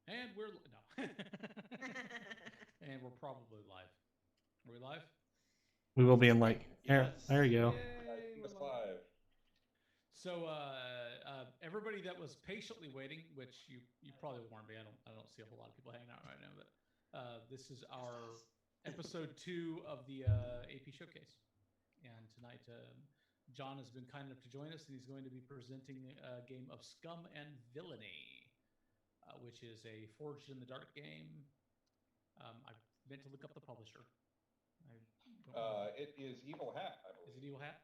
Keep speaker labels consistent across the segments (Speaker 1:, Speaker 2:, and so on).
Speaker 1: And we're no, and we're probably live. Are we live?
Speaker 2: We will be in like there
Speaker 1: Yes.
Speaker 2: you go.
Speaker 1: Yay, we're
Speaker 3: Us
Speaker 1: live.
Speaker 3: live.
Speaker 1: So, everybody that was patiently waiting, which you probably warned me. I don't see a whole lot of people hanging out right now, but this is our episode 2 of the AP showcase, and tonight John has been kind enough to join us, and he's going to be presenting a game of Scum and Villainy, which is a Forged in the Dark game. I meant to look up the publisher. I don't remember.
Speaker 3: It is Evil Hat, I
Speaker 1: Is it
Speaker 3: believe.
Speaker 1: Evil Hat?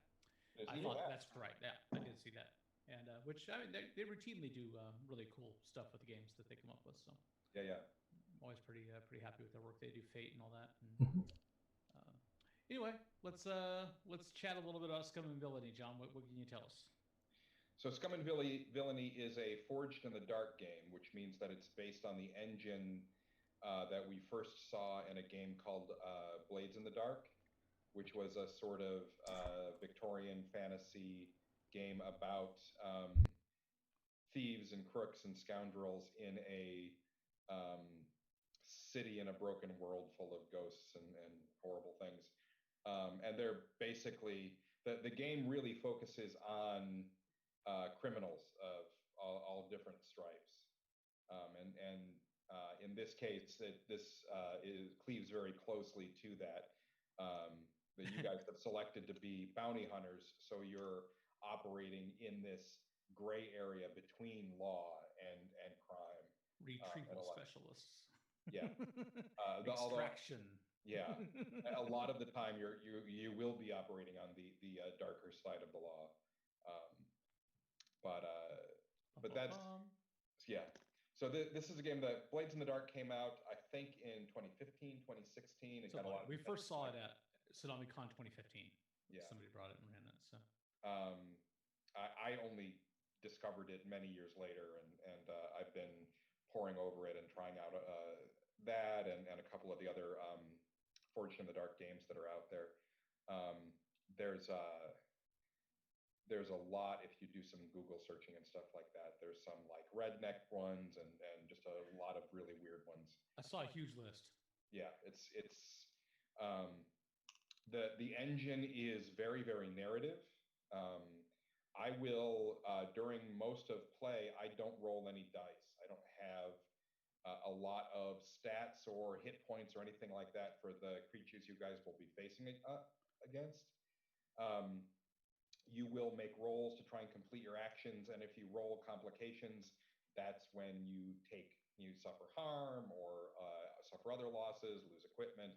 Speaker 3: It is
Speaker 1: I
Speaker 3: Evil
Speaker 1: thought
Speaker 3: Hat.
Speaker 1: that's right. Yeah, I did see that. And which I mean, they routinely do really cool stuff with the games that they come up with. So
Speaker 3: Yeah, yeah.
Speaker 1: I'm always pretty happy with their work. They do Fate and all that. And
Speaker 2: Mhm.
Speaker 1: uh, anyway, let's chat a little bit about Scum and Villainy, John. What can you tell us?
Speaker 3: So Scum and Villainy is a Forged in the Dark game, which means that it's based on the engine that we first saw in a game called Blades in the Dark, which was a sort of Victorian fantasy game about thieves and crooks and scoundrels in a um, city in a broken world full of ghosts and horrible things. And they're basically the game really focuses on criminals of all different stripes, and in this case, this cleaves very closely to that. That you guys have selected to be bounty hunters, so you're operating in this gray area between law and crime, and
Speaker 1: Retrieval
Speaker 3: a lot.
Speaker 1: specialists.
Speaker 3: Yeah, although
Speaker 1: Extraction.
Speaker 3: yeah, a lot of the time you will be operating on the darker side of the law, um, but
Speaker 1: Bum,
Speaker 3: but
Speaker 1: bum,
Speaker 3: that's
Speaker 1: bum.
Speaker 3: yeah. So this is a game that Blades in the Dark came out, I think, in 2015, 2016. It
Speaker 1: So
Speaker 3: got a lot of
Speaker 1: we first
Speaker 3: attention
Speaker 1: saw
Speaker 3: back
Speaker 1: it
Speaker 3: then.
Speaker 1: at TsunamiCon 2015.
Speaker 3: Yeah.
Speaker 1: Somebody brought it and ran it. So
Speaker 3: Um, I only discovered it many years later, and I've been poring over it and trying out that and a couple of the other Forged in the Dark games that are out there. Um, there's there's a lot if you do some Google searching and stuff like that. There's some like redneck ones and just a lot of really weird ones.
Speaker 1: I saw a huge list.
Speaker 3: Yeah, it's um, the engine is very narrative. Um, I will during most of play, I don't roll any dice. I don't have a lot of stats or hit points or anything like that for the creatures you guys will be facing against. Um, you will make rolls to try and complete your actions, and if you roll complications, that's when you suffer harm or suffer other losses, lose equipment,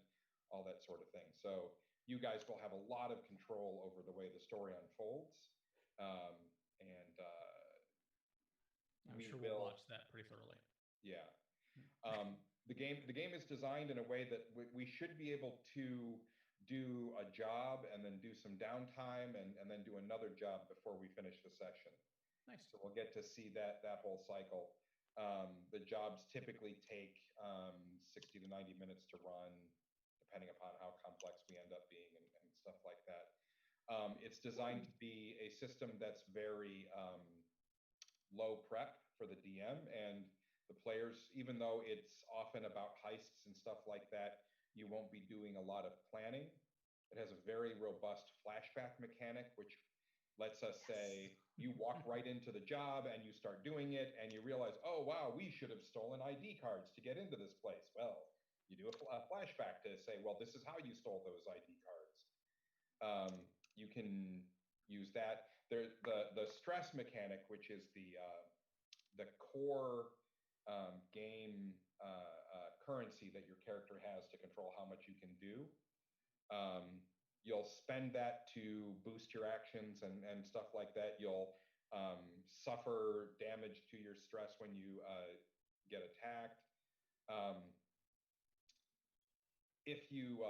Speaker 3: all that sort of thing. So you guys will have a lot of control over the way the story unfolds, um, and
Speaker 1: I'm
Speaker 3: we
Speaker 1: sure we'll
Speaker 3: will,
Speaker 1: watch that pretty thoroughly.
Speaker 3: yeah. The game is designed in a way that we should be able to do a job and then do some downtime and then do another job before we finish the session.
Speaker 1: Nice.
Speaker 3: So we'll get to see that whole cycle. The jobs typically take 60 to 90 minutes to run, depending upon how complex we end up being and stuff like that. It's designed to be a system that's very low prep for the DM and the players, even though it's often about heists and stuff like that, you won't be doing a lot of planning. It has a very robust flashback mechanic, which lets us say you walk right into the job and you start doing it and you realize, oh, wow, we should have stolen ID cards to get into this place. Well, you do a flashback to say, well, this is how you stole those ID cards. You can use that. The stress mechanic, which is the core game currency that your character has to control how much you can do. You'll spend that to boost your actions and stuff like that. You'll suffer damage to your stress when you get attacked. Um, if you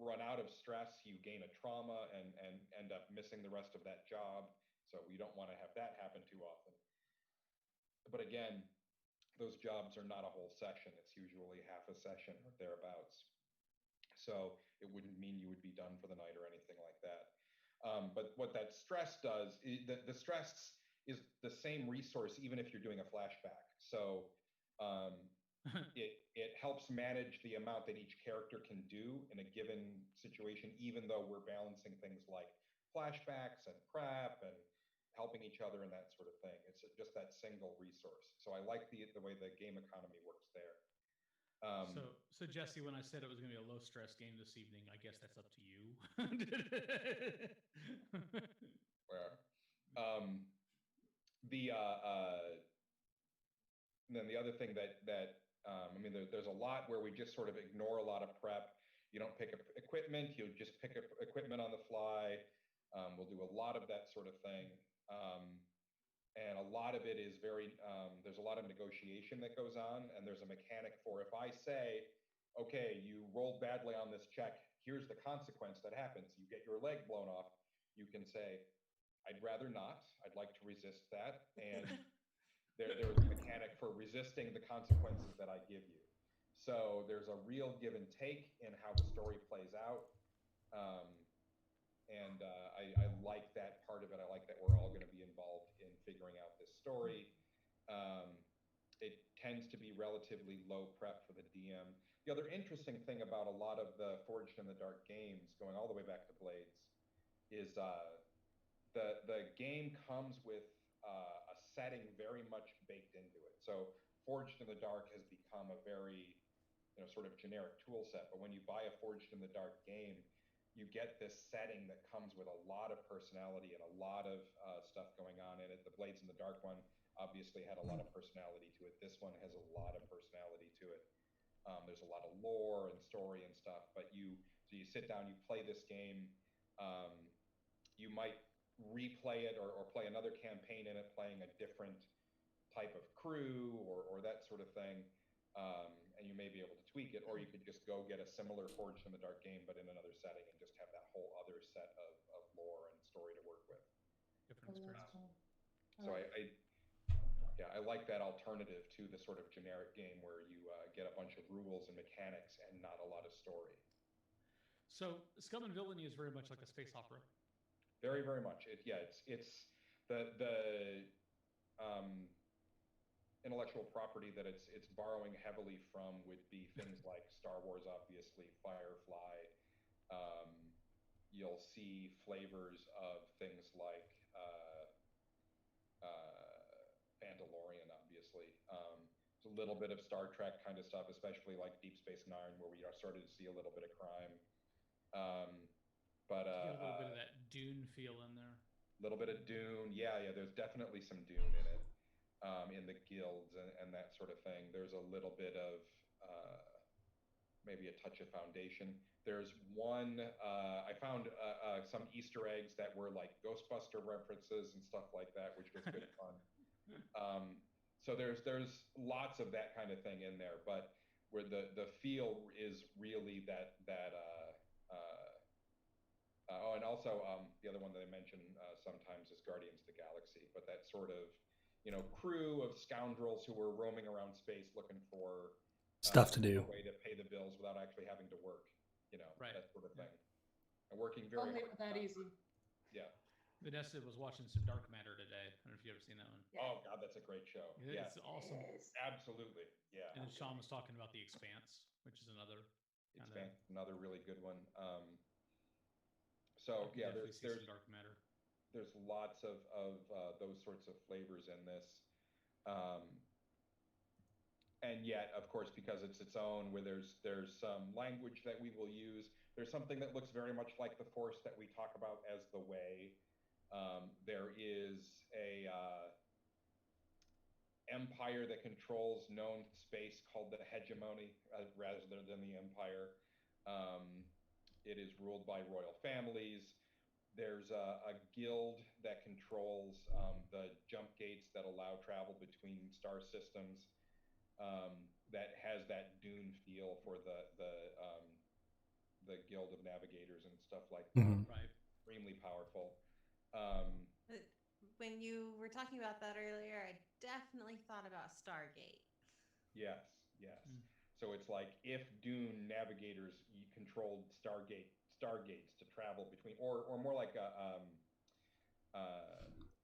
Speaker 3: run out of stress, you gain a trauma and end up missing the rest of that job. So we don't want to have that happen too often. But again, those jobs are not a whole session. It's usually half a session or thereabouts. So it wouldn't mean you would be done for the night or anything like that. But what that stress does, the stress is the same resource even if you're doing a flashback. So um, it helps manage the amount that each character can do in a given situation, even though we're balancing things like flashbacks and prep and helping each other and that sort of thing. It's just that single resource. So I like the way the game economy works there.
Speaker 1: So Jesse, when I said it was going to be a low stress game this evening, I guess that's up to you.
Speaker 3: Where the then the other thing that I mean, there's a lot where we just sort of ignore a lot of prep. You don't pick up equipment. You just pick up equipment on the fly. We'll do a lot of that sort of thing. And a lot of it is there's a lot of negotiation that goes on. And there's a mechanic for if I say, okay, you rolled badly on this check, here's the consequence that happens. You get your leg blown off. You can say, I'd rather not. I'd like to resist that. And there is a mechanic for resisting the consequences that I give you. So there's a real give and take in how the story plays out. And I like that part of it. I like that we're all going to be involved in figuring out this story. It tends to be relatively low prep for the DM. The other interesting thing about a lot of the Forged in the Dark games, going all the way back to Blades, is the game comes with a setting very much baked into it. So Forged in the Dark has become a very sort of generic tool set. But when you buy a Forged in the Dark game, you get this setting that comes with a lot of personality and a lot of stuff going on in it. The Blades in the Dark one obviously had a lot of personality to it. This one has a lot of personality to it. There's a lot of lore and story and stuff. But you sit down, you play this game. You might replay it or play another campaign in it, playing a different type of crew or that sort of thing. And you may be able to tweak it, or you could just go get a similar Forged in the Dark game, but in another setting, and just have that whole other set of lore and story to work with.
Speaker 1: Different experience.
Speaker 4: Cool.
Speaker 3: So I like that alternative to the sort of generic game where you get a bunch of rules and mechanics and not a lot of story.
Speaker 1: So Scum and Villainy is very much like a space opera.
Speaker 3: Very, very much. It's the intellectual property that it's borrowing heavily from would be things like Star Wars, obviously, Firefly. You'll see flavors of things like Mandalorian, obviously. It's a little bit of Star Trek kind of stuff, especially like Deep Space Nine, where we are starting to see a little bit of crime. But
Speaker 1: a little bit of that Dune feel in there.
Speaker 3: A little bit of Dune, yeah. There's definitely some Dune in it, in the guilds and that sort of thing. There's a little bit of maybe a touch of Foundation. There's one I found some Easter eggs that were like Ghostbuster references and stuff like that, which was good fun. So there's lots of that kind of thing in there, but where the feel is really that. And also the other one that I mention sometimes is Guardians of the Galaxy, but that sort of crew of scoundrels who were roaming around space looking for
Speaker 2: stuff to do,
Speaker 3: a way to pay the bills without actually having to work,
Speaker 1: right.
Speaker 3: That sort of thing, and working very hard.
Speaker 4: That easy.
Speaker 3: Yeah.
Speaker 1: Vanessa was watching some Dark Matter today. I don't know if you've ever seen that one.
Speaker 4: Yeah.
Speaker 3: Oh God, that's a great show.
Speaker 1: Yeah, it's awesome.
Speaker 4: Yes.
Speaker 3: Absolutely. Yeah.
Speaker 1: And then Sean was talking about The Expanse, which is another
Speaker 3: another really good one. So yeah, there's
Speaker 1: Dark Matter.
Speaker 3: There's lots of those sorts of flavors in this, and yet, of course, because it's its own, where there's some language that we will use. There's something that looks very much like the Force that we talk about as the Way. There is a empire that controls known space called the Hegemony, rather than the Empire. It is ruled by royal families. There's a guild that controls the jump gates that allow travel between star systems. That has that Dune feel for the Guild of Navigators and stuff like that.
Speaker 2: Mm-hmm.
Speaker 1: Right.
Speaker 3: Extremely powerful.
Speaker 5: When you were talking about that earlier, I definitely thought about Stargate.
Speaker 3: Yes. So it's like if Dune Navigators controlled stargates to travel between, or more like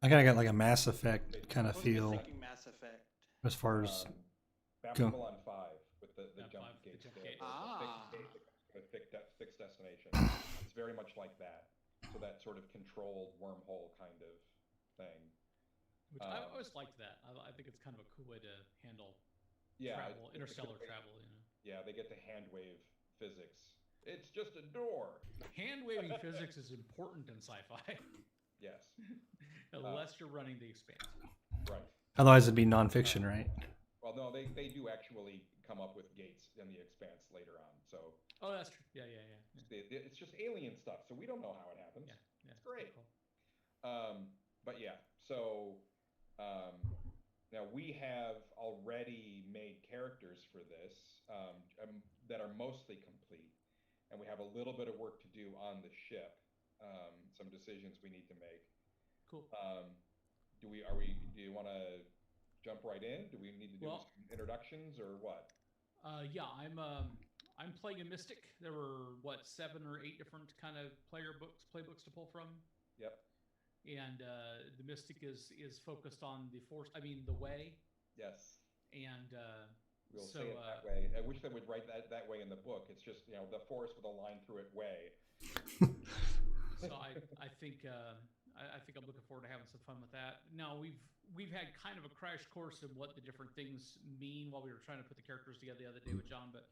Speaker 2: I kind of got like a Mass Effect kind of
Speaker 4: I was
Speaker 2: feel
Speaker 4: thinking Mass Effect.
Speaker 2: as far as
Speaker 3: Babylon
Speaker 2: go.
Speaker 3: 5 with the
Speaker 1: Babylon
Speaker 3: jump
Speaker 1: 5, the
Speaker 3: gates
Speaker 1: jump
Speaker 3: there,
Speaker 1: gate.
Speaker 3: the fixed
Speaker 4: Ah.
Speaker 3: gate that comes to a fixed destination. It's very much like that. So that sort of controlled wormhole kind of thing.
Speaker 1: Which I always liked that. I think it's kind of a cool way to handle travel,
Speaker 3: it's a
Speaker 1: interstellar
Speaker 3: good way-
Speaker 1: travel. You know,
Speaker 3: Yeah, they get to hand wave physics. It's just a door.
Speaker 1: hand waving physics is important in sci-fi,
Speaker 3: Yes,
Speaker 1: unless you're running the Expanse.
Speaker 3: right.
Speaker 2: Otherwise, it'd be nonfiction, right?
Speaker 3: Well, no, they do actually come up with gates in the Expanse later on. So
Speaker 1: Oh, that's true. Yeah.
Speaker 3: it's just alien stuff. So we don't know how it happens.
Speaker 1: Yeah.
Speaker 3: It's great.
Speaker 1: Cool.
Speaker 3: But yeah, so um, now we have already made characters for this that are mostly complete, and we have a little bit of work to do on the ship. Some decisions we need to make.
Speaker 1: Cool.
Speaker 3: Do you want to jump right in? Do we need to do some introductions or what?
Speaker 1: Yeah, I'm playing a mystic. There were 7 or 8 different kind of playbooks to pull from.
Speaker 3: Yep.
Speaker 1: And the mystic is focused on the force. I mean, the way.
Speaker 3: Yes.
Speaker 1: And
Speaker 3: we'll say it that way. I wish they would write that way in the book. It's just the force with a line through it way.
Speaker 1: So I think I'm looking forward to having some fun with that. Now we've had kind of a crash course in what the different things mean while we were trying to put the characters together the other day with John, but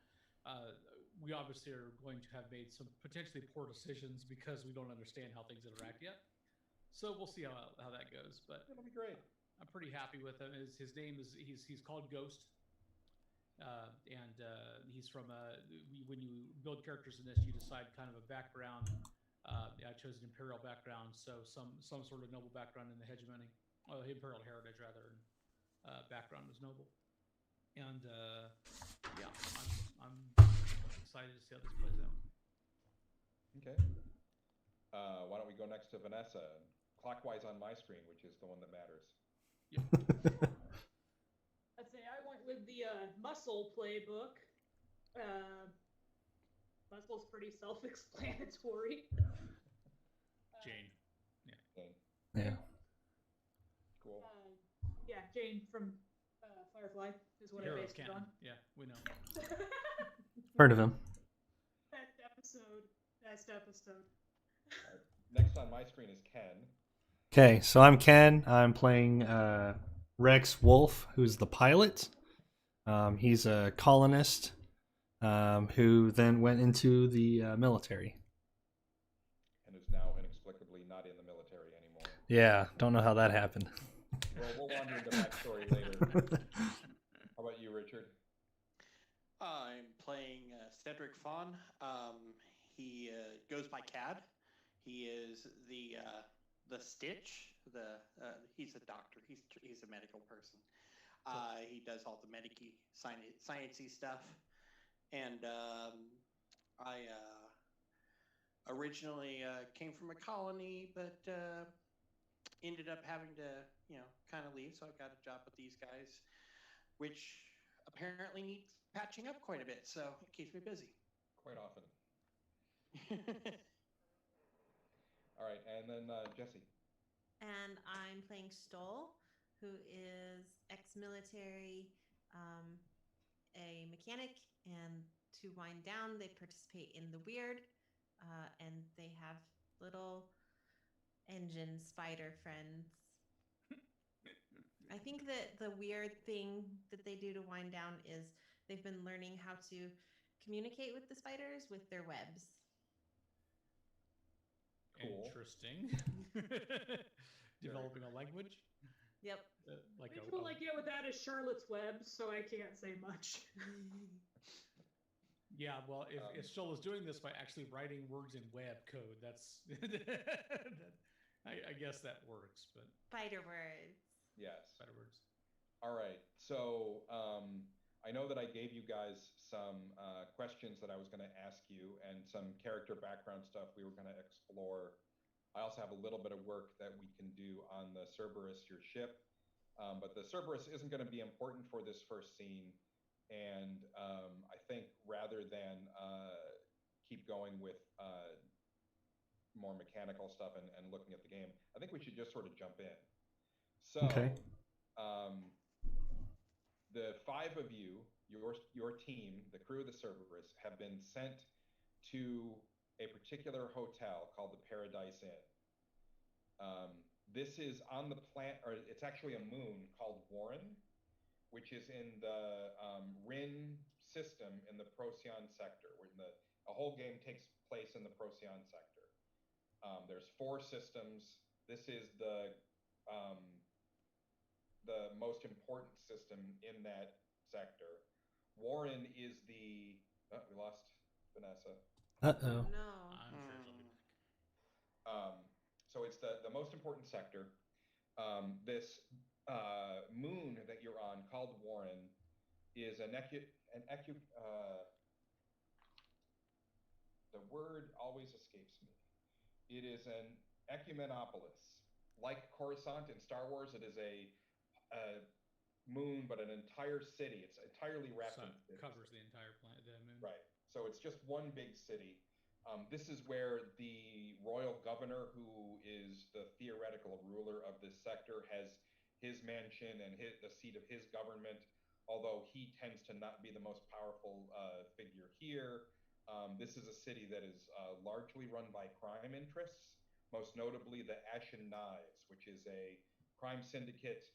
Speaker 1: we obviously are going to have made some potentially poor decisions because we don't understand how things interact yet. So we'll see how that goes. But
Speaker 3: it'll be great.
Speaker 1: I'm pretty happy with him. His name is he's called Ghost, and he's from when you build characters in this, you decide kind of a background. I chose an imperial background, so some sort of noble background in the hegemony, or imperial heritage rather. Background is noble, and yeah, I'm excited to see how this plays out.
Speaker 3: Okay. Why don't we go next to Vanessa? Clockwise on my screen, which is the one that matters.
Speaker 1: Yep.
Speaker 6: I'd say I went with the muscle playbook. Muscle's pretty self-explanatory.
Speaker 1: Jane.
Speaker 3: Jane.
Speaker 2: Yeah.
Speaker 3: Cool.
Speaker 6: Yeah, Jane from Firefly is what
Speaker 1: Hero
Speaker 6: I
Speaker 1: of
Speaker 6: based it
Speaker 1: Canton.
Speaker 6: on.
Speaker 1: Yeah, we know.
Speaker 2: Heard of him.
Speaker 6: Best episode.
Speaker 3: Next on my screen is Ken.
Speaker 2: Okay, so I'm Ken. I'm playing Rex Wolf, who's the pilot. He's a colonist who then went into the military.
Speaker 3: And is now inexplicably not in the military anymore.
Speaker 2: Yeah, don't know how that happened.
Speaker 3: We'll wander into that story later. How about you, Richard?
Speaker 4: I'm playing Cedric Fawn. He goes by Cad. He is the Stitch. He's a doctor. He's a medical person. He does all the medicy sciencey stuff. And I originally came from a colony, but ended up having to, kind of leave. So I got a job with these guys, which apparently needs patching up quite a bit. So it keeps me busy.
Speaker 3: Quite often. All right, and then Jesse.
Speaker 5: And I'm playing Stoll, who is ex-military, a mechanic, and to wind down, they participate in the weird, and they have little engine spider friends. I think that the weird thing that they do to wind down is they've been learning how to communicate with the spiders with their webs.
Speaker 3: Cool.
Speaker 1: Interesting. Developing a language.
Speaker 5: Yep.
Speaker 1: Like
Speaker 6: I feel like with that is Charlotte's Web, so I can't say much.
Speaker 1: Yeah, well, if Stoll is doing this by actually writing words in web code, that's I guess that works, but
Speaker 5: Spider words.
Speaker 3: Yes.
Speaker 1: spider words.
Speaker 3: All right. So I know that I gave you guys some questions that I was going to ask you and some character background stuff we were going to explore. I also have a little bit of work that we can do on the Cerberus, your ship. But the Cerberus isn't going to be important for this first scene. And I think rather than keep going with more mechanical stuff and looking at the game, I think we should just sort of jump in. So,
Speaker 2: Okay.
Speaker 3: the five of you, your team, the crew of the Cerberus, have been sent to a particular hotel called the Paradise Inn. This is on the planet, or it's actually a moon called Warren, which is in the Rin system in the Procyon sector, where the whole game takes place in the Procyon sector. There's 4 systems. This is um, the most important system in that sector. Warren is the. Oh, we lost Vanessa.
Speaker 2: Uh-oh.
Speaker 5: No.
Speaker 1: I'm sure she'll be back.
Speaker 3: So it's the most important sector. This moon that you're on, called Warren, is the word always escapes me. It is an ecumenopolis. Like Coruscant in Star Wars, it is a moon, but an entire city. It's entirely wrapped
Speaker 1: So
Speaker 3: in cities.
Speaker 1: covers the entire planet, the moon.
Speaker 3: Right. So it's just one big city. This is where the royal governor, who is the theoretical ruler of this sector, has his mansion and the seat of his government, although he tends to not be the most powerful figure here. This is a city that is largely run by crime interests, most notably the Ashen Knives, which is a crime syndicate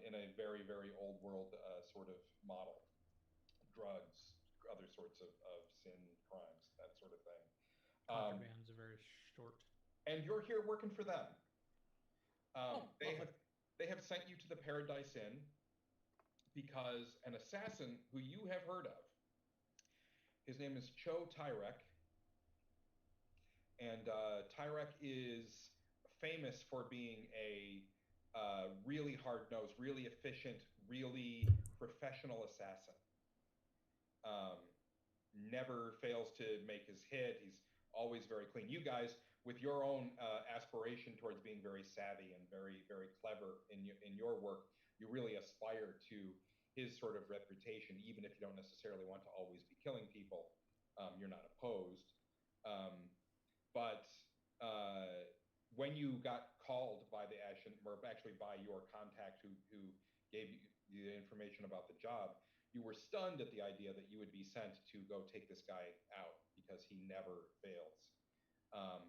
Speaker 3: in a very, very old world sort of model. Drugs, other sorts of sin crimes, that sort of thing.
Speaker 1: Contraband's a very short.
Speaker 3: And you're here working for them. They
Speaker 1: lovely.
Speaker 3: have sent you to the Paradise Inn because an assassin who you have heard of, his name is Cho Tyrek, and Tyrek is famous for being a really hard-nosed, really efficient, really professional assassin. Never fails to make his hit. He's always very clean. You guys, with your own aspiration towards being very savvy and very, very clever in your work, you really aspire to his sort of reputation, even if you don't necessarily want to always be killing people. You're not opposed. But when you got called by the Ashen, or actually by your contact who gave you the information about the job, you were stunned at the idea that you would be sent to go take this guy out because he never fails.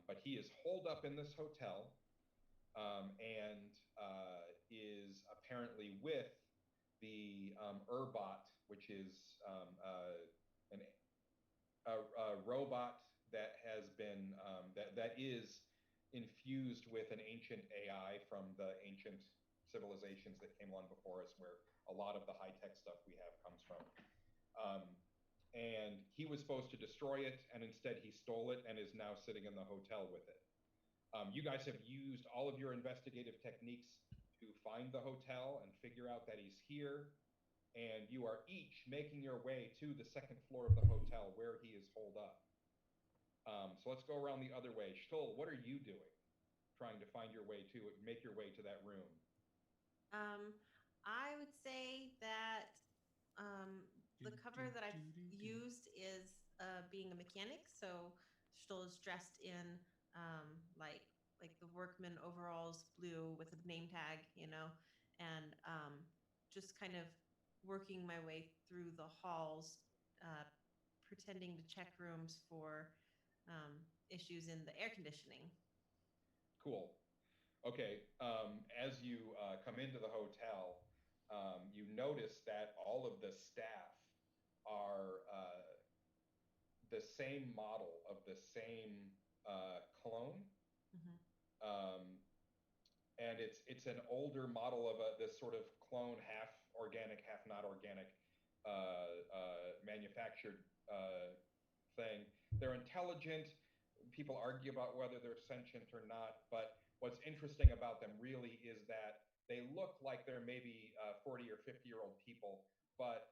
Speaker 3: But he is holed up in this hotel and is apparently with the Urbot, which is a robot that has been that is infused with an ancient AI from the ancient civilizations that came along before us, where a lot of the high-tech stuff we have comes from. And he was supposed to destroy it, and instead he stole it and is now sitting in the hotel with it. You guys have used all of your investigative techniques to find the hotel and figure out that he's here, and you are each making your way to the second floor of the hotel where he is holed up. So let's go around the other way. Stoll, what are you doing? Trying to find your way to make your way to that room.
Speaker 5: I would say that the cover that I've used is being a mechanic. So Stoll is dressed in like the workman overalls, blue with a name tag, and just kind of working my way through the halls, pretending to check rooms for issues in the air conditioning.
Speaker 3: Cool. Okay. As you come into the hotel, you notice that all of the staff are the same model of the same clone.
Speaker 5: Mm-hmm.
Speaker 3: And it's an older model of this sort of clone, half organic, half not organic, manufactured thing. They're intelligent. People argue about whether they're sentient or not, but what's interesting about them really is that they look like they're maybe 40 or 50-year-old people, but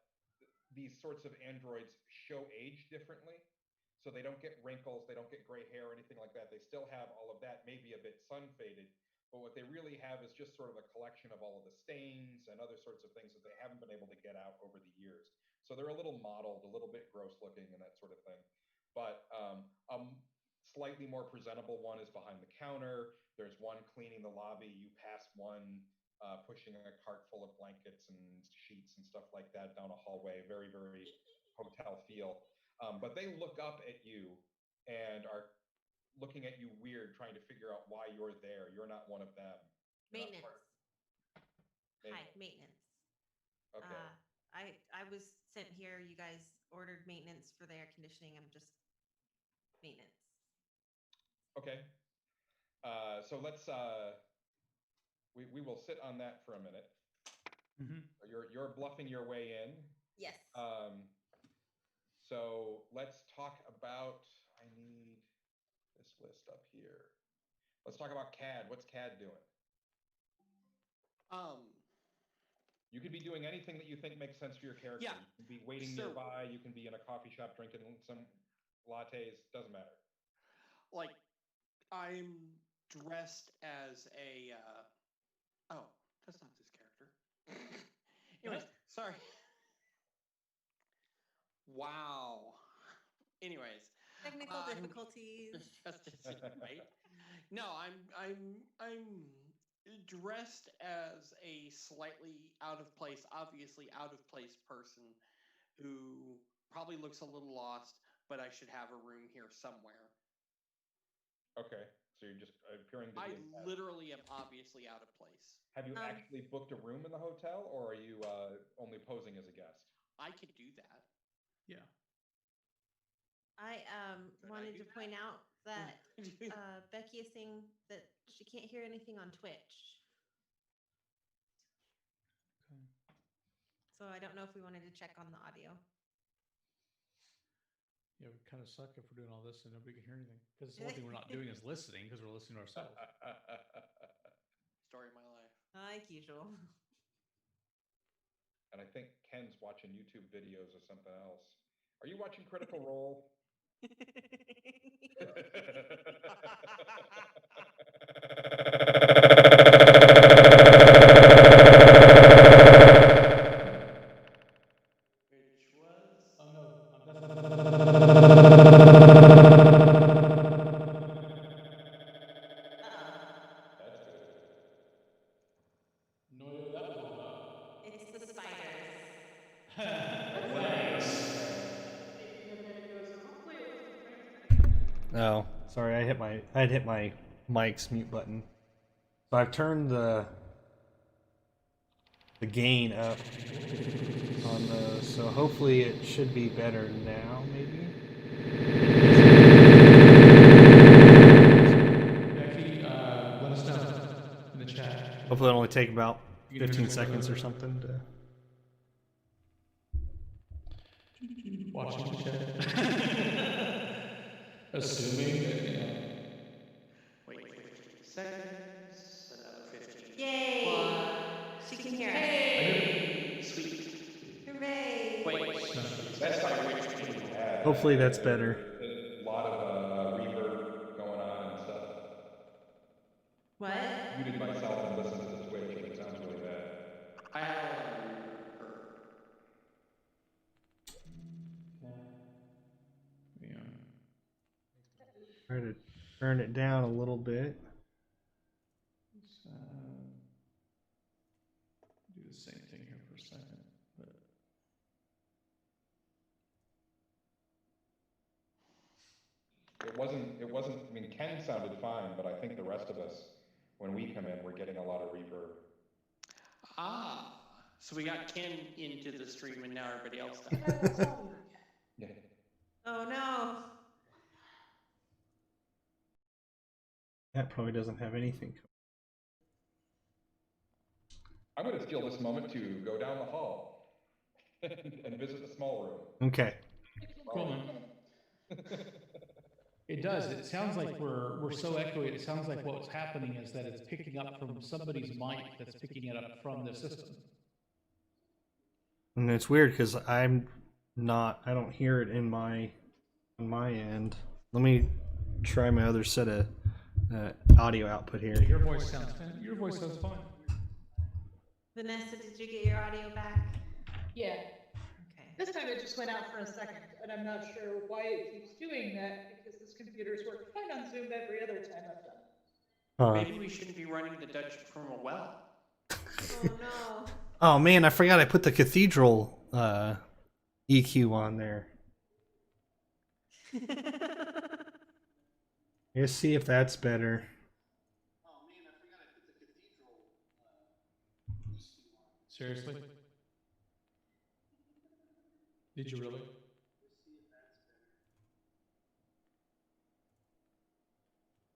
Speaker 3: these sorts of androids show age differently. So they don't get wrinkles, they don't get gray hair or anything like that. They still have all of that, maybe a bit sun-faded, but what they really have is just sort of a collection of all of the stains and other sorts of things that they haven't been able to get out over the years. So they're a little mottled, a little bit gross looking and that sort of thing. But a slightly more presentable one is behind the counter. There's one cleaning the lobby. You pass one pushing a cart full of blankets and sheets and stuff like that down a hallway. Very, very hotel feel. But they look up at you and are looking at you weird, trying to figure out why you're there. You're not one of them.
Speaker 5: Maintenance. Hi, maintenance.
Speaker 3: Okay.
Speaker 5: I was sent here. You guys ordered maintenance for the air conditioning. I'm just maintenance.
Speaker 3: Okay. So let's we will sit on that for a minute.
Speaker 1: Mm-hmm.
Speaker 3: You're bluffing your way in.
Speaker 5: Yes.
Speaker 3: So let's talk about. I need this list up here. Let's talk about CAD. What's CAD doing?
Speaker 4: You
Speaker 3: could be doing anything that you think makes sense for your character.
Speaker 4: Yeah.
Speaker 3: You can be waiting nearby. You can be in a coffee shop drinking some lattes. Doesn't matter.
Speaker 4: Like, I'm dressed as a. Oh, that's not this character. Anyways, sorry. Wow. Anyways,
Speaker 5: Technical difficulties.
Speaker 4: Right? No, I'm dressed as a slightly out of place, obviously out of place person who probably looks a little lost, but I should have a room here somewhere.
Speaker 3: Okay, so you're just appearing to be.
Speaker 4: I literally am obviously out of place.
Speaker 3: Have you actually booked a room in the hotel, or are you only posing as a guest?
Speaker 4: I could do that.
Speaker 1: Yeah.
Speaker 5: I wanted to point out that Becky is saying that she can't hear anything on Twitch.
Speaker 1: Okay.
Speaker 5: So I don't know if we wanted to check on the audio.
Speaker 1: Yeah, we kind of suck if we're doing all this and nobody can hear anything. Because the only thing we're not doing is listening, because we're listening to ourselves.
Speaker 4: Story of my life.
Speaker 5: Like usual.
Speaker 3: And I think Ken's watching YouTube videos or something else. Are you watching Critical Role?
Speaker 4: Which was.
Speaker 1: Oh no,
Speaker 3: That's good.
Speaker 1: no idea what that was all about.
Speaker 5: It's the spiders.
Speaker 1: Nice.
Speaker 6: Making a video, so hopefully it wasn't transmitting.
Speaker 2: Oh, sorry, I had hit my mic's mute button. So I've turned the gain up on those, so hopefully it should be better now, maybe?
Speaker 1: Becky, let us know in the chat.
Speaker 2: Hopefully it'll only take about 15 seconds or something to...
Speaker 1: Watching the chat. Assuming that, you know.
Speaker 4: Wait 15 seconds. Another 15.
Speaker 5: Yay! She can hear us.
Speaker 4: Sweet.
Speaker 5: Hooray!
Speaker 4: Wait.
Speaker 3: That's not which team you had.
Speaker 2: Hopefully that's better.
Speaker 3: There's a lot of reverb going on and stuff.
Speaker 5: What?
Speaker 3: Muted myself and listened to the Twitch, and it sounds really bad.
Speaker 4: I have a
Speaker 1: Yeah.
Speaker 2: Try to turn it down a little bit.
Speaker 1: Let's do the same thing here for a second. But
Speaker 3: It wasn't, I mean, Ken sounded fine, but I think the rest of us, when we come in, we're getting a lot of reverb.
Speaker 4: So we got Ken into the stream and now everybody else does.
Speaker 3: Yeah.
Speaker 5: Oh no!
Speaker 2: That probably doesn't have anything.
Speaker 3: I'm going to steal this moment to go down the hall and visit the small room.
Speaker 2: Okay.
Speaker 1: cool, man. It does. It sounds like we're so echoey. It sounds like what's happening is that it's picking up from somebody's mic that's picking it up from the system.
Speaker 2: And it's weird because I don't hear it on my end. Let me try my other set of audio output here.
Speaker 1: Your voice sounds fine.
Speaker 5: Vanessa, did you get your audio back?
Speaker 6: Yeah.
Speaker 5: Okay.
Speaker 6: This time it just went out for a second, and I'm not sure why it keeps doing that, because this computer's worked fine on Zoom every other time I've done it.
Speaker 2: Huh.
Speaker 4: Maybe we shouldn't be running the Dutch from a well.
Speaker 5: no.
Speaker 2: Oh man, I forgot I put the cathedral EQ on there. Let's see if that's better.
Speaker 1: Seriously? Did you really?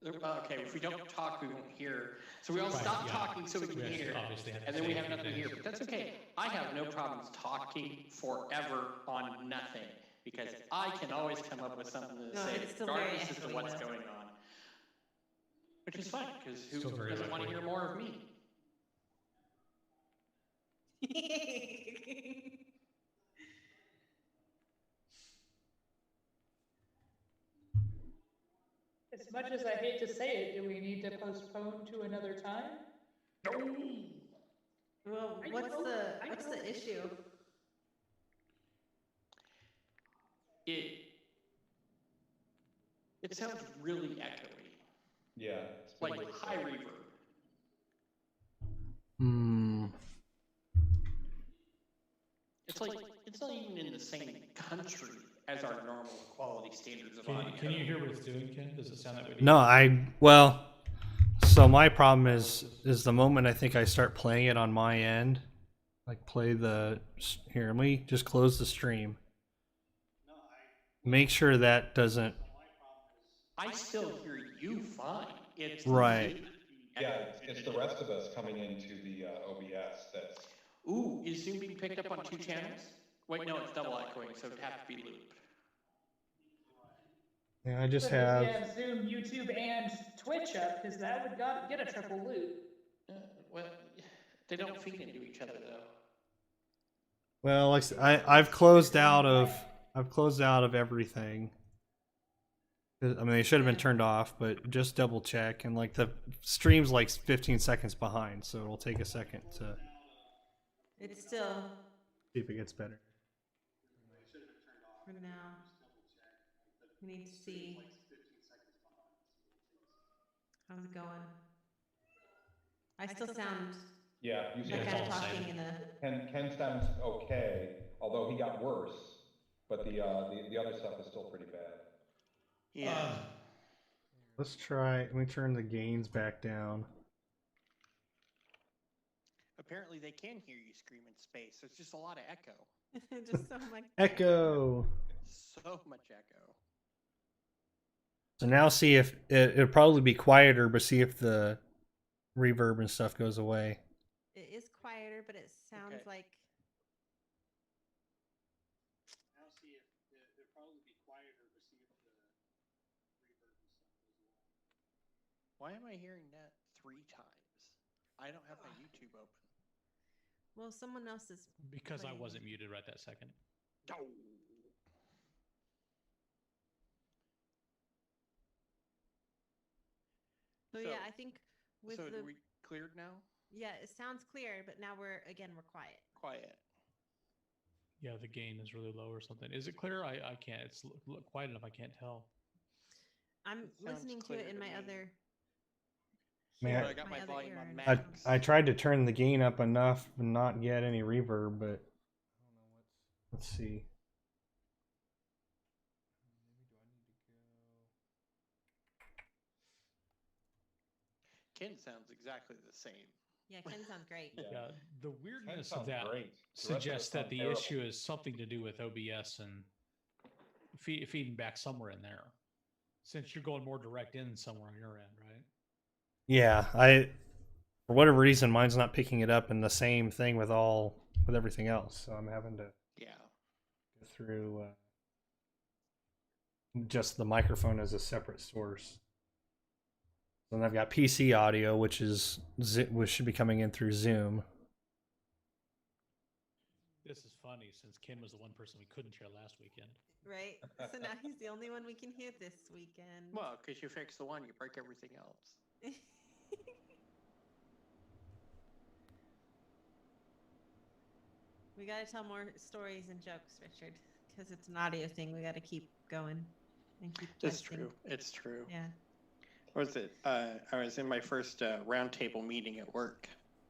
Speaker 4: Okay, if we don't talk, we won't hear. So we all
Speaker 1: Right,
Speaker 4: stop
Speaker 1: yeah.
Speaker 4: talking so we can
Speaker 1: We have to
Speaker 4: hear,
Speaker 1: obviously have to
Speaker 4: and then
Speaker 1: say
Speaker 4: we
Speaker 1: a
Speaker 4: have
Speaker 1: few
Speaker 4: nothing to hear.
Speaker 1: things.
Speaker 4: But that's okay. I have no problems talking forever on nothing because I can always come up with something to
Speaker 5: No,
Speaker 4: say,
Speaker 5: it's still very
Speaker 4: regardless as to
Speaker 5: echoey,
Speaker 4: what's
Speaker 5: though.
Speaker 4: going on. Which is fine because who
Speaker 1: Still very
Speaker 4: doesn't want to
Speaker 1: echoey.
Speaker 4: hear more of me?
Speaker 6: As much as I hate to say it, do we need to postpone to another time?
Speaker 5: Well, what's the issue?
Speaker 4: It sounds really echoey,
Speaker 3: Yeah.
Speaker 4: like high reverb.
Speaker 2: Hmm.
Speaker 4: It's like it's not even in the same country as our normal quality standards of audio.
Speaker 1: Can you hear what it's doing, Ken? Does it sound that way?
Speaker 2: No, well, so my problem is the moment I think I start playing it on my end, like play the here. Let me just close the stream. Make sure that doesn't.
Speaker 4: I still hear you fine. It's
Speaker 2: Right.
Speaker 3: Yeah, it's the rest of us coming into the OBS that's.
Speaker 4: Ooh, is Zoom being picked up on 2 channels? Wait, no, it's double echoing, so it'd have to be looped.
Speaker 2: Yeah, I just
Speaker 6: But if
Speaker 2: have.
Speaker 6: you have Zoom, YouTube, and Twitch up, because that would get a triple loop.
Speaker 4: Well, they don't feed into each other though.
Speaker 2: Well, like I've closed out of everything. I mean, they should have been turned off, but just double check. And like the stream's like 15 seconds behind, so it'll take a second to
Speaker 5: It's still
Speaker 2: see if it gets better.
Speaker 5: for now. We need to see how's it going. I still sound
Speaker 3: Yeah, you
Speaker 5: like
Speaker 3: sound
Speaker 5: I'm talking in a.
Speaker 3: Ken sounds okay, although he got worse. But the other stuff is still pretty bad.
Speaker 4: Yeah.
Speaker 2: Let's try. Let me turn the gains back down.
Speaker 4: Apparently they can hear you scream in space. There's just a lot of echo.
Speaker 5: Just so much
Speaker 2: Echo.
Speaker 4: So much echo.
Speaker 2: So now see if it'll probably be quieter, but see if the reverb and stuff goes away.
Speaker 5: It is quieter, but it sounds
Speaker 4: Okay.
Speaker 5: like.
Speaker 2: Now see if it'll probably be quieter, but see if the reverb and stuff goes away.
Speaker 4: Why am I hearing that 3 times? I don't have my YouTube open.
Speaker 5: Well, someone else is.
Speaker 1: Because I
Speaker 5: playing.
Speaker 1: wasn't muted right that second.
Speaker 4: Oh.
Speaker 5: So yeah, I think with
Speaker 4: so
Speaker 5: the.
Speaker 4: are we cleared now?
Speaker 5: Yeah, it sounds clear, but now we're quiet.
Speaker 4: Quiet.
Speaker 1: Yeah, the gain is really low or something. Is it clear? I can't. It's quiet enough. I can't tell.
Speaker 5: I'm
Speaker 4: It sounds
Speaker 5: listening to
Speaker 4: clear
Speaker 5: it in
Speaker 4: to
Speaker 5: my
Speaker 4: me.
Speaker 5: other.
Speaker 2: Man,
Speaker 4: But I got my
Speaker 5: other
Speaker 4: volume
Speaker 5: ear
Speaker 4: on
Speaker 5: and
Speaker 4: max.
Speaker 5: it sounds-
Speaker 2: I tried to turn the gain up enough and not get any reverb, but I don't know let's see.
Speaker 4: Ken sounds exactly the same.
Speaker 5: Yeah, Ken sounds great.
Speaker 1: Yeah, the weirdness
Speaker 3: Ken
Speaker 1: of
Speaker 3: sounds
Speaker 1: that
Speaker 3: great. The rest of us
Speaker 1: suggests that
Speaker 3: sound
Speaker 1: the
Speaker 3: terrible.
Speaker 1: issue is something to do with OBS and feeding back somewhere in there. Since you're going more direct in somewhere on your end, right?
Speaker 2: Yeah, for whatever reason mine's not picking it up, and the same thing with everything else. So I'm having to
Speaker 4: Yeah.
Speaker 2: go through just the microphone as a separate source. Then I've got PC audio, which should be coming in through Zoom.
Speaker 1: This is funny since Ken was the one person we couldn't hear last weekend.
Speaker 5: Right? So now he's the only one we can hear this weekend.
Speaker 4: Well, because you fix the one, you break everything else.
Speaker 5: We gotta tell more stories and jokes, Richard, because it's an audio thing. We gotta keep going and keep.
Speaker 4: It's
Speaker 5: testing.
Speaker 4: true. It's true.
Speaker 5: Yeah.
Speaker 4: What was it? I was in my first roundtable meeting at work,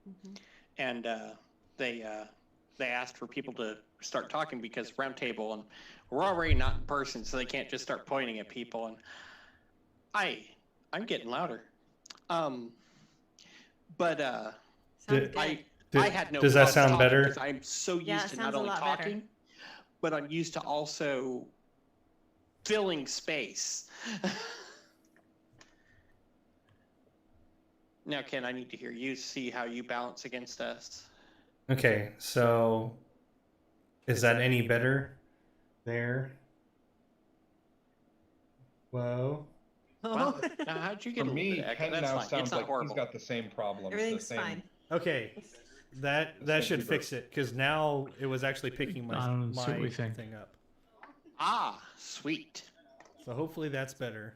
Speaker 5: Mm-hmm.
Speaker 4: and they asked for people to start talking because roundtable, and we're already not in person, so they can't just start pointing at people. And I'm getting louder. But
Speaker 5: Sounds good.
Speaker 4: I had no.
Speaker 2: Does that
Speaker 4: problem
Speaker 2: sound
Speaker 4: talking
Speaker 2: better?
Speaker 4: because I'm so used
Speaker 5: Yeah, it
Speaker 4: to
Speaker 5: sounds
Speaker 4: not
Speaker 5: a
Speaker 4: only
Speaker 5: lot better.
Speaker 4: talking, but I'm used to also filling space. Now, Ken, I need to hear you, see how you balance against us.
Speaker 2: Okay, so is that any better there? Whoa.
Speaker 4: Well, now how'd you get
Speaker 3: For
Speaker 4: a little
Speaker 3: me,
Speaker 4: bit of echo?
Speaker 3: Ken
Speaker 4: That's
Speaker 3: now
Speaker 4: fine.
Speaker 3: sounds
Speaker 4: It's not
Speaker 3: like
Speaker 4: horrible.
Speaker 3: he's got the same problems.
Speaker 5: Everything's
Speaker 3: the same,
Speaker 5: fine.
Speaker 2: Okay, that
Speaker 3: same
Speaker 2: should
Speaker 3: reverb.
Speaker 2: fix it because now it was actually picking
Speaker 1: I don't see what
Speaker 2: my
Speaker 1: we think.
Speaker 2: thing up.
Speaker 4: Ah, sweet.
Speaker 2: So hopefully that's better.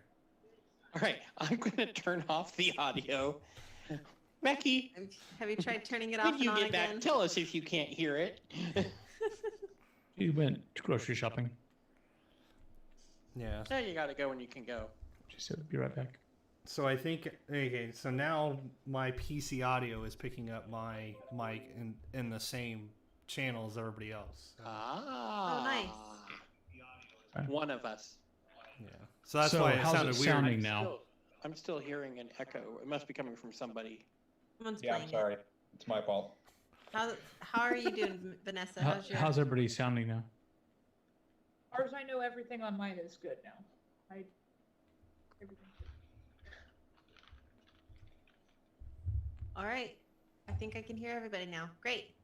Speaker 4: All right, I'm going to turn off the audio. Becky,
Speaker 5: Have you tried turning it off
Speaker 4: when
Speaker 5: and
Speaker 4: you
Speaker 5: on
Speaker 4: get back,
Speaker 5: again?
Speaker 4: tell us if you can't hear it.
Speaker 1: You went grocery shopping.
Speaker 2: Yeah.
Speaker 4: Now you got to go when you can go.
Speaker 1: She said, "Be right back."
Speaker 2: So I think okay. So now my PC audio is picking up my mic in the same channel as everybody else. So,
Speaker 4: Ah.
Speaker 5: Oh, nice.
Speaker 4: One of us.
Speaker 2: yeah. So that's
Speaker 1: So
Speaker 2: why it
Speaker 1: how's
Speaker 2: sounded
Speaker 1: it
Speaker 2: weird.
Speaker 1: sounding now?
Speaker 4: I'm still hearing an echo. It must be coming from somebody.
Speaker 5: Someone's
Speaker 3: Yeah, I'm
Speaker 5: playing
Speaker 3: sorry. It's my fault.
Speaker 5: it. How are you doing, Vanessa?
Speaker 1: How's everybody sounding now?
Speaker 6: As far as I know, everything on mine is good now. Everything's good.
Speaker 5: All right. I think I can hear everybody now. Great.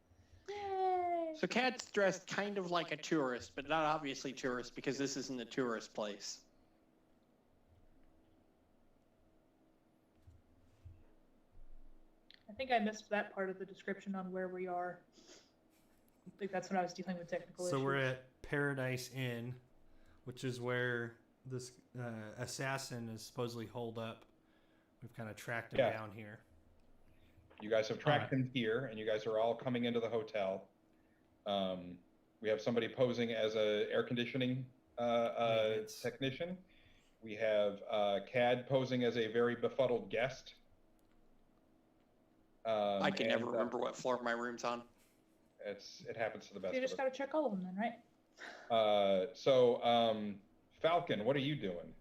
Speaker 6: Yay!
Speaker 4: So Kat's dressed kind of like a tourist, but not obviously tourist because this isn't a tourist place.
Speaker 6: I think I missed that part of the description on where we are. I think that's when I was dealing with technical
Speaker 2: So
Speaker 6: issues.
Speaker 2: we're at Paradise Inn, which is where this assassin is supposedly holed up. We've kind of tracked him
Speaker 3: Yeah.
Speaker 2: down here.
Speaker 3: You guys have tracked
Speaker 1: Alright.
Speaker 3: him here, and you guys are all coming into the hotel. We have somebody posing as a air conditioning
Speaker 2: Maintenance.
Speaker 3: technician. We have Cad posing as a very befuddled guest.
Speaker 4: I can never
Speaker 3: and,
Speaker 4: remember what floor my room's on.
Speaker 3: It happens to the best
Speaker 6: You
Speaker 3: of
Speaker 6: just
Speaker 3: us.
Speaker 6: got to check all of them then, right?
Speaker 3: Falcon, what are you doing?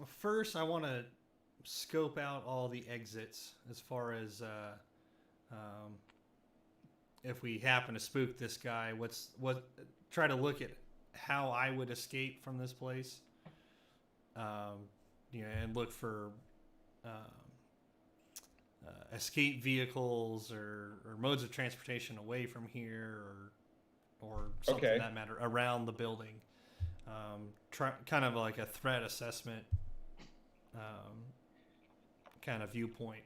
Speaker 2: First, I want to scope out all the exits as far as if we happen to spook this guy. Try to look at how I would escape from this place. And look for escape vehicles or modes of transportation away from here or something
Speaker 3: Okay.
Speaker 2: for that matter around the building. Kind of like a threat assessment kind of viewpoint.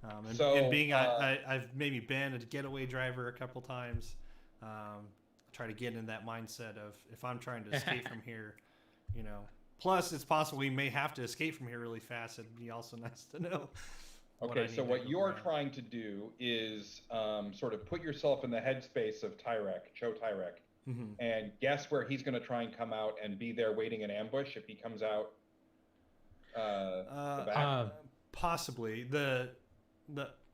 Speaker 2: And being I've maybe been a getaway driver a couple times. Try to get in that mindset of if I'm trying to escape from here, Plus, it's possible we may have to escape from here really fast. It'd be also nice to know.
Speaker 3: Okay, so what you're trying to do is sort of put yourself in the headspace of Cho Tyrek, and guess where he's going to try and come out and be there waiting in ambush if he comes out the back.
Speaker 2: Possibly.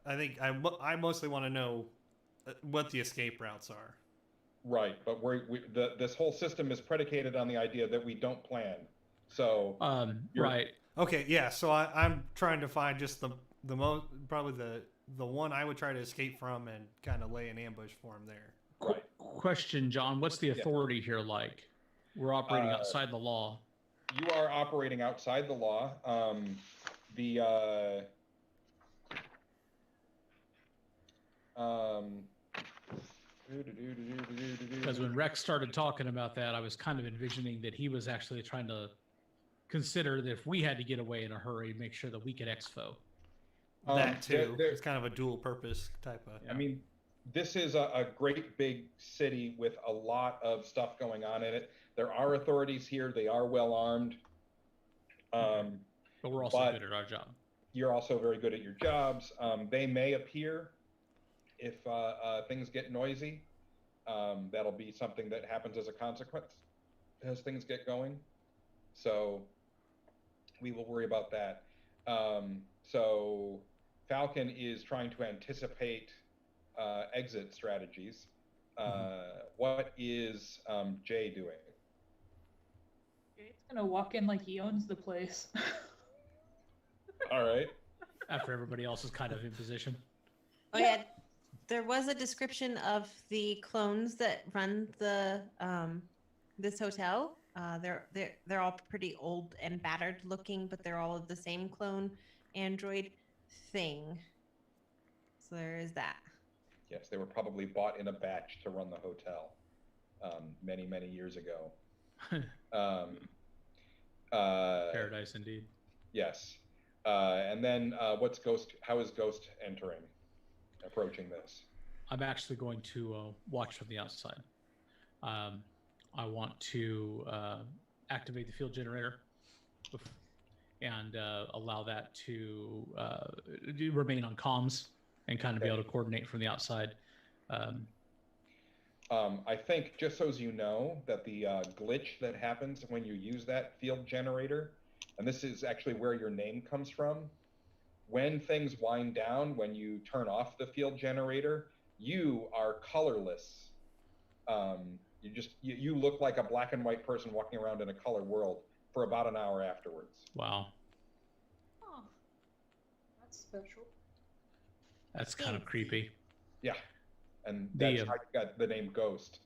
Speaker 2: I think I mostly want to know what the escape routes are.
Speaker 3: Right, but this whole system is predicated on the idea that we don't plan. So
Speaker 1: right.
Speaker 2: Okay, yeah. So I'm trying to find just the most probably the one I would try to escape from and kind of lay an ambush for him there.
Speaker 3: Right.
Speaker 1: Question, John. What's the authority here like? We're operating outside the law.
Speaker 3: You are operating outside the law.
Speaker 1: Because when Rex started talking about that, I was kind of envisioning that he was actually trying to consider that if we had to get away in a hurry, make sure that we could exfil.
Speaker 2: That too. It's kind of a dual purpose type of.
Speaker 3: I mean, this is a great big city with a lot of stuff going on in it. There are authorities here. They are well armed.
Speaker 1: But we're also good at our job.
Speaker 3: You're also very good at your jobs. They may appear if things get noisy. That'll be something that happens as a consequence as things get going. So we will worry about that. So Falcon is trying to anticipate exit strategies. What is Jay doing?
Speaker 6: It's gonna walk in like he owns the place.
Speaker 3: All right.
Speaker 1: After everybody else is kind of in position.
Speaker 5: Oh yeah, there was a description of the clones that run the this hotel. They're all pretty old and battered looking, but they're all of the same clone android thing. So there is that.
Speaker 3: Yes, they were probably bought in a batch to run the hotel many, many years ago.
Speaker 1: Paradise indeed.
Speaker 3: Yes. And then what's Ghost? How is Ghost approaching this?
Speaker 1: I'm actually going to watch from the outside. I want to activate the field generator and allow that to remain on comms and kind of be able to coordinate from the outside.
Speaker 3: I think, just so as you know, that the glitch that happens when you use that field generator, and this is actually where your name comes from, when things wind down, when you turn off the field generator, you are colorless. You look like a black and white person walking around in a color world for about an hour afterwards.
Speaker 1: Wow.
Speaker 6: Oh, that's special.
Speaker 1: That's kind of creepy.
Speaker 3: Yeah. And that's how you got the name Ghost.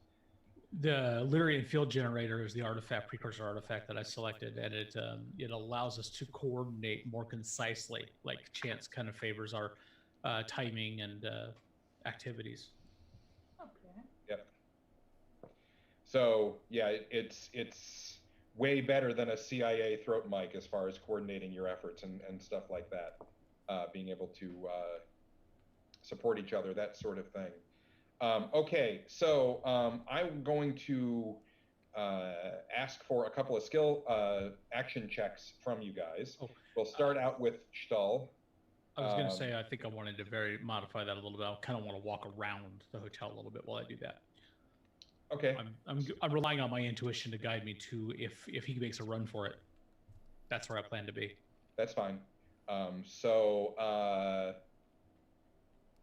Speaker 1: The Lyrian field generator is the precursor artifact that I selected, and it allows us to coordinate more concisely. Like chance kind of favors our timing and activities.
Speaker 6: Okay.
Speaker 3: Yep. So yeah, it's way better than a CIA throat mic as far as coordinating your efforts and stuff like that. Being able to support each other, that sort of thing. Okay, so I'm going to ask for a couple of skill action checks from you guys. We'll start out with Stull.
Speaker 1: I was going to say, I think I wanted to modify that a little bit. I kind of want to walk around the hotel a little bit while I do that.
Speaker 3: Okay.
Speaker 1: I'm relying on my intuition to guide me to if he makes a run for it. That's where I plan to be.
Speaker 3: That's fine.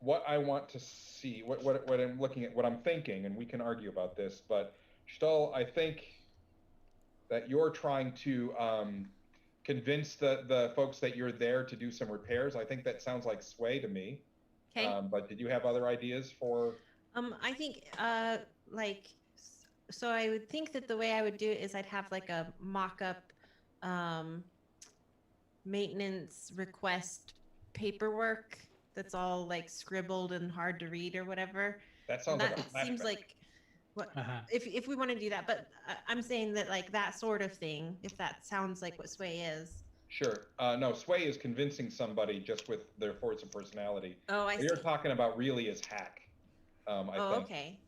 Speaker 3: What I want to see, what I'm looking at, what I'm thinking, and we can argue about this, but Stull, I think that you're trying to convince the folks that you're there to do some repairs. I think that sounds like Sway to me.
Speaker 5: Okay.
Speaker 3: But did you have other ideas for?
Speaker 5: I think so I would think that the way I would do it is I'd have like a mock-up maintenance request paperwork that's all like scribbled and hard to read or whatever.
Speaker 3: That sounds like a
Speaker 5: seems
Speaker 3: flashback.
Speaker 5: like what if we want to do that, but I'm saying that like that sort of thing, if that sounds like what Sway is.
Speaker 3: Sure. No, Sway is convincing somebody just with their force of personality.
Speaker 5: Oh, I see.
Speaker 3: You're talking about really is hack. I think.
Speaker 5: Okay.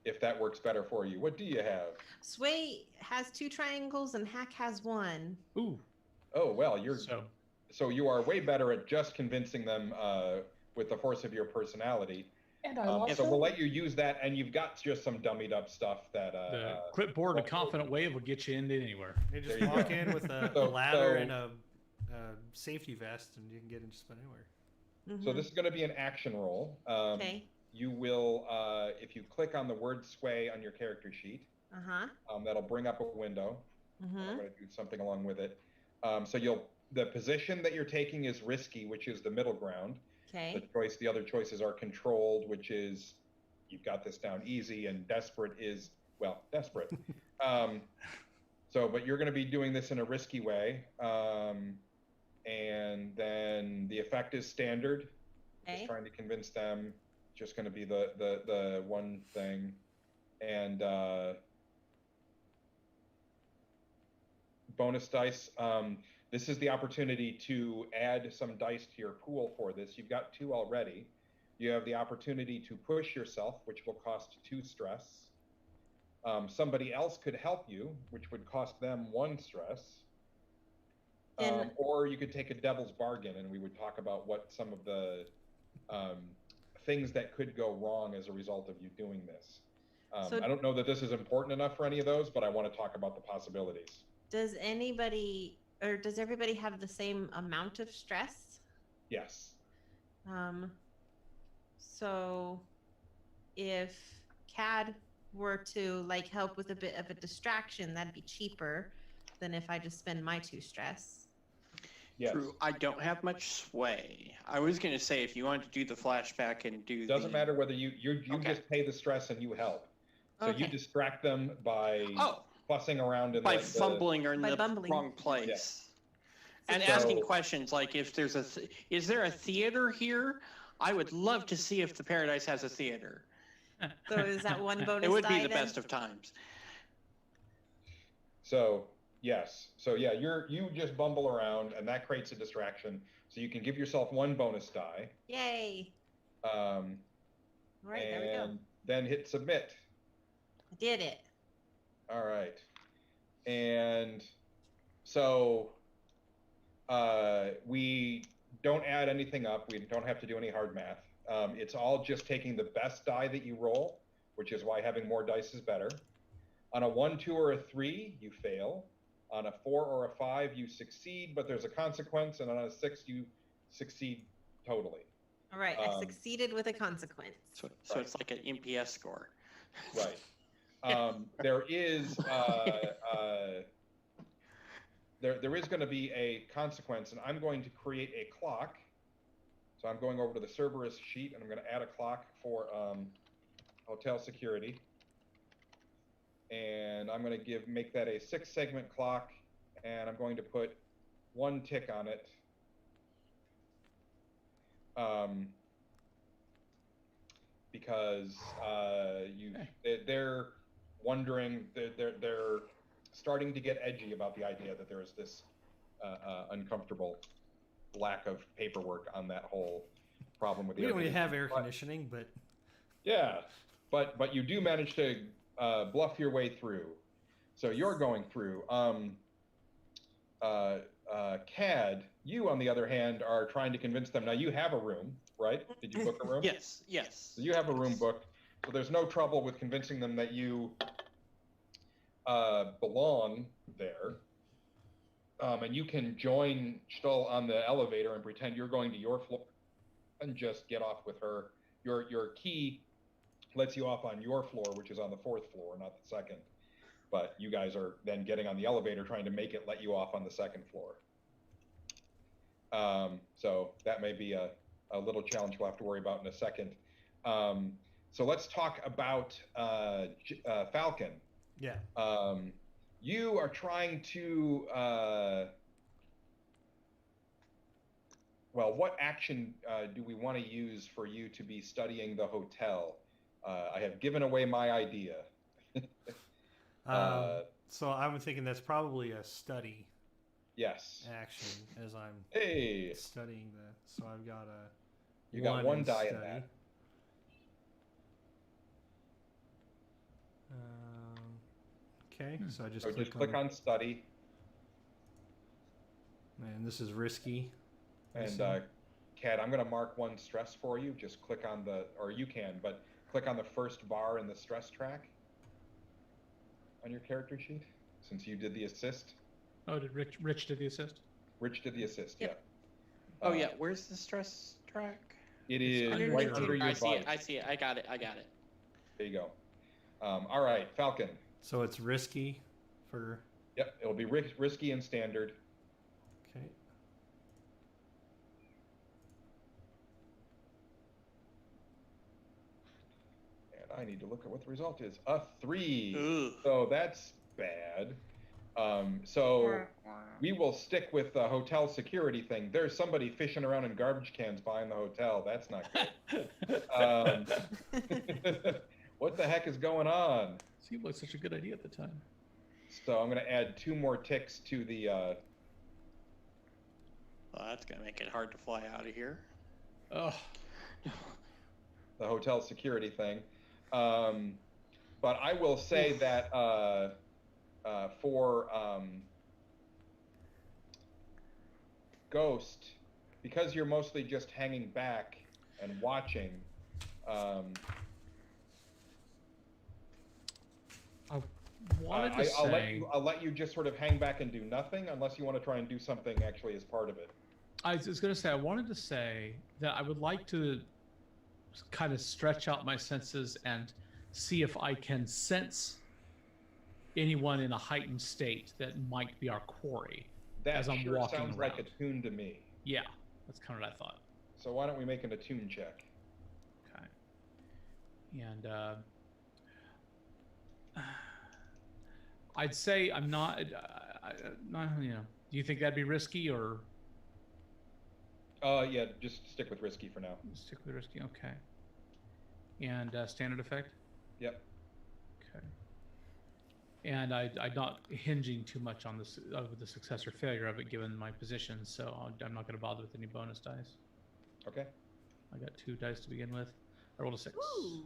Speaker 3: If that works better for you. What do you have?
Speaker 5: Sway has 2 triangles and Hack has 1.
Speaker 1: Ooh.
Speaker 3: Oh, well, so you are way better at just convincing them with the force of your personality.
Speaker 6: And I also...
Speaker 3: So we'll let you use that, and you've got just some dummied up stuff that...
Speaker 1: the clipboard and confident wave will get you into anywhere.
Speaker 2: You just walk in with a ladder and a safety vest, and you can get in just about anywhere.
Speaker 5: Mm-hmm.
Speaker 3: So this is going to be an action roll.
Speaker 5: Okay.
Speaker 3: You will, if you click on the word Sway on your character sheet, that'll bring up a window. I'm going to do something along with it. So the position that you're taking is risky, which is the middle ground.
Speaker 5: Okay.
Speaker 3: The other choices are controlled, which is you've got this down easy, and desperate is, well, desperate. But you're going to be doing this in a risky way. And then the effect is standard.
Speaker 5: Okay.
Speaker 3: Just trying to convince them. Just going to be the one thing. And bonus dice. This is the opportunity to add some dice to your pool for this. You've got 2 already. You have the opportunity to push yourself, which will cost 2 stress. Somebody else could help you, which would cost them 1 stress. Or you could take a devil's bargain, and we would talk about what some of the things that could go wrong as a result of you doing this. I don't know that this is important enough for any of those, but I want to talk about the possibilities.
Speaker 5: Does everybody have the same amount of stress?
Speaker 3: Yes.
Speaker 5: So if CAD were to like help with a bit of a distraction, that'd be cheaper than if I just spend my 2 stress.
Speaker 3: Yes.
Speaker 4: True. I don't have much sway. I was going to say if you wanted to do the flashback and do
Speaker 3: Doesn't matter whether you
Speaker 4: Okay.
Speaker 3: just pay the stress and you help. So you
Speaker 5: Okay.
Speaker 3: distract them by
Speaker 4: Oh,
Speaker 3: fussing around in
Speaker 4: by
Speaker 3: the
Speaker 4: fumbling or in
Speaker 5: By
Speaker 4: the
Speaker 5: bumbling.
Speaker 4: wrong place.
Speaker 3: Yeah.
Speaker 4: And
Speaker 3: So-
Speaker 4: asking questions like if there's is there a theater here? I would love to see if the Paradise has a theater.
Speaker 5: So is that one bonus
Speaker 4: It would be
Speaker 5: die
Speaker 4: the
Speaker 5: then?
Speaker 4: best of times.
Speaker 3: So yes. So yeah, you just bumble around, and that creates a distraction. So you can give yourself 1 bonus die.
Speaker 5: Yay.
Speaker 3: All
Speaker 5: All right, there we go.
Speaker 3: and then hit submit.
Speaker 5: I did it.
Speaker 3: All right. And so we don't add anything up. We don't have to do any hard math. It's all just taking the best die that you roll, which is why having more dice is better. On a 1, 2, or a 3, you fail. On a 4 or a 5, you succeed, but there's a consequence. And on a 6, you succeed totally.
Speaker 5: All right, I succeeded with a consequence.
Speaker 4: So
Speaker 3: Right.
Speaker 4: it's like an MPS score.
Speaker 3: Right. There is there is going to be a consequence, and I'm going to create a clock. So I'm going over to the Cerberus sheet, and I'm going to add a clock for hotel security, and I'm going to make that a 6-segment clock, and I'm going to put 1 tick on it. Because they're wondering, they're starting to get edgy about the idea that there is this uncomfortable lack of paperwork on that whole problem with the
Speaker 2: We don't really
Speaker 3: air
Speaker 2: have air
Speaker 3: conditioning.
Speaker 2: conditioning, but
Speaker 3: Yeah, but you do manage to bluff your way through. So you're going through. CAD, you on the other hand are trying to convince them. Now you have a room, right? Did you book a room?
Speaker 4: Yes.
Speaker 3: So you have a room booked. So there's no trouble with convincing them that you belong there. And you can join Stoll on the elevator and pretend you're going to your floor and just get off with her. Your key lets you off on your floor, which is on the 4th floor, not the 2nd. But you guys are then getting on the elevator trying to make it let you off on the 2nd floor. So that may be a little challenge we'll have to worry about in a second. So let's talk about Falcon.
Speaker 2: yeah.
Speaker 3: You are trying to, well, what action do we want to use for you to be studying the hotel? I have given away my idea.
Speaker 2: So I'm thinking that's probably a study
Speaker 3: Yes.
Speaker 2: action as I'm
Speaker 3: Hey,
Speaker 2: studying the. So I've got a.
Speaker 3: you got 1
Speaker 2: in
Speaker 3: die in
Speaker 2: study.
Speaker 3: that.
Speaker 2: Okay, so I just
Speaker 3: So just click on study,
Speaker 2: And this is risky.
Speaker 3: and Kat, I'm going to mark 1 stress for you. Just click on the, or you can, but click on the first bar in the stress track on your character sheet, since you did the assist.
Speaker 1: Oh, did Rich did the assist?
Speaker 3: Rich did the assist,
Speaker 5: Yep.
Speaker 3: yeah.
Speaker 4: Oh yeah, where's the stress track?
Speaker 3: It is
Speaker 5: underneath
Speaker 3: right
Speaker 5: your-
Speaker 3: under your
Speaker 4: I see it.
Speaker 3: body.
Speaker 4: I see it. I got it.
Speaker 3: There you go. All right, Falcon.
Speaker 2: So it's risky for.
Speaker 3: Yep, it'll be risky and standard.
Speaker 2: Okay.
Speaker 3: And I need to look at what the result is. A 3.
Speaker 4: Ooh.
Speaker 3: So that's bad. So we will stick with the hotel security thing. There's somebody fishing around in garbage cans behind the hotel. That's not good. What the heck is going on?
Speaker 1: Seemed like such a good idea at the time.
Speaker 3: So I'm going to add 2 more ticks to the.
Speaker 4: Well, that's gonna make it hard to fly out of here.
Speaker 1: Oh,
Speaker 3: the hotel security thing. But I will say that for Ghost, because you're mostly just hanging back and watching,
Speaker 1: wanted to say.
Speaker 3: I'll let you just sort of hang back and do nothing, unless you want to try and do something actually as part of it.
Speaker 1: I was going to say, I wanted to say that I would like to kind of stretch out my senses and see if I can sense anyone in a heightened state that might be our quarry
Speaker 3: That
Speaker 1: as I'm
Speaker 3: sure
Speaker 1: walking
Speaker 3: sounds
Speaker 1: around.
Speaker 3: like a tune to me.
Speaker 1: Yeah, that's kind of what I thought.
Speaker 3: So why don't we make an attune check?
Speaker 1: Okay. And I'd say I'm not, do you think that'd be risky or?
Speaker 3: Yeah, just stick with risky for now.
Speaker 1: Stick with risky, okay. And standard effect?
Speaker 3: Yep.
Speaker 1: Okay. And I'm not hinging too much on this the success or failure of it, given my position. So I'm not going to bother with any bonus dice.
Speaker 3: Okay.
Speaker 1: I got 2 dice to begin with. I rolled a 6.
Speaker 5: Ooh.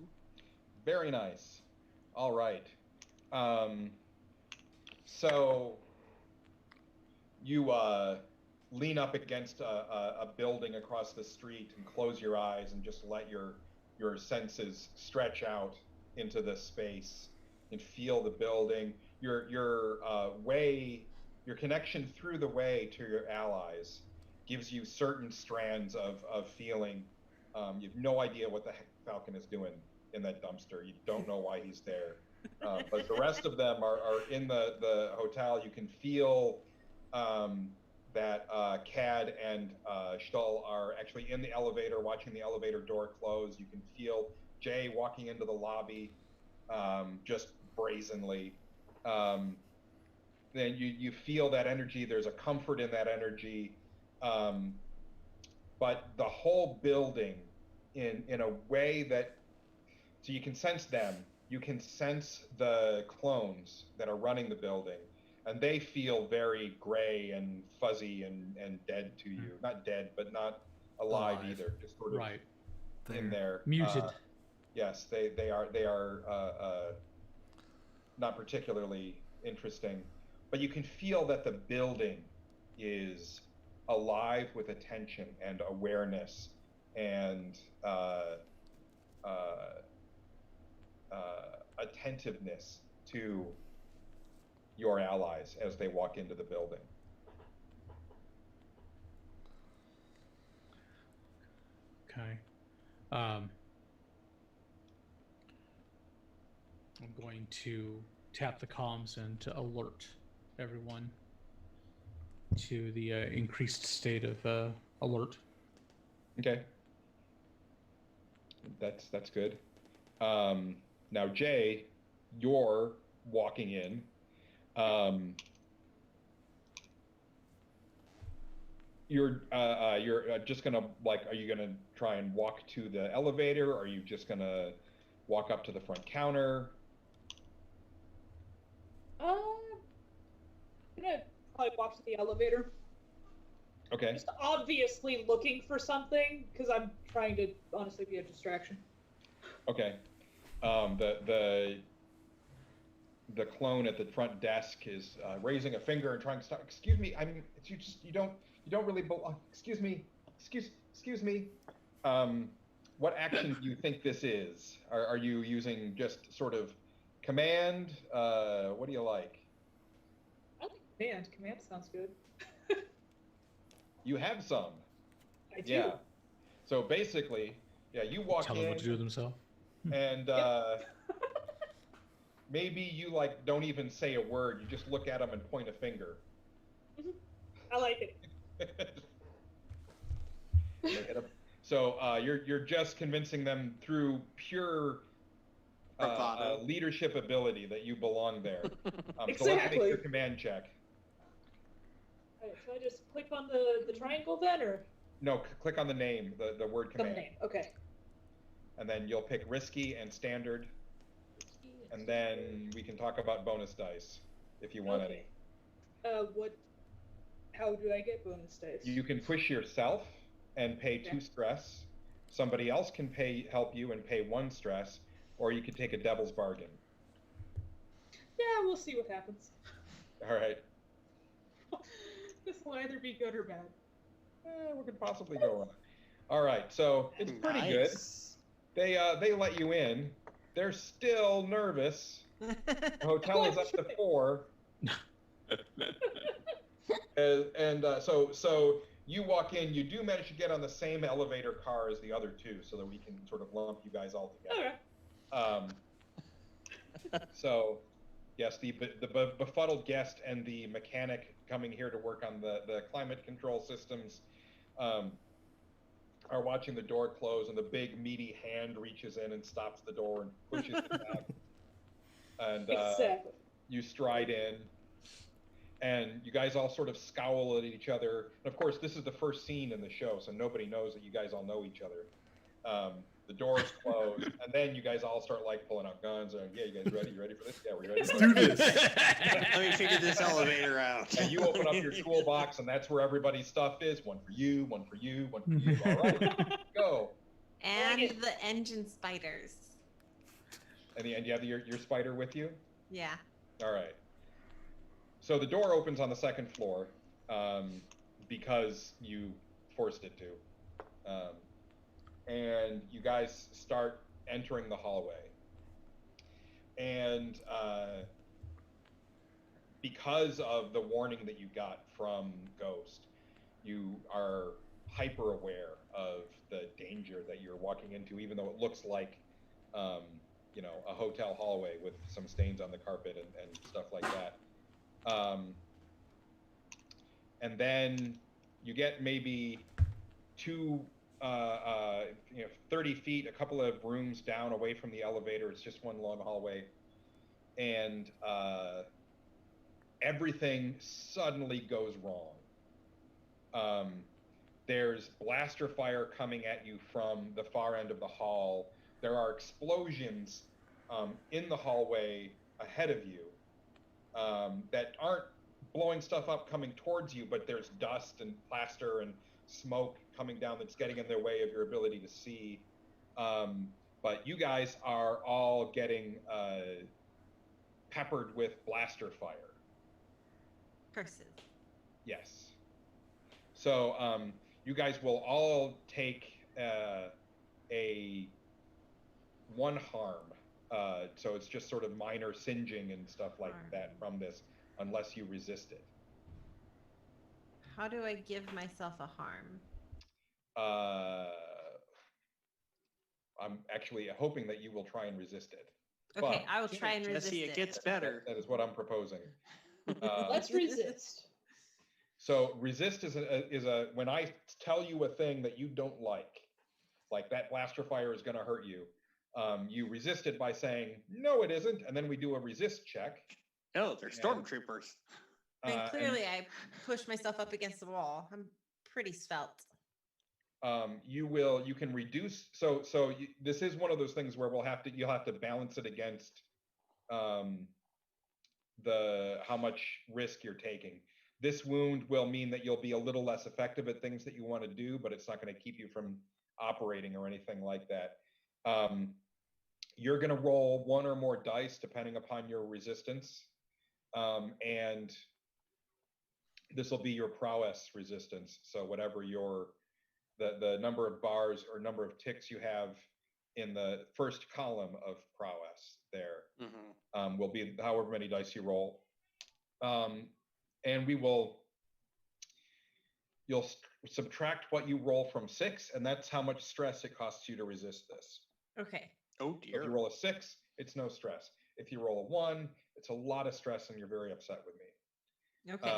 Speaker 3: Very nice. All right. So you lean up against a building across the street and close your eyes and just let your senses stretch out into the space and feel the building. Your connection through the way to your allies gives you certain strands of feeling. You have no idea what the heck Falcon is doing in that dumpster. You don't know why he's there. But the rest of them are in the hotel. You can feel that Cad and Stull are actually in the elevator, watching the elevator door close. You can feel Jay walking into the lobby just brazenly. Then you feel that energy. There's a comfort in that energy. But the whole building in a way that, so you can sense them. You can sense the clones that are running the building, and they feel very gray and fuzzy and dead to you. Not dead, but not alive either. Just sort of in there.
Speaker 1: Muted.
Speaker 3: Yes, they are not particularly interesting, but you can feel that the building is alive with attention and awareness and attentiveness to your allies as they walk into the building.
Speaker 1: Okay. I'm going to tap the comms and to alert everyone to the increased state of alert.
Speaker 3: Okay. That's good. Now, Jay, you're walking in. You're just gonna are you gonna try and walk to the elevator? Or are you just gonna walk up to the front counter?
Speaker 6: I'm gonna probably walk to the elevator.
Speaker 3: Okay.
Speaker 6: Just obviously looking for something because I'm trying to honestly be a distraction.
Speaker 3: Okay. The clone at the front desk is raising a finger and trying to stop. Excuse me. I mean, you don't really belong. Excuse me. Excuse me. What action do you think this is? Are you using just sort of command? What do you like?
Speaker 6: I like command. Command sounds good.
Speaker 3: You have some.
Speaker 6: I do.
Speaker 3: Yeah. So basically, yeah, you walk
Speaker 1: Tell
Speaker 3: in.
Speaker 1: them what to do with themselves.
Speaker 3: And maybe you don't even say a word. You just look at them and point a finger.
Speaker 6: I like it.
Speaker 3: So you're just convincing them through pure leadership ability that you belong there.
Speaker 6: Exactly.
Speaker 3: So let's make your command check.
Speaker 6: Right, so I just click on the triangle then, or?
Speaker 3: No, click on the name, the word command.
Speaker 6: The name, okay.
Speaker 3: And then you'll pick risky and standard. And then we can talk about bonus dice if you want any.
Speaker 6: How do I get bonus dice?
Speaker 3: You can push yourself and pay 2 stress. Somebody else can help you and pay 1 stress, or you could take a devil's bargain.
Speaker 6: Yeah, we'll see what happens.
Speaker 3: All right.
Speaker 6: This will either be good or bad.
Speaker 3: We could possibly go on. All right, so it's pretty good. They let you in. They're still nervous. The hotel is up to 4. So you walk in. You do manage to get on the same elevator car as the other two, so that we can sort of lump you guys all together.
Speaker 6: Okay.
Speaker 3: So, yes, the befuddled guest and the mechanic coming here to work on the climate control systems are watching the door close, and the big meaty hand reaches in and stops the door and pushes it back. And
Speaker 6: Exactly.
Speaker 3: you stride in, and you guys all sort of scowl at each other. And of course, this is the first scene in the show, so nobody knows that you guys all know each other. The doors close, and then you guys all start like pulling out guns. And yeah, you guys ready? You ready for this? Yeah, we're ready.
Speaker 2: Let's do this.
Speaker 4: Let me figure this elevator out.
Speaker 3: And you open up your toolbox, and that's where everybody's stuff is. One for you, one for you, one for you. All right, go.
Speaker 5: And the engine spiders.
Speaker 3: And you have your spider with you?
Speaker 5: Yeah.
Speaker 3: All right. So the door opens on the second floor because you forced it to. And you guys start entering the hallway. And because of the warning that you got from Ghost, you are hyper aware of the danger that you're walking into, even though it looks like a hotel hallway with some stains on the carpet and stuff like that. And then you get maybe 30 feet, a couple of rooms down away from the elevator. It's just one long hallway. And everything suddenly goes wrong. There's blaster fire coming at you from the far end of the hall. There are explosions in the hallway ahead of you that aren't blowing stuff up coming towards you, but there's dust and plaster and smoke coming down that's getting in their way of your ability to see. But you guys are all getting peppered with blaster fire.
Speaker 5: Curses.
Speaker 3: Yes. So you guys will all take a 1 harm. So it's just sort of minor singeing and stuff like that from this, unless you resist it.
Speaker 5: How do I give myself a harm?
Speaker 3: I'm actually hoping that you will try and resist it.
Speaker 5: Okay, I will try and resist
Speaker 4: Jesse,
Speaker 5: it.
Speaker 4: it gets better.
Speaker 3: That is what I'm proposing.
Speaker 6: Let's resist.
Speaker 3: So resist is a when I tell you a thing that you don't like that blaster fire is going to hurt you. You resist it by saying, no, it isn't. And then we do a resist check.
Speaker 4: Oh, they're stormtroopers.
Speaker 5: Then clearly I push myself up against the wall. I'm pretty svelte.
Speaker 3: You can reduce. This is one of those things where you'll have to balance it against how much risk you're taking. This wound will mean that you'll be a little less effective at things that you want to do, but it's not going to keep you from operating or anything like that. You're going to roll 1 or more dice depending upon your resistance, and this will be your prowess resistance. So whatever the number of bars or number of ticks you have in the first column of prowess there will be however many dice you roll. And you'll subtract what you roll from 6, and that's how much stress it costs you to resist this.
Speaker 5: Okay.
Speaker 4: Oh dear.
Speaker 3: So if you roll a 6, it's no stress. If you roll a 1, it's a lot of stress, and you're very upset with me.
Speaker 5: Okay.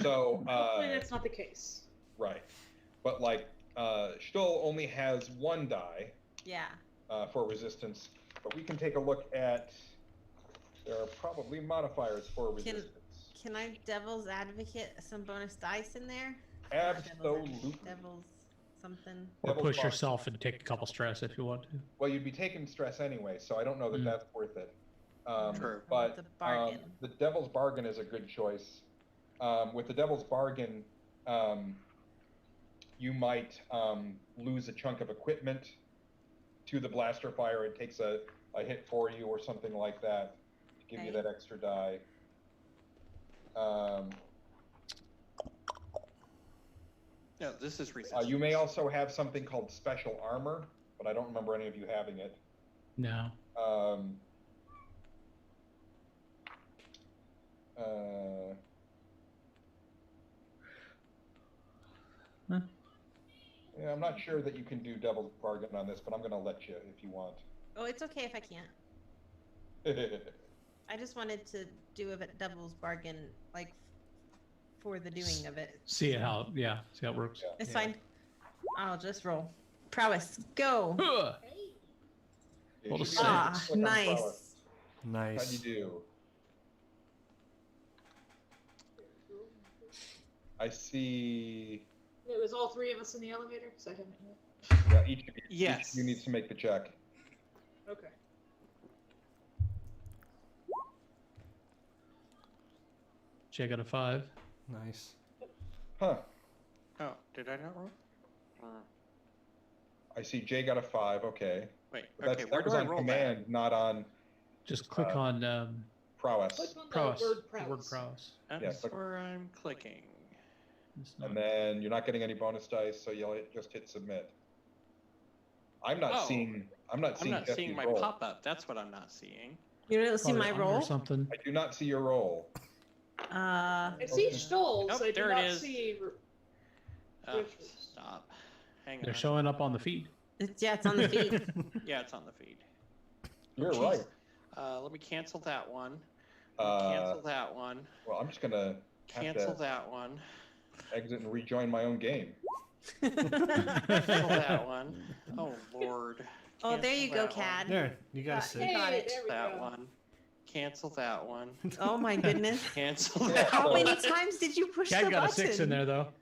Speaker 6: Hopefully that's not the case.
Speaker 3: Right. But Stuhl only has 1 die.
Speaker 5: Yeah.
Speaker 3: For resistance, but we can take a look at. There are probably modifiers for resistance.
Speaker 5: Can I devil's advocate some bonus dice in there?
Speaker 3: Absolutely.
Speaker 5: Devil's something.
Speaker 1: Or push yourself and take a couple stress if you want to.
Speaker 3: Well, you'd be taking stress anyway, so I don't know that that's worth it.
Speaker 4: Sure.
Speaker 3: But
Speaker 5: The bargain.
Speaker 3: The Devil's Bargain is a good choice. With the Devil's Bargain, you might lose a chunk of equipment to the blaster fire. It takes a hit for you or something like that to give you that extra die.
Speaker 4: No, this is resistance.
Speaker 3: You may also have something called special armor, but I don't remember any of you having it.
Speaker 1: No.
Speaker 3: Yeah, I'm not sure that you can do devil's bargain on this, but I'm going to let you if you want.
Speaker 5: Oh, it's okay if I can't. I just wanted to do a devil's bargain, like for the doing of it.
Speaker 1: See how it works.
Speaker 3: Yeah.
Speaker 5: It's fine. I'll just roll. Prowess, go.
Speaker 1: Huh.
Speaker 3: It
Speaker 1: Well,
Speaker 3: should be
Speaker 1: the
Speaker 3: able to
Speaker 5: Ah,
Speaker 3: click on
Speaker 5: nice.
Speaker 3: prowess. How'd you
Speaker 2: Nice.
Speaker 3: do? I see.
Speaker 6: It was all three of us in the elevator, because I haven't yet.
Speaker 3: Yeah, each of you,
Speaker 4: Yes.
Speaker 3: each of you needs to make the check.
Speaker 6: Okay.
Speaker 1: Jay got a 5.
Speaker 2: Nice.
Speaker 3: Huh.
Speaker 4: Oh, did I not roll?
Speaker 3: I see Jay got a 5. Okay.
Speaker 4: Wait.
Speaker 3: But
Speaker 4: Okay.
Speaker 3: that
Speaker 4: Where
Speaker 3: was
Speaker 4: do I
Speaker 3: on
Speaker 4: roll
Speaker 3: command, not on
Speaker 1: Just click
Speaker 3: Uh,
Speaker 1: on
Speaker 3: prowess.
Speaker 6: Click on
Speaker 1: prowess.
Speaker 6: the word
Speaker 1: The word
Speaker 6: prowess.
Speaker 1: prowess.
Speaker 4: that?
Speaker 3: Yeah,
Speaker 4: That's
Speaker 3: but-
Speaker 4: where I'm clicking.
Speaker 1: It's not-
Speaker 3: And then you're not getting any bonus dice, so you'll just hit submit. I'm not
Speaker 4: Oh.
Speaker 3: seeing. I'm not
Speaker 4: I'm
Speaker 3: seeing.
Speaker 4: not seeing
Speaker 3: Jesse's
Speaker 4: my
Speaker 3: roll.
Speaker 4: pop-up. That's what I'm not seeing.
Speaker 5: You didn't see
Speaker 1: probably
Speaker 5: my
Speaker 1: under
Speaker 5: roll?
Speaker 1: Something.
Speaker 3: I do not see your roll.
Speaker 6: I see
Speaker 3: Okay.
Speaker 6: Stoles.
Speaker 4: Nope,
Speaker 6: I do
Speaker 4: there it
Speaker 6: not
Speaker 4: is.
Speaker 6: see.
Speaker 4: Oh,
Speaker 6: Which was-
Speaker 4: stop. Hang
Speaker 1: They're
Speaker 4: on.
Speaker 1: showing up on the feed.
Speaker 5: It's on the feed.
Speaker 4: Yeah, it's on the feed.
Speaker 3: You're
Speaker 4: Jeez.
Speaker 3: right.
Speaker 4: Let me cancel that one. Cancel that one.
Speaker 3: Well, I'm just gonna have
Speaker 4: Cancel
Speaker 3: to
Speaker 4: that one.
Speaker 3: exit and rejoin my own game.
Speaker 4: Cancel that one. Oh Lord.
Speaker 5: Oh, there you
Speaker 4: Cancel
Speaker 5: go,
Speaker 4: that one.
Speaker 5: Cad.
Speaker 2: There, you got a
Speaker 5: Hey,
Speaker 2: 6.
Speaker 5: got it.
Speaker 6: There we
Speaker 4: That
Speaker 6: go.
Speaker 4: one. Cancel that one.
Speaker 5: Oh my goodness.
Speaker 4: Cancel
Speaker 3: Yeah.
Speaker 4: that
Speaker 5: How
Speaker 4: one.
Speaker 5: many times did you push
Speaker 1: Cat
Speaker 5: the
Speaker 1: got
Speaker 5: button?
Speaker 1: a 6 in there though.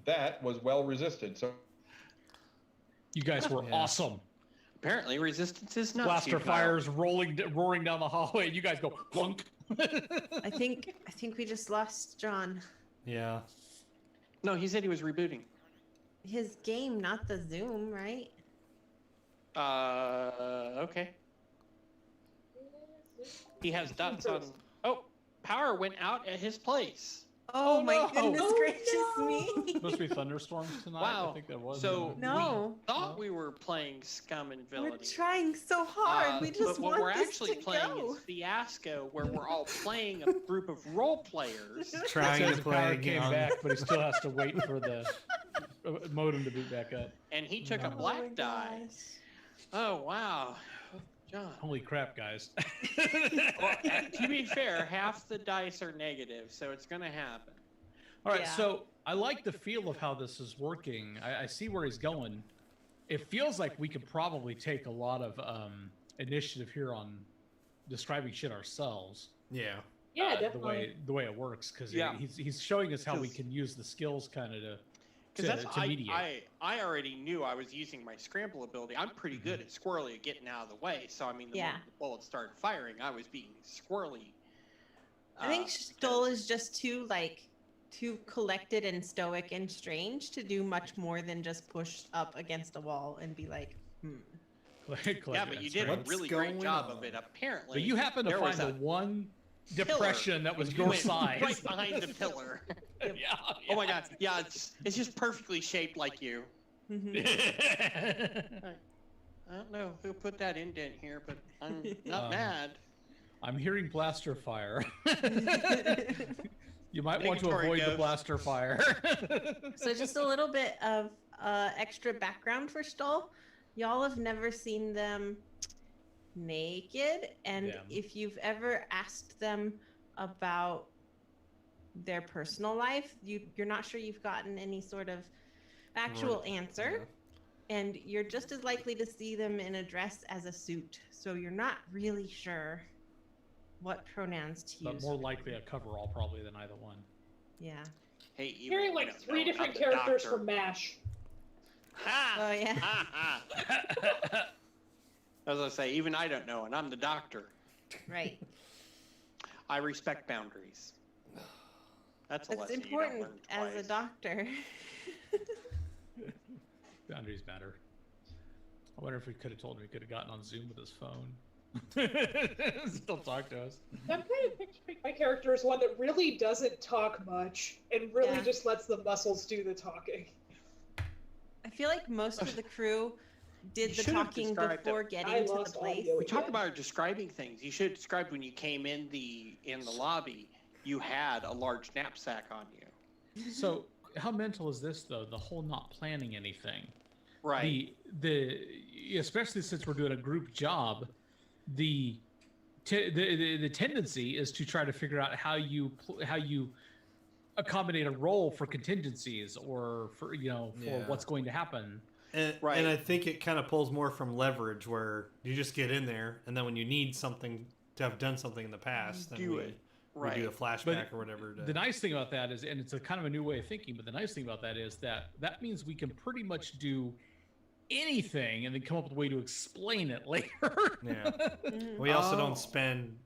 Speaker 3: That was well resisted. So
Speaker 1: You guys were
Speaker 2: Yeah.
Speaker 1: awesome.
Speaker 4: Apparently, resistance is not
Speaker 1: Blaster
Speaker 4: futile.
Speaker 1: fires roaring down the hallway, and you guys go plunk.
Speaker 5: I think we just lost John.
Speaker 2: Yeah.
Speaker 4: No, he said he was rebooting.
Speaker 5: His game, not the Zoom, right?
Speaker 4: Okay. He has dots on. Oh, power went out at his place.
Speaker 5: Oh,
Speaker 1: Oh,
Speaker 5: my
Speaker 1: no.
Speaker 5: goodness
Speaker 6: Oh,
Speaker 5: gracious me.
Speaker 1: Supposed to be thunderstorms tonight.
Speaker 4: Wow.
Speaker 1: I think there was.
Speaker 4: So
Speaker 5: No.
Speaker 4: we thought we were playing Scum and
Speaker 5: We're
Speaker 4: Villainy.
Speaker 5: trying so hard. We just
Speaker 4: but what
Speaker 5: want
Speaker 4: we're
Speaker 5: this
Speaker 4: actually
Speaker 5: to
Speaker 4: playing
Speaker 5: go.
Speaker 4: is Fiasco, where we're all playing a group of role players.
Speaker 2: Trying
Speaker 1: Says
Speaker 2: to play
Speaker 1: power
Speaker 2: a
Speaker 1: came
Speaker 2: game.
Speaker 1: back, but he still has to wait for the modem to boot back up.
Speaker 4: And he took a
Speaker 1: Oh my
Speaker 4: black die. Oh wow, John.
Speaker 1: Holy crap, guys!
Speaker 4: Well, to be fair, half the dice are negative, so it's gonna happen.
Speaker 1: All right,
Speaker 5: Yeah.
Speaker 1: so I like the feel of how this is working. I see where he's going. It feels like we could probably take a lot of initiative here on describing shit ourselves.
Speaker 2: Yeah.
Speaker 6: Yeah,
Speaker 1: The
Speaker 6: definitely.
Speaker 1: way it works, because
Speaker 4: Yeah.
Speaker 1: he's showing us how we
Speaker 4: 'Cause-
Speaker 1: can use the skills kind of
Speaker 4: Because
Speaker 1: to mediate.
Speaker 4: I already knew I was using my scramble ability. I'm pretty good at squirrely at getting out of the way. So I mean, the
Speaker 5: Yeah.
Speaker 4: moment the bullets started firing, I was being squirrely.
Speaker 5: I think Stoll is just too collected and stoic and strange to do much more than just push up against a wall and be like,
Speaker 4: Yeah, but you did a
Speaker 2: What's
Speaker 4: really great
Speaker 2: going
Speaker 4: job
Speaker 2: on?
Speaker 4: of it. Apparently,
Speaker 1: But you happen to
Speaker 4: there was
Speaker 1: find the one depression that was
Speaker 4: You
Speaker 1: your
Speaker 4: went
Speaker 1: size.
Speaker 4: right behind the pillar.
Speaker 1: yeah,
Speaker 4: Oh my god! Yeah, it's just perfectly shaped like you.
Speaker 5: mhm.
Speaker 4: I don't know who put that indent here, but I'm not
Speaker 1: Um,
Speaker 4: mad.
Speaker 1: I'm hearing blaster fire. You might want to
Speaker 4: Negatory
Speaker 1: avoid the
Speaker 4: ghost.
Speaker 1: blaster fire.
Speaker 5: So just a little bit of extra background for Stoll. Y'all have never seen them naked, and
Speaker 1: Yeah.
Speaker 5: if you've ever asked them about their personal life, you're not sure you've gotten any sort of actual
Speaker 2: Right,
Speaker 5: answer, and you're just as likely to see them in a dress as a suit. So you're not really sure what pronouns to
Speaker 1: But
Speaker 5: use.
Speaker 1: more likely a coverall probably than either one.
Speaker 5: Yeah.
Speaker 4: Hey, even
Speaker 6: Hearing
Speaker 4: you
Speaker 6: like
Speaker 4: don't
Speaker 6: 3
Speaker 4: know,
Speaker 6: different
Speaker 4: I'm the
Speaker 6: characters
Speaker 4: doctor.
Speaker 6: from MASH.
Speaker 4: Ha!
Speaker 5: Oh yeah.
Speaker 4: Ha, ha. As I say, even I don't know, and I'm the doctor.
Speaker 5: Right.
Speaker 4: I respect boundaries. That's a
Speaker 5: It's
Speaker 4: lesson
Speaker 5: important
Speaker 4: you don't
Speaker 5: as
Speaker 4: learn
Speaker 5: a
Speaker 4: twice.
Speaker 5: doctor.
Speaker 1: Boundaries matter. I wonder if we could have told him he could have gotten on Zoom with his phone. Still talk to us.
Speaker 6: I'm kind of picturing my character as one that really doesn't talk much and really
Speaker 5: Yeah.
Speaker 6: just lets the muscles do the talking.
Speaker 5: I feel like most of the crew did
Speaker 4: You
Speaker 5: the
Speaker 4: should have
Speaker 5: talking
Speaker 4: described
Speaker 5: before
Speaker 4: it.
Speaker 5: getting
Speaker 6: I
Speaker 5: to the
Speaker 6: lost
Speaker 5: place.
Speaker 6: audio.
Speaker 4: We talk about describing things. You should have described when you came in the lobby. You had a large knapsack on you.
Speaker 1: So, how mental is this though? The whole not planning anything.
Speaker 4: Right.
Speaker 1: The especially since we're doing a group job, the tendency is to try to figure out how you accommodate a role for contingencies or for what's going to happen.
Speaker 2: And I think it kind of pulls more from leverage, where you just get in there, and then when you need something to have done something in the past, then we do a flashback or whatever.
Speaker 1: The nice thing about that is, and it's a kind of a new way of thinking, but the nice thing about that is that means we can pretty much do anything and then come up with a way to explain it later.
Speaker 2: Yeah. We also don't spend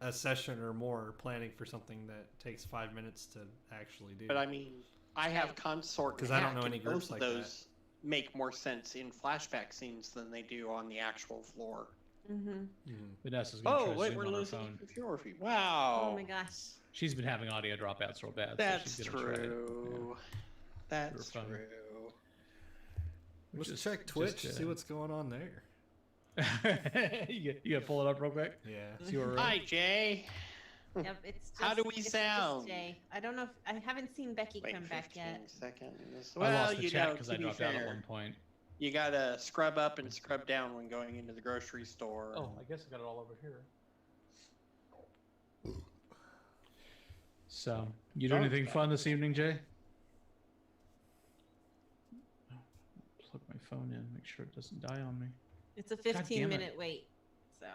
Speaker 2: a session or more planning for something that takes 5 minutes to actually do.
Speaker 4: But I mean, I have consort
Speaker 2: because I don't know any groups like
Speaker 4: those make more sense in flashback scenes than they do on the actual floor.
Speaker 1: Vanessa's gonna try to zoom on her phone.
Speaker 4: Wow.
Speaker 5: Oh my gosh.
Speaker 1: She's been having audio dropouts real bad.
Speaker 4: That's
Speaker 1: so she's gonna
Speaker 4: true. That's true.
Speaker 2: Let's check Twitch, see what's going on there.
Speaker 1: you gotta pull it up real quick.
Speaker 2: Yeah.
Speaker 1: See where
Speaker 4: Hi, Jay.
Speaker 5: Yep, it's just,
Speaker 4: How do we
Speaker 5: it's
Speaker 4: sound?
Speaker 5: Just Jay. I don't know if I haven't seen Becky come back yet.
Speaker 4: Seconds.
Speaker 1: I
Speaker 4: Well,
Speaker 1: lost the
Speaker 4: you
Speaker 1: chat
Speaker 4: know,
Speaker 1: because
Speaker 4: to
Speaker 1: I
Speaker 4: be
Speaker 1: dropped out at
Speaker 4: fair,
Speaker 1: one point.
Speaker 4: you gotta scrub up and scrub down when going into the grocery store.
Speaker 1: Oh, I guess I got it all over here. So, you do anything fun this evening, Jay? Plug my phone in, make sure it doesn't die on me.
Speaker 5: It's a
Speaker 1: damn it.
Speaker 5: 15-minute wait, so.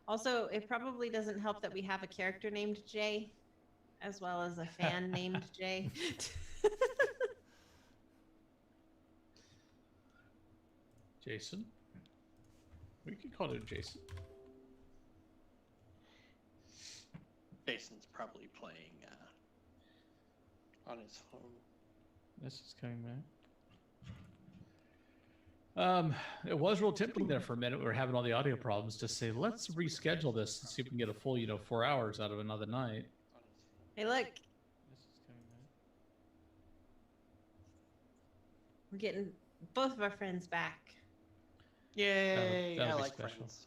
Speaker 5: Also, it probably doesn't help that we have a character named Jay, as well as a fan named Jay.
Speaker 1: Jason? We could call it Jason.
Speaker 4: Jason's probably playing on his phone.
Speaker 1: This is coming back. It was real tempting there for a minute. We were having all the audio problems to say, let's reschedule this and see if we can get a full, 4 hours out of another night.
Speaker 5: Hey, look,
Speaker 1: This is coming back.
Speaker 5: we're getting both of our friends back.
Speaker 4: Yay!
Speaker 1: That'll
Speaker 4: I
Speaker 1: be
Speaker 4: like
Speaker 1: special.
Speaker 4: friends.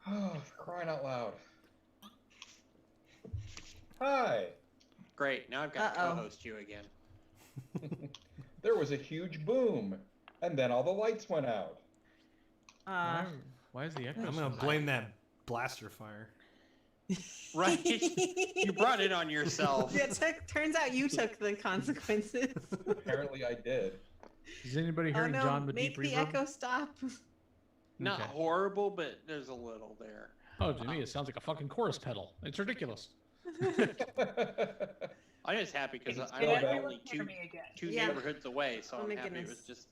Speaker 3: Oh, for crying out loud. Hi.
Speaker 4: Great. Now I've got to
Speaker 5: Uh-oh.
Speaker 4: co-host you again.
Speaker 3: There was a huge boom, and then all the lights went out.
Speaker 1: Why is the echo?
Speaker 2: I'm
Speaker 1: so
Speaker 2: gonna
Speaker 1: high?
Speaker 2: blame that blaster fire.
Speaker 4: Right? You brought it on yourself.
Speaker 5: Yeah, turns out you took the consequences.
Speaker 3: Apparently I did.
Speaker 1: Is anybody hearing
Speaker 5: no,
Speaker 1: John with
Speaker 5: make
Speaker 1: deep
Speaker 5: the
Speaker 1: reverb?
Speaker 5: echo stop.
Speaker 4: Not
Speaker 1: Okay.
Speaker 4: horrible, but there's a little there.
Speaker 1: Oh, to me, it sounds like a fucking chorus pedal. It's ridiculous.
Speaker 4: I'm just happy because I'm
Speaker 3: Yeah,
Speaker 4: like
Speaker 3: that
Speaker 4: only
Speaker 6: For me again.
Speaker 4: two
Speaker 5: Yeah.
Speaker 4: neighborhoods away, so
Speaker 5: Oh
Speaker 4: I'm
Speaker 5: my
Speaker 4: happy it
Speaker 5: goodness.
Speaker 4: was just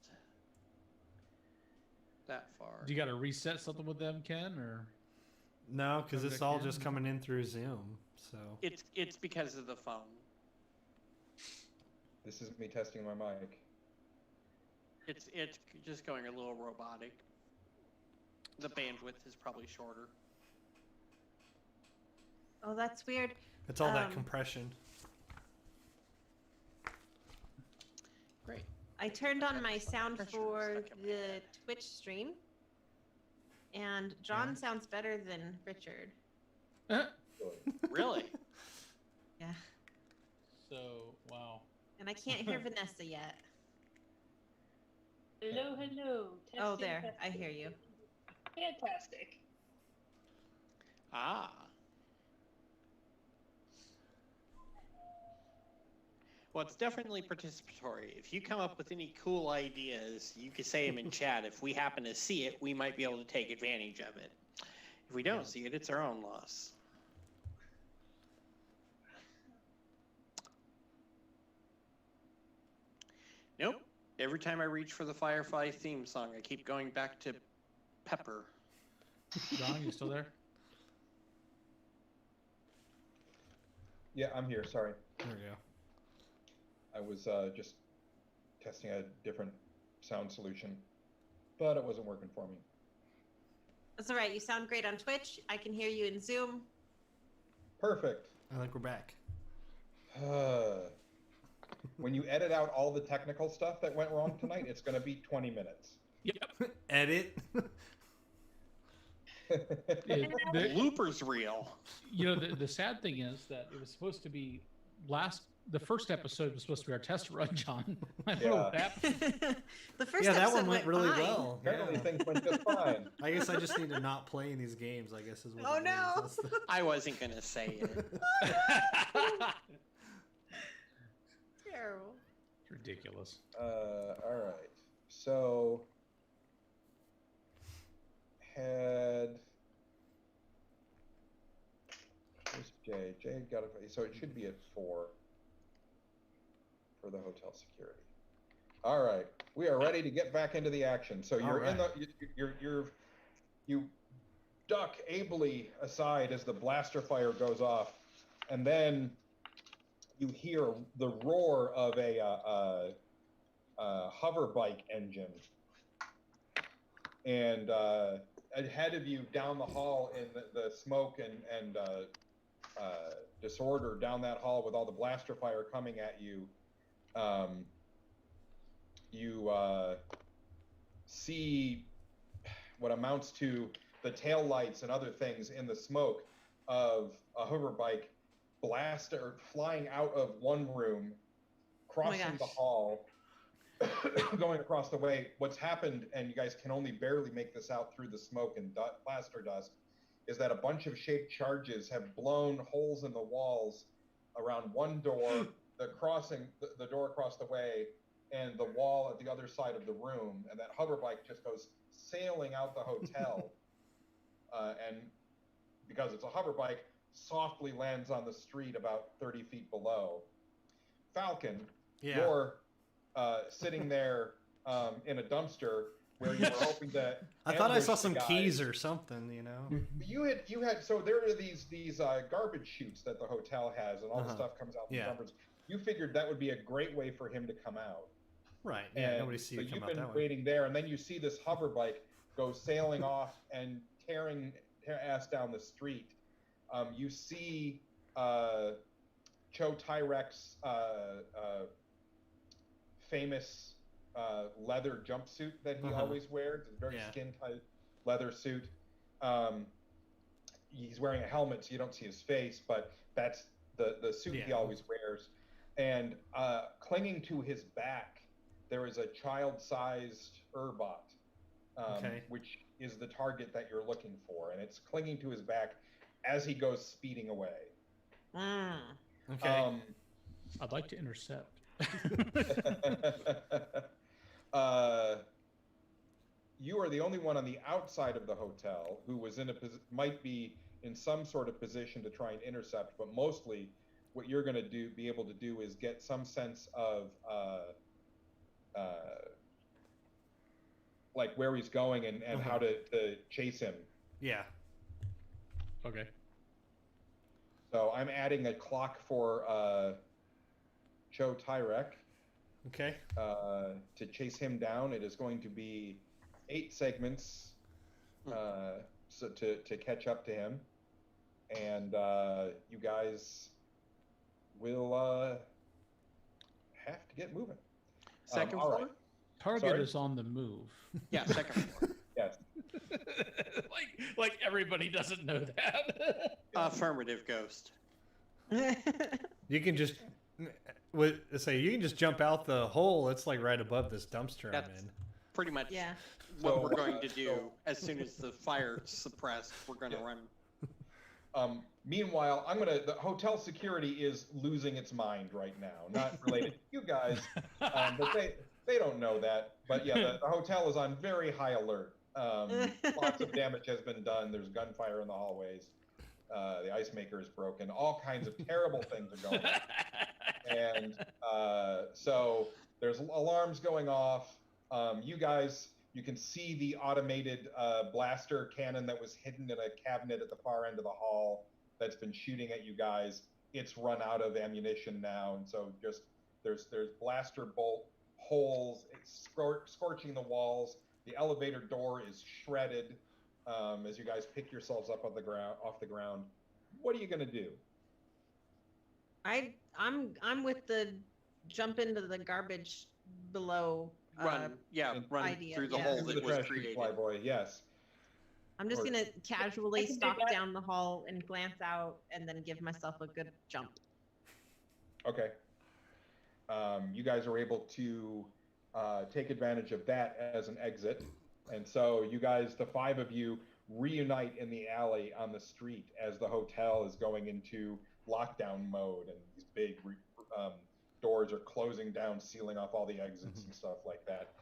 Speaker 4: that far.
Speaker 1: Do you got to reset something with them, Ken, or?
Speaker 2: No, because
Speaker 1: Come
Speaker 2: it's
Speaker 1: back
Speaker 2: all
Speaker 1: in.
Speaker 2: just coming in through Zoom. So
Speaker 4: It's because of the phone.
Speaker 3: This is me testing my mic.
Speaker 4: It's just going a little robotic. The bandwidth is probably shorter.
Speaker 5: Oh, that's weird.
Speaker 2: it's all that
Speaker 5: Um,
Speaker 2: compression.
Speaker 4: Great.
Speaker 5: I turned on my sound
Speaker 4: Pressure
Speaker 5: for
Speaker 4: stuck in my
Speaker 5: the
Speaker 4: head.
Speaker 5: Twitch stream, and John sounds better than Richard.
Speaker 3: Really.
Speaker 4: Really?
Speaker 5: Yeah,
Speaker 1: So, wow.
Speaker 5: and I can't hear Vanessa yet.
Speaker 6: Hello, hello.
Speaker 5: Oh,
Speaker 6: Testing,
Speaker 5: there, I
Speaker 6: testing.
Speaker 5: hear you.
Speaker 6: Fantastic.
Speaker 4: Ah. Well, it's definitely participatory. If you come up with any cool ideas, you can say them in chat. If we happen to see it, we might be able to take advantage of it. If we don't see it, it's our own loss. Nope. Every time I reach for the Firefly theme song, I keep going back to Pepper.
Speaker 1: John, you still there?
Speaker 3: Yeah, I'm here. Sorry.
Speaker 2: There we go.
Speaker 3: I was just testing a different sound solution, but it wasn't working for me.
Speaker 5: That's all right. You sound great on Twitch. I can hear you in Zoom.
Speaker 3: Perfect.
Speaker 2: I think we're back.
Speaker 3: When you edit out all the technical stuff that went wrong tonight, it's going to be 20 minutes.
Speaker 1: Yep.
Speaker 2: Edit.
Speaker 1: The
Speaker 4: Bloopers reel.
Speaker 1: sad thing is that it was supposed to be the first episode was supposed to be our test run, John. My
Speaker 3: Yeah.
Speaker 1: little rap.
Speaker 5: The first
Speaker 2: Yeah, that
Speaker 5: episode
Speaker 2: one went really
Speaker 5: fine.
Speaker 2: well.
Speaker 3: Apparently
Speaker 2: Yeah.
Speaker 3: things went just fine.
Speaker 2: I guess I just need to not play in these games. I guess is what.
Speaker 5: Oh,
Speaker 2: it is.
Speaker 5: no.
Speaker 2: That's the-
Speaker 4: I wasn't gonna say it.
Speaker 5: Terrible.
Speaker 1: It's ridiculous.
Speaker 3: All right. So had where's Jay? Jay had got a so it should be at 4 for the hotel security. All right, we are ready to get back into the action. So you're in the you duck ably aside as the blaster fire goes off, and then you hear the roar of a hover bike engine, and ahead of you down the hall in the smoke and disorder down that hall with all the blaster fire coming at you, you see what amounts to the tail lights and other things in the smoke of a hover bike blaster flying out of one room, crossing the
Speaker 5: gosh.
Speaker 3: hall, going across the way. What's happened, and you guys can only barely make this out through the smoke and plaster dust, is that a bunch of shaped charges have blown holes in the walls around one door, the door across the way, and the wall at the other side of the room, and that hover bike just goes sailing out the hotel, and because it's a hover bike, softly lands on the street about 30 feet below. Falcon,
Speaker 2: Yeah.
Speaker 3: you're sitting there in a dumpster where you were hoping to.
Speaker 2: I thought I saw
Speaker 3: ambush the
Speaker 2: some
Speaker 3: guys.
Speaker 2: keys or something. You know.
Speaker 3: You had so there are these garbage chutes that the hotel has, and all the
Speaker 2: Uh-huh.
Speaker 3: stuff comes out from
Speaker 2: Yeah.
Speaker 3: the dumpsters. You figured that would be a great way for him to come out.
Speaker 2: Right. Yeah.
Speaker 3: And
Speaker 2: Nobody see
Speaker 3: so
Speaker 2: it come
Speaker 3: you've
Speaker 2: out
Speaker 3: been
Speaker 2: that way.
Speaker 3: waiting there, and then you see this hover bike go sailing off and tearing ass down the street. You see Cho Tyrek's famous leather jumpsuit that he
Speaker 2: Uh-huh.
Speaker 3: always wears. It's a very
Speaker 2: Yeah.
Speaker 3: skin-tight leather suit. He's wearing a helmet, so you don't see his face, but that's the suit he
Speaker 2: Yeah.
Speaker 3: always wears. And clinging to his back, there is a child-sized Urbot,
Speaker 2: Okay.
Speaker 3: which is the target that you're looking for, and it's clinging to his back as he goes speeding away.
Speaker 2: Okay.
Speaker 1: I'd like to intercept.
Speaker 3: You are the only one on the outside of the hotel who was might be in some sort of position to try and intercept, but mostly what you're going to be able to do is get some sense of like where he's going and how to chase him.
Speaker 2: Yeah.
Speaker 1: Okay.
Speaker 3: So I'm adding a clock for Cho Tyrek
Speaker 2: Okay.
Speaker 3: to chase him down. It is going to be 8 segments so to catch up to him, and you guys will have to get moving.
Speaker 4: Second
Speaker 3: all
Speaker 4: floor?
Speaker 3: right.
Speaker 1: Target
Speaker 3: Sorry?
Speaker 1: is on the move.
Speaker 4: Yeah, second floor.
Speaker 3: Yes.
Speaker 1: like everybody doesn't know that.
Speaker 4: Affirmative, Ghost.
Speaker 2: You can just you can just jump out the hole. It's like right above this dumpster I'm
Speaker 4: That's-
Speaker 2: in.
Speaker 4: Pretty much
Speaker 5: Yeah.
Speaker 4: what
Speaker 3: So-
Speaker 4: we're going to do as soon as the fire's suppressed. We're going to run.
Speaker 3: Meanwhile, the hotel security is losing its mind right now. Not related to you guys, but they don't know that. But yeah, the hotel is on very high alert. Lots of damage has been done. There's gunfire in the hallways. The ice maker is broken. All kinds of terrible things are going on. And so there's alarms going off. You can see the automated blaster cannon that was hidden in a cabinet at the far end of the hall that's been shooting at you guys. It's run out of ammunition now, and so just there's blaster bolt holes. It's scorching the walls. The elevator door is shredded as you guys pick yourselves up off the ground. What are you gonna do?
Speaker 5: I'm with the jump into the garbage below.
Speaker 4: Run run
Speaker 5: idea,
Speaker 4: through the
Speaker 5: yeah.
Speaker 4: hole
Speaker 3: Into
Speaker 4: that
Speaker 3: the
Speaker 4: was
Speaker 3: trash chute,
Speaker 4: created.
Speaker 3: Flyboy. Yes.
Speaker 5: I'm just
Speaker 3: Or-
Speaker 5: gonna
Speaker 6: I
Speaker 5: casually
Speaker 6: can do
Speaker 5: stalk
Speaker 6: that.
Speaker 5: down the hall and glance out, and then give myself a good jump.
Speaker 3: Okay. You guys are able to take advantage of that as an exit. And so you guys, the 5 of you, reunite in the alley on the street as the hotel is going into lockdown mode, and these big doors are closing down, sealing off all the exits and stuff like that.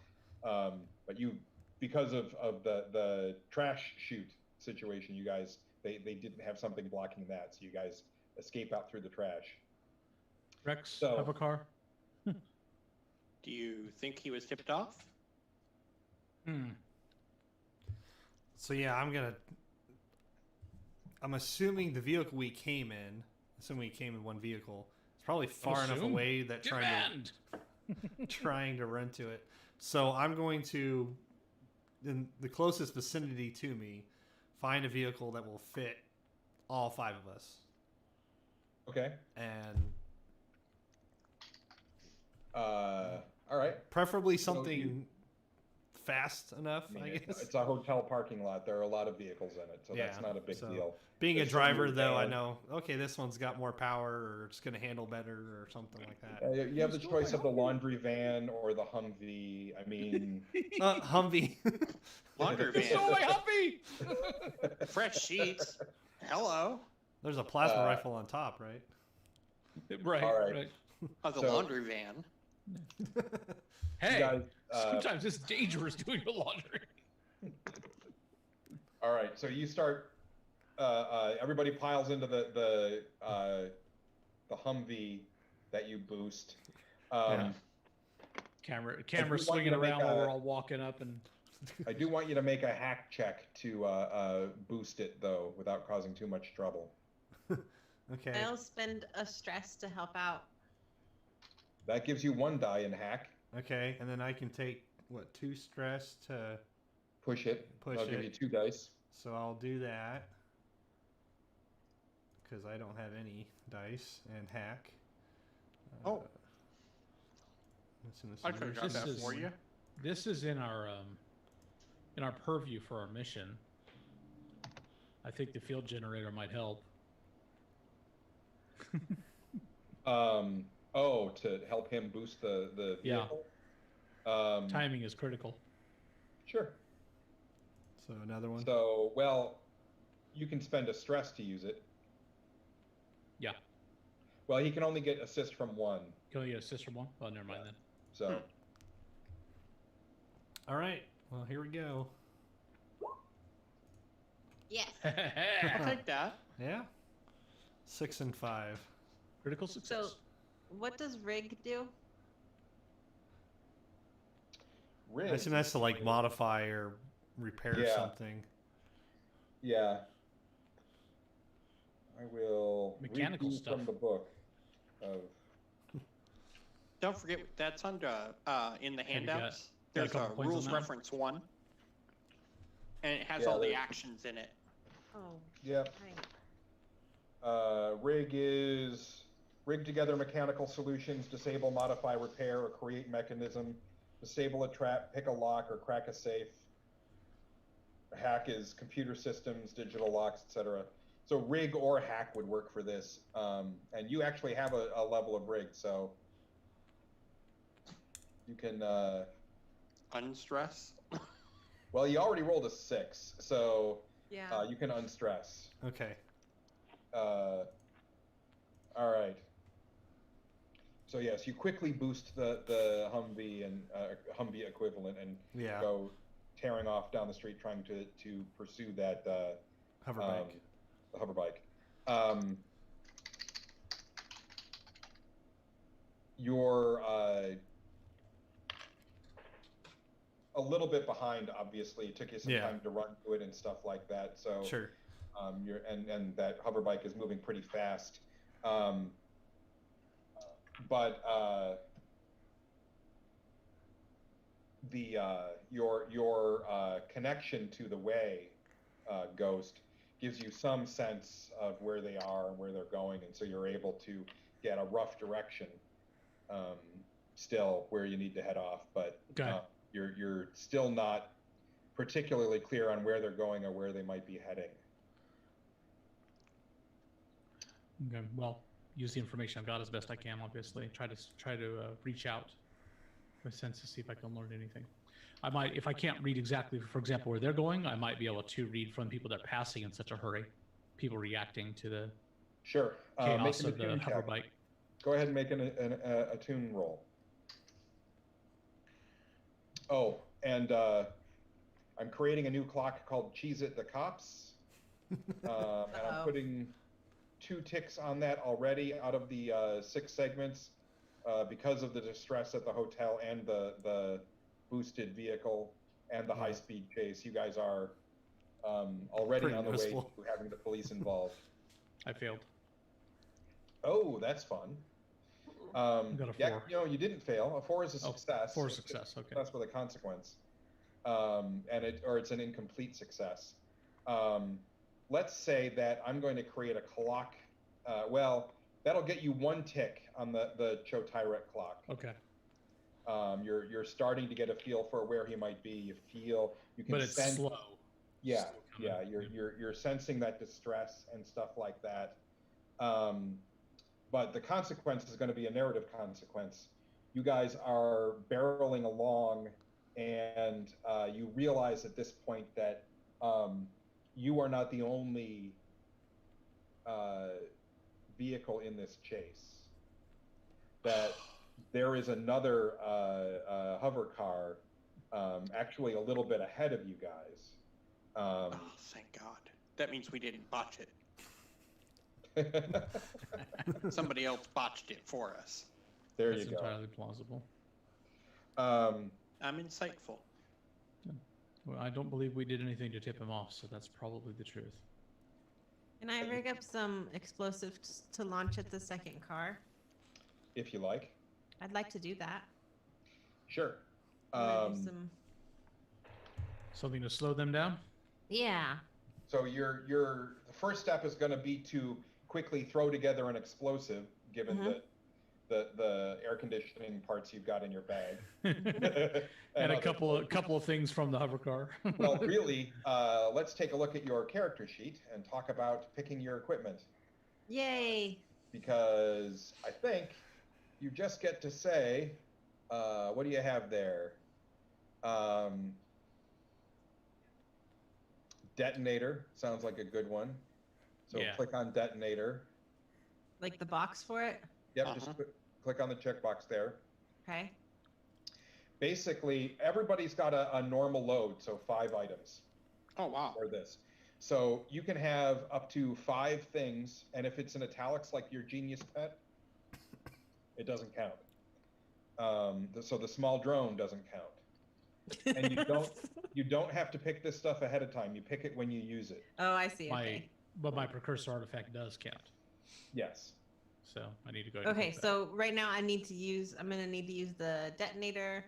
Speaker 3: But you, because of the trash chute situation, you guys, they didn't have something blocking that, so you guys escape out through the trash.
Speaker 1: Rex,
Speaker 3: So-
Speaker 1: have a car.
Speaker 4: Do you think he was tipped off?
Speaker 2: So yeah, I'm assuming the vehicle we came in, assuming we came in one vehicle, it's probably far enough away that trying to run to it. So I'm going to, in the closest vicinity to me, find a vehicle that will fit all 5 of us.
Speaker 3: Okay.
Speaker 2: And
Speaker 3: all right.
Speaker 2: preferably something fast enough, I guess.
Speaker 3: It's a hotel parking lot. There are a lot of vehicles in it, so that's not a big deal.
Speaker 2: Being
Speaker 3: There's
Speaker 2: a driver,
Speaker 3: some
Speaker 2: though, I
Speaker 3: van.
Speaker 2: know, okay, this one's got more power, or it's going to handle better, or something like that.
Speaker 3: You have the choice of the laundry van or the Humvee. I mean,
Speaker 2: Humvee.
Speaker 4: Laundry
Speaker 1: You stole my
Speaker 4: van.
Speaker 1: Humpy!
Speaker 4: Fresh sheets. Hello.
Speaker 2: There's a plasma rifle on top, right?
Speaker 1: Right,
Speaker 3: All right.
Speaker 1: right.
Speaker 4: Oh, the
Speaker 3: So-
Speaker 4: laundry van.
Speaker 1: Hey,
Speaker 3: guys,
Speaker 1: sometimes it's dangerous doing your laundry.
Speaker 3: all right. So you start. Everybody piles into the Humvee that you boost.
Speaker 1: Camera
Speaker 3: want you
Speaker 1: swinging
Speaker 3: to make
Speaker 1: around while
Speaker 3: a-
Speaker 1: we're all walking up and.
Speaker 3: I do want you to make a hack check to boost it though, without causing too much trouble.
Speaker 2: Okay.
Speaker 5: I'll spend a stress to help out.
Speaker 3: That gives you 1 die in hack.
Speaker 2: Okay, and then I can take, what, 2 stress to...
Speaker 3: Push it.
Speaker 2: Push
Speaker 3: I'll give
Speaker 2: it.
Speaker 3: you 2 dice.
Speaker 2: So I'll do that. Because I don't have any dice and hack.
Speaker 4: Oh. I could have got
Speaker 1: This
Speaker 4: that
Speaker 1: is-
Speaker 4: for you.
Speaker 1: This is in our purview for our mission. I think the field generator might help.
Speaker 3: To help him boost the
Speaker 1: Yeah.
Speaker 3: vehicle?
Speaker 1: Timing is critical.
Speaker 3: Sure.
Speaker 2: So another one?
Speaker 3: So, well, you can spend a stress to use it.
Speaker 1: Yeah.
Speaker 3: Well, he can only get assist from 1.
Speaker 1: Can we get assist from 1? Oh, never mind then.
Speaker 3: So,
Speaker 2: All right. Well, here we go.
Speaker 5: Yes.
Speaker 4: I'll take that.
Speaker 2: Yeah? 6 and 5.
Speaker 1: Critical success.
Speaker 5: So, what does rig do?
Speaker 3: Riz
Speaker 2: I assume that's to, like, modify or repair
Speaker 3: Yeah.
Speaker 2: something.
Speaker 3: Yeah. I will
Speaker 1: Mechanical
Speaker 3: read you
Speaker 1: stuff.
Speaker 3: from the book of.
Speaker 4: Don't forget that's under in the
Speaker 1: Have you got-
Speaker 4: handouts.
Speaker 1: got a
Speaker 4: There's
Speaker 1: couple
Speaker 4: a
Speaker 1: points on
Speaker 4: rules
Speaker 1: that one?
Speaker 4: reference 1, and it has
Speaker 3: Yeah,
Speaker 4: all the
Speaker 3: there-
Speaker 4: actions in it.
Speaker 5: Oh,
Speaker 3: Yep.
Speaker 5: right.
Speaker 3: Rig is rig together mechanical solutions, disable, modify, repair, or create mechanism, disable a trap, pick a lock, or crack a safe. Hack is computer systems, digital locks, etc. So rig or hack would work for this. And you actually have a level of rig, so you can.
Speaker 4: Unstress.
Speaker 3: Well, you already rolled a 6, so
Speaker 5: Yeah.
Speaker 3: you can unstress.
Speaker 2: Okay.
Speaker 3: All right. So yes, you quickly boost the Humvee and Humvee equivalent and
Speaker 2: Yeah.
Speaker 3: go tearing off down the street trying to pursue that
Speaker 2: Hover bike.
Speaker 3: the hover bike. You're a little bit behind. Obviously, it took you some
Speaker 2: Yeah.
Speaker 3: time to run to it and stuff like that. So
Speaker 2: Sure.
Speaker 3: you're and that hover bike is moving pretty fast. But your connection to the way ghost gives you some sense of where they are and where they're going, and so you're able to get a rough direction still where you need to head off, but
Speaker 1: Okay.
Speaker 3: You're still not particularly clear on where they're going or where they might be heading.
Speaker 1: Okay. Well, use the information I've got as best I can. Obviously, try to reach out in a sense to see if I can learn anything. I might, if I can't read exactly, for example, where they're going, I might be able to read from people that are passing in such a hurry, people reacting to the
Speaker 3: Sure.
Speaker 1: chaos
Speaker 3: Make
Speaker 1: of
Speaker 3: an
Speaker 1: the
Speaker 3: attune
Speaker 1: hover
Speaker 3: check.
Speaker 1: bike.
Speaker 3: Go ahead and make a attune roll. Oh, and I'm creating a new clock called Cheese It the Cops. And I'm putting 2 ticks on that already out of the 6 segments because of the distress at the hotel and the boosted vehicle and the high-speed chase. You guys are already
Speaker 2: Pretty
Speaker 3: on the
Speaker 2: noticeable.
Speaker 3: way to having the police involved.
Speaker 1: I failed.
Speaker 3: Oh, that's fun.
Speaker 1: Got a 4.
Speaker 3: Yeah, you know, you didn't fail. A 4 is a success.
Speaker 1: 4 is
Speaker 3: It's just
Speaker 1: success. Okay.
Speaker 3: success with a consequence. It's an incomplete success. Let's say that I'm going to create a clock. Well, that'll get you 1 tick on the Cho Tyrek clock.
Speaker 1: Okay.
Speaker 3: You're starting to get a feel for where he might be. You can
Speaker 1: But it's
Speaker 3: sense,
Speaker 1: slow.
Speaker 3: yeah,
Speaker 1: Still coming.
Speaker 3: yeah. You're sensing that distress and stuff like that. But the consequence is going to be a narrative consequence. You guys are barreling along, and you realize at this point that you are not the only vehicle in this chase. That there is another hover car actually a little bit ahead of you guys.
Speaker 4: Oh, thank God. That means we didn't botch it. Somebody else botched it for us.
Speaker 3: There
Speaker 1: That's
Speaker 3: you go.
Speaker 1: entirely plausible.
Speaker 4: I'm insightful.
Speaker 1: Well, I don't believe we did anything to tip him off, so that's probably the truth.
Speaker 5: Can I rig up some explosives to launch at the second car?
Speaker 3: If you like.
Speaker 5: I'd like to do that.
Speaker 3: Sure.
Speaker 5: I'm gonna do some...
Speaker 1: Something to slow them down?
Speaker 5: Yeah.
Speaker 3: So the first step is going to be to quickly throw together an explosive, given the air conditioning parts you've got in your bag.
Speaker 1: and a couple of things from the hover car.
Speaker 3: Well, really, let's take a look at your character sheet and talk about picking your equipment.
Speaker 5: Yay.
Speaker 3: Because I think you just get to say, what do you have there? Detonator sounds like a good one. So click on detonator.
Speaker 5: Like the box for it?
Speaker 3: Yep, just click on the checkbox there.
Speaker 5: Okay.
Speaker 3: Basically, everybody's got a normal load, so 5 items.
Speaker 4: Oh, wow.
Speaker 3: For this. So you can have up to 5 things, and if it's in italics like your genius pet, it doesn't count. So the small drone doesn't count. And you don't have to pick this stuff ahead of time. You pick it when you use it.
Speaker 5: Oh, I see. Okay.
Speaker 1: But my precursor artifact does count.
Speaker 3: Yes.
Speaker 1: So I need to go ahead and
Speaker 5: Okay,
Speaker 1: take that.
Speaker 5: so right now I'm gonna need to use the detonator.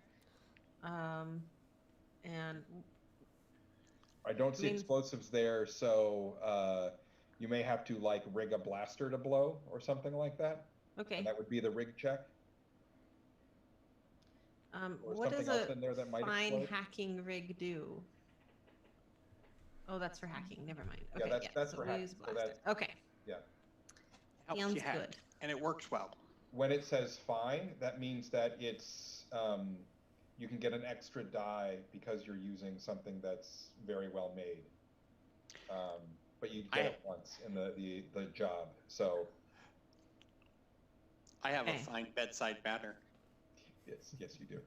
Speaker 5: And
Speaker 3: I don't see explosives there, so you may have to like rig a blaster to blow or something like that.
Speaker 5: okay.
Speaker 3: And that would be the rig check. Or
Speaker 5: What does
Speaker 3: something else
Speaker 5: a
Speaker 3: in there that might
Speaker 5: fine
Speaker 3: explode.
Speaker 5: hacking rig do? Oh, that's for hacking. Never mind.
Speaker 3: Yeah,
Speaker 5: Okay,
Speaker 3: that's
Speaker 5: so
Speaker 3: for
Speaker 5: we'll
Speaker 3: hacking.
Speaker 5: use
Speaker 3: So
Speaker 5: blaster. Okay.
Speaker 3: Yeah.
Speaker 4: Helps
Speaker 5: Sounds
Speaker 4: you hack.
Speaker 5: good.
Speaker 4: And it works well.
Speaker 3: When it says fine, that means that it's you can get an extra die because you're using something that's very well made. But you get it once in the job. So
Speaker 4: I have a fine bedside manner.
Speaker 3: yes, you do.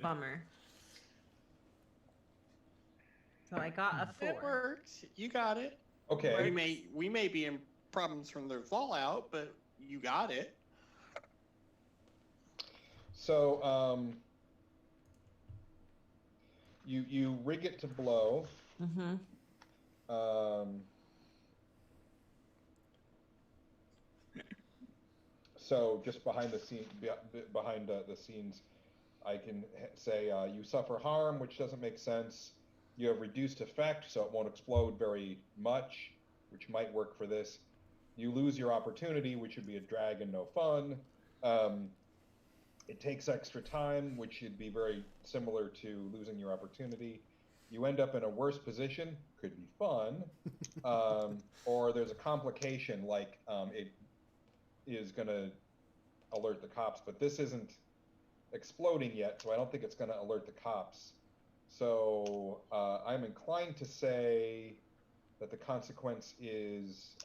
Speaker 5: Bummer. So I got a 4.
Speaker 4: It works. You got it.
Speaker 3: Okay.
Speaker 4: We may be in problems from the fallout, but you got it.
Speaker 3: So you rig it to blow.
Speaker 5: Mm-hmm.
Speaker 3: So just behind the scenes, I can say you suffer harm, which doesn't make sense. You have reduced effect, so it won't explode very much, which might work for this. You lose your opportunity, which would be a drag and no fun. It takes extra time, which should be very similar to losing your opportunity. you end up in a worse position, could be fun, or there's a complication like it is going to alert the cops, but this isn't exploding yet, so I don't think it's going to alert the cops. So I'm inclined to say that the consequence is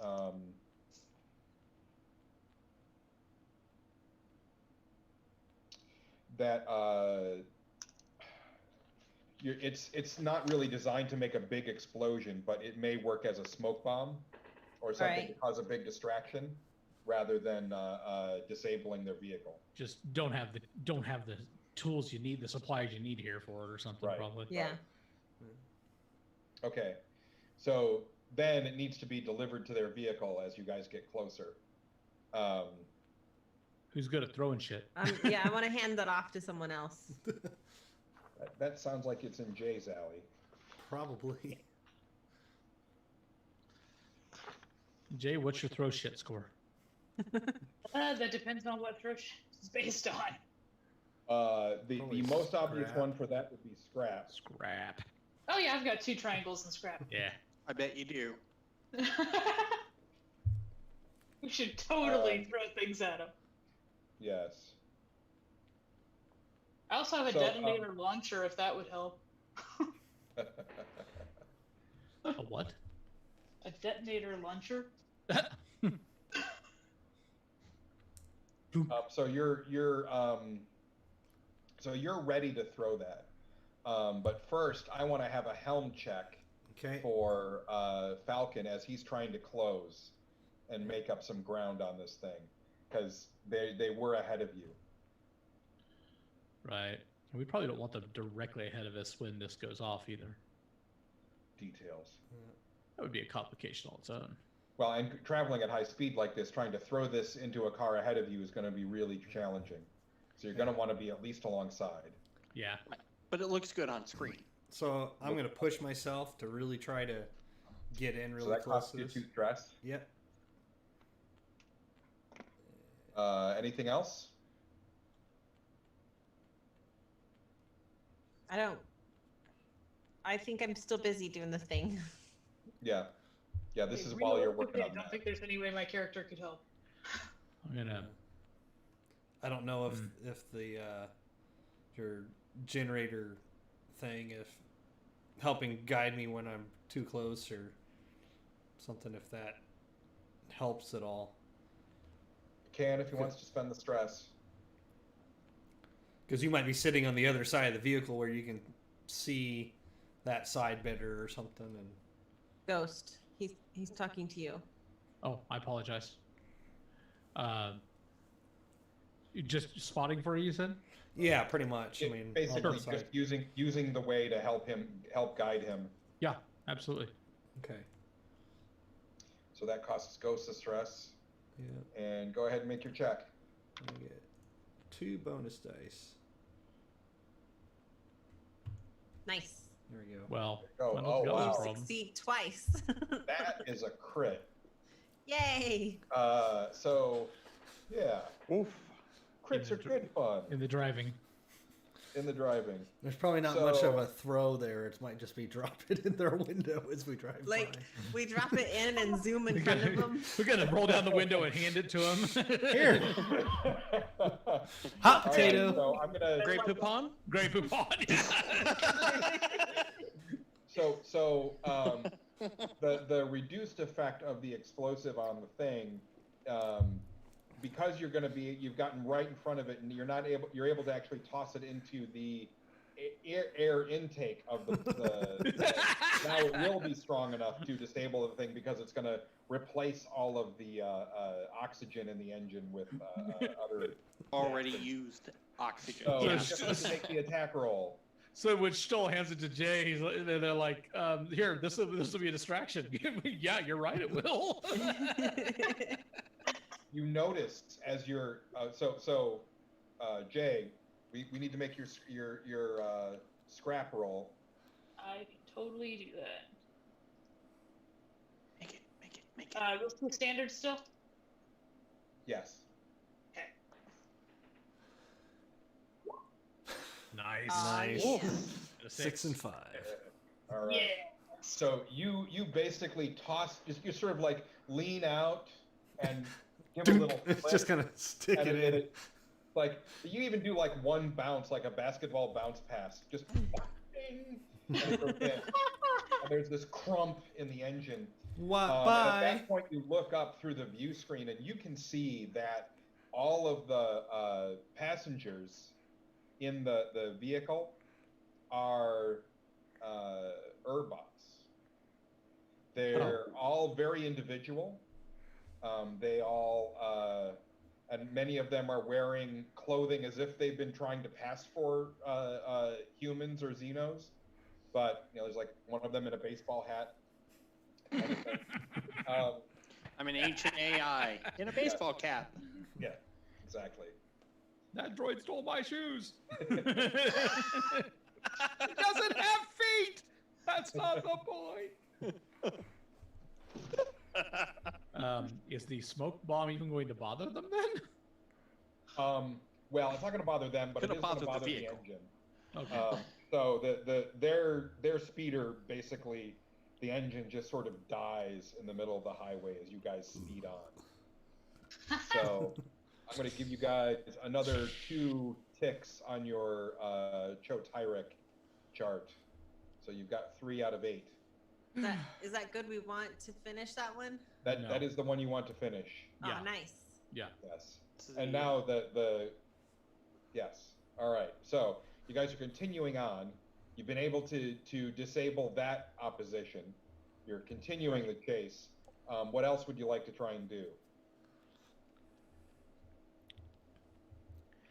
Speaker 3: that it's not really designed to make a big explosion, but it may work as a smoke bomb or something to cause a big distraction rather than disabling their vehicle.
Speaker 1: Just don't have the tools you need, the supplies you need here for it, or something.
Speaker 3: Right.
Speaker 1: Probably.
Speaker 5: Yeah.
Speaker 3: Okay, so then it needs to be delivered to their vehicle as you guys get closer.
Speaker 1: Who's good at throwing shit?
Speaker 5: Yeah, I want to hand that off to someone else.
Speaker 3: That sounds like it's in Jay's alley.
Speaker 2: Probably.
Speaker 1: Jay, what's your throw shit score?
Speaker 6: That depends on what throw is based on.
Speaker 3: The most obvious one for that would be scrap.
Speaker 1: Scrap.
Speaker 6: Oh yeah, I've got 2 triangles and scrap.
Speaker 1: Yeah.
Speaker 4: I bet you do.
Speaker 6: We should totally throw things at him.
Speaker 3: Yes.
Speaker 6: I also have a
Speaker 3: So,
Speaker 6: detonator launcher, if that would help.
Speaker 1: A what?
Speaker 6: A detonator launcher?
Speaker 3: So you're ready to throw that. But first, I want to have a helm check for Falcon as he's trying to close and make up some ground on this thing, because they were ahead of you.
Speaker 1: Right. And we probably don't want them directly ahead of us when this goes off either.
Speaker 3: Details.
Speaker 1: That would be a complication on its own.
Speaker 3: Well, and traveling at high speed like this, trying to throw this into a car ahead of you is going to be really challenging. So you're going to want to be at least alongside.
Speaker 1: Yeah.
Speaker 4: But it looks good on screen.
Speaker 2: So I'm going to push myself to really try to get in really
Speaker 3: So that
Speaker 2: close
Speaker 3: costs
Speaker 2: to
Speaker 3: you
Speaker 2: this.
Speaker 3: 2 stress.
Speaker 2: Yep.
Speaker 3: Anything else?
Speaker 5: I think I'm still busy doing the thing.
Speaker 3: Yeah. Yeah, this is
Speaker 6: Okay,
Speaker 3: while you're
Speaker 6: realistically,
Speaker 3: working on
Speaker 6: I don't
Speaker 3: that.
Speaker 6: think there's any way my character could help.
Speaker 1: I'm gonna.
Speaker 2: I don't know if the your generator thing, if helping guide me when I'm too close or something, if that helps at all.
Speaker 3: Can if he wants to spend the stress.
Speaker 2: Because you might be sitting on the other side of the vehicle where you can see that side better or something. And
Speaker 5: Ghost, he's talking to you.
Speaker 1: Oh, I apologize. You just spotting for you, you said?
Speaker 2: yeah, pretty much. I mean,
Speaker 3: Basically,
Speaker 2: on the side.
Speaker 3: just using the way to help guide him.
Speaker 1: Yeah, absolutely.
Speaker 2: Okay.
Speaker 3: So that costs Ghost a stress.
Speaker 2: Yeah.
Speaker 3: And go ahead and make your check.
Speaker 2: I get 2 bonus dice.
Speaker 5: Nice.
Speaker 2: There we go.
Speaker 1: Well,
Speaker 3: Go.
Speaker 1: I don't
Speaker 3: Oh,
Speaker 1: feel
Speaker 3: wow.
Speaker 1: this
Speaker 5: You
Speaker 1: problem.
Speaker 5: succeed twice.
Speaker 3: That is a crit.
Speaker 5: Yay!
Speaker 3: So, yeah.
Speaker 4: Oof.
Speaker 3: Crits are good fun
Speaker 1: In the driving.
Speaker 3: in the driving.
Speaker 2: There's probably not much of a throw there. It might just be drop it in their window as we drive
Speaker 5: Like
Speaker 2: by.
Speaker 5: we drop it in and zoom in front of them.
Speaker 1: We gotta roll down the window and hand it to him.
Speaker 2: Here, hot
Speaker 3: All
Speaker 2: potato.
Speaker 3: right, so I'm gonna.
Speaker 4: Grey Poupon?
Speaker 1: Grey Poupon.
Speaker 3: So the reduced effect of the explosive on the thing, because you've gotten right in front of it, and you're able to actually toss it into the air intake of the now it will be strong enough to disable the thing, because it's going to replace all of the oxygen in the engine with other
Speaker 4: Already used oxygen.
Speaker 3: so
Speaker 1: Yeah.
Speaker 3: you just have to make the attack roll.
Speaker 1: So when Stoll hands it to Jay, they're like, "Here, this will be a distraction." Yeah, you're right. It will.
Speaker 3: You notice as you're Jay, we need to make your scrap roll.
Speaker 6: I can totally do that.
Speaker 4: Make it.
Speaker 6: Real school standard still?
Speaker 3: Yes.
Speaker 6: Okay.
Speaker 1: Nice.
Speaker 5: Aw,
Speaker 2: Nice.
Speaker 5: yeah.
Speaker 1: A
Speaker 2: 6 and 5.
Speaker 3: All right.
Speaker 6: Yeah.
Speaker 3: So you basically toss, you sort of like lean out and give a little
Speaker 2: It's
Speaker 3: flip,
Speaker 2: just gonna stick
Speaker 3: and
Speaker 2: it
Speaker 3: then
Speaker 2: in.
Speaker 3: like you even do like one bounce, like a basketball bounce pass, just ding, and it goes in. And there's this crump in the engine.
Speaker 2: What?
Speaker 3: And at
Speaker 2: Bye.
Speaker 3: that point, you look up through the view screen, and you can see that all of the passengers in the vehicle are Urbots. They're all very individual. They all, and many of them are wearing clothing as if they've been trying to pass for humans or Xenos. But there's like one of them in a baseball hat.
Speaker 4: I'm an ancient AI in a baseball cap.
Speaker 3: Yeah, exactly.
Speaker 1: That droid stole my shoes. It doesn't have feet. That's not the point. Is the smoke bomb even going to bother them then?
Speaker 3: Well, it's not going to bother them, but it is going to bother the
Speaker 4: vehicle.
Speaker 3: engine.
Speaker 1: Okay.
Speaker 3: So their speeder, basically, the engine just sort of dies in the middle of the highway as you guys speed on. So I'm going to give you guys another 2 ticks on your Cho Tyrek chart. So you've got 3 out of 8.
Speaker 5: Is that good? We want to finish that one?
Speaker 3: That is the one you want to finish.
Speaker 1: Yeah.
Speaker 5: Oh, nice.
Speaker 1: Yeah.
Speaker 3: Yes. And now yes. All right. So you guys are continuing on. You've been able to disable that opposition. You're continuing the chase. What else would you like to try and do?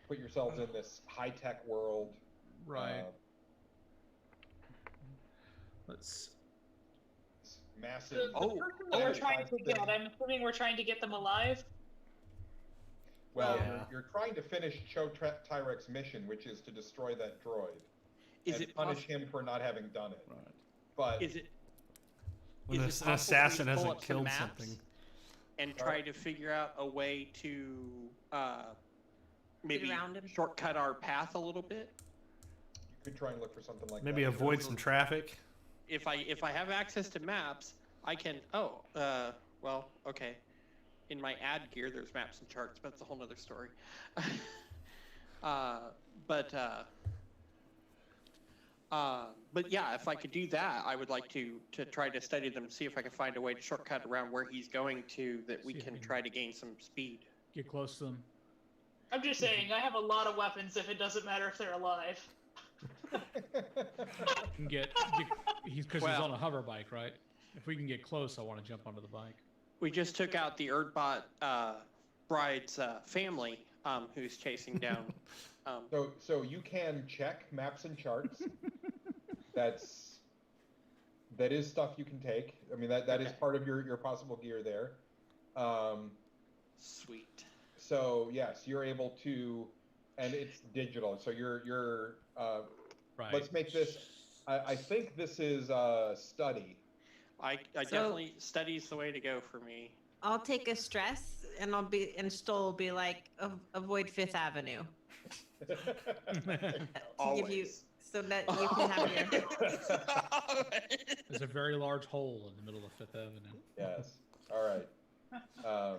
Speaker 3: Put yourselves in this high-tech world.
Speaker 1: Right. Let's.
Speaker 3: Massive.
Speaker 6: The person that we're trying to get, I'm assuming we're trying to get them alive.
Speaker 3: Well,
Speaker 2: Yeah.
Speaker 3: you're trying to finish Cho Tyrek's mission, which is to destroy that droid.
Speaker 4: Is
Speaker 3: and
Speaker 4: it
Speaker 3: punish him for not having done it.
Speaker 1: Right.
Speaker 3: But
Speaker 4: Is it?
Speaker 2: When
Speaker 4: is it
Speaker 2: an
Speaker 4: possible for me
Speaker 2: assassin
Speaker 4: to pull
Speaker 2: hasn't
Speaker 4: up some
Speaker 2: killed
Speaker 4: maps
Speaker 2: something.
Speaker 4: and try to figure out a way to maybe
Speaker 5: around him?
Speaker 4: shortcut our path a little bit?
Speaker 3: you could try and look for something like
Speaker 2: Maybe
Speaker 3: that.
Speaker 2: avoid some traffic.
Speaker 4: If I have access to maps, I can. Well, okay. In my ad gear, there's maps and charts, but it's a whole nother story. But yeah, if I could do that, I would like to try to study them, see if I can find a way to shortcut around where he's going to, that we
Speaker 1: See if
Speaker 4: can
Speaker 1: we can-
Speaker 4: try to gain some speed.
Speaker 1: Get close to them.
Speaker 6: I'm just saying, I have a lot of weapons if it doesn't matter if they're alive.
Speaker 1: Can get he's because he's on a hover bike, right? If we can get close, I want to jump onto the bike.
Speaker 4: We just took out the Erdbot bride's family, who's chasing down.
Speaker 3: So you can check maps and charts. That is stuff you can take. I mean, that is part of your possible gear there.
Speaker 4: Sweet.
Speaker 3: So yes, you're able to, and it's digital. So you're
Speaker 1: Right.
Speaker 3: let's make this. I think this is study.
Speaker 4: I definitely study's the way to go for me.
Speaker 5: I'll take a stress, and Stoll will be like, avoid Fifth Avenue. To give you,
Speaker 4: Always.
Speaker 5: so that you can have your.
Speaker 1: There's a very large hole in the middle of Fifth Avenue.
Speaker 3: Yes. All right.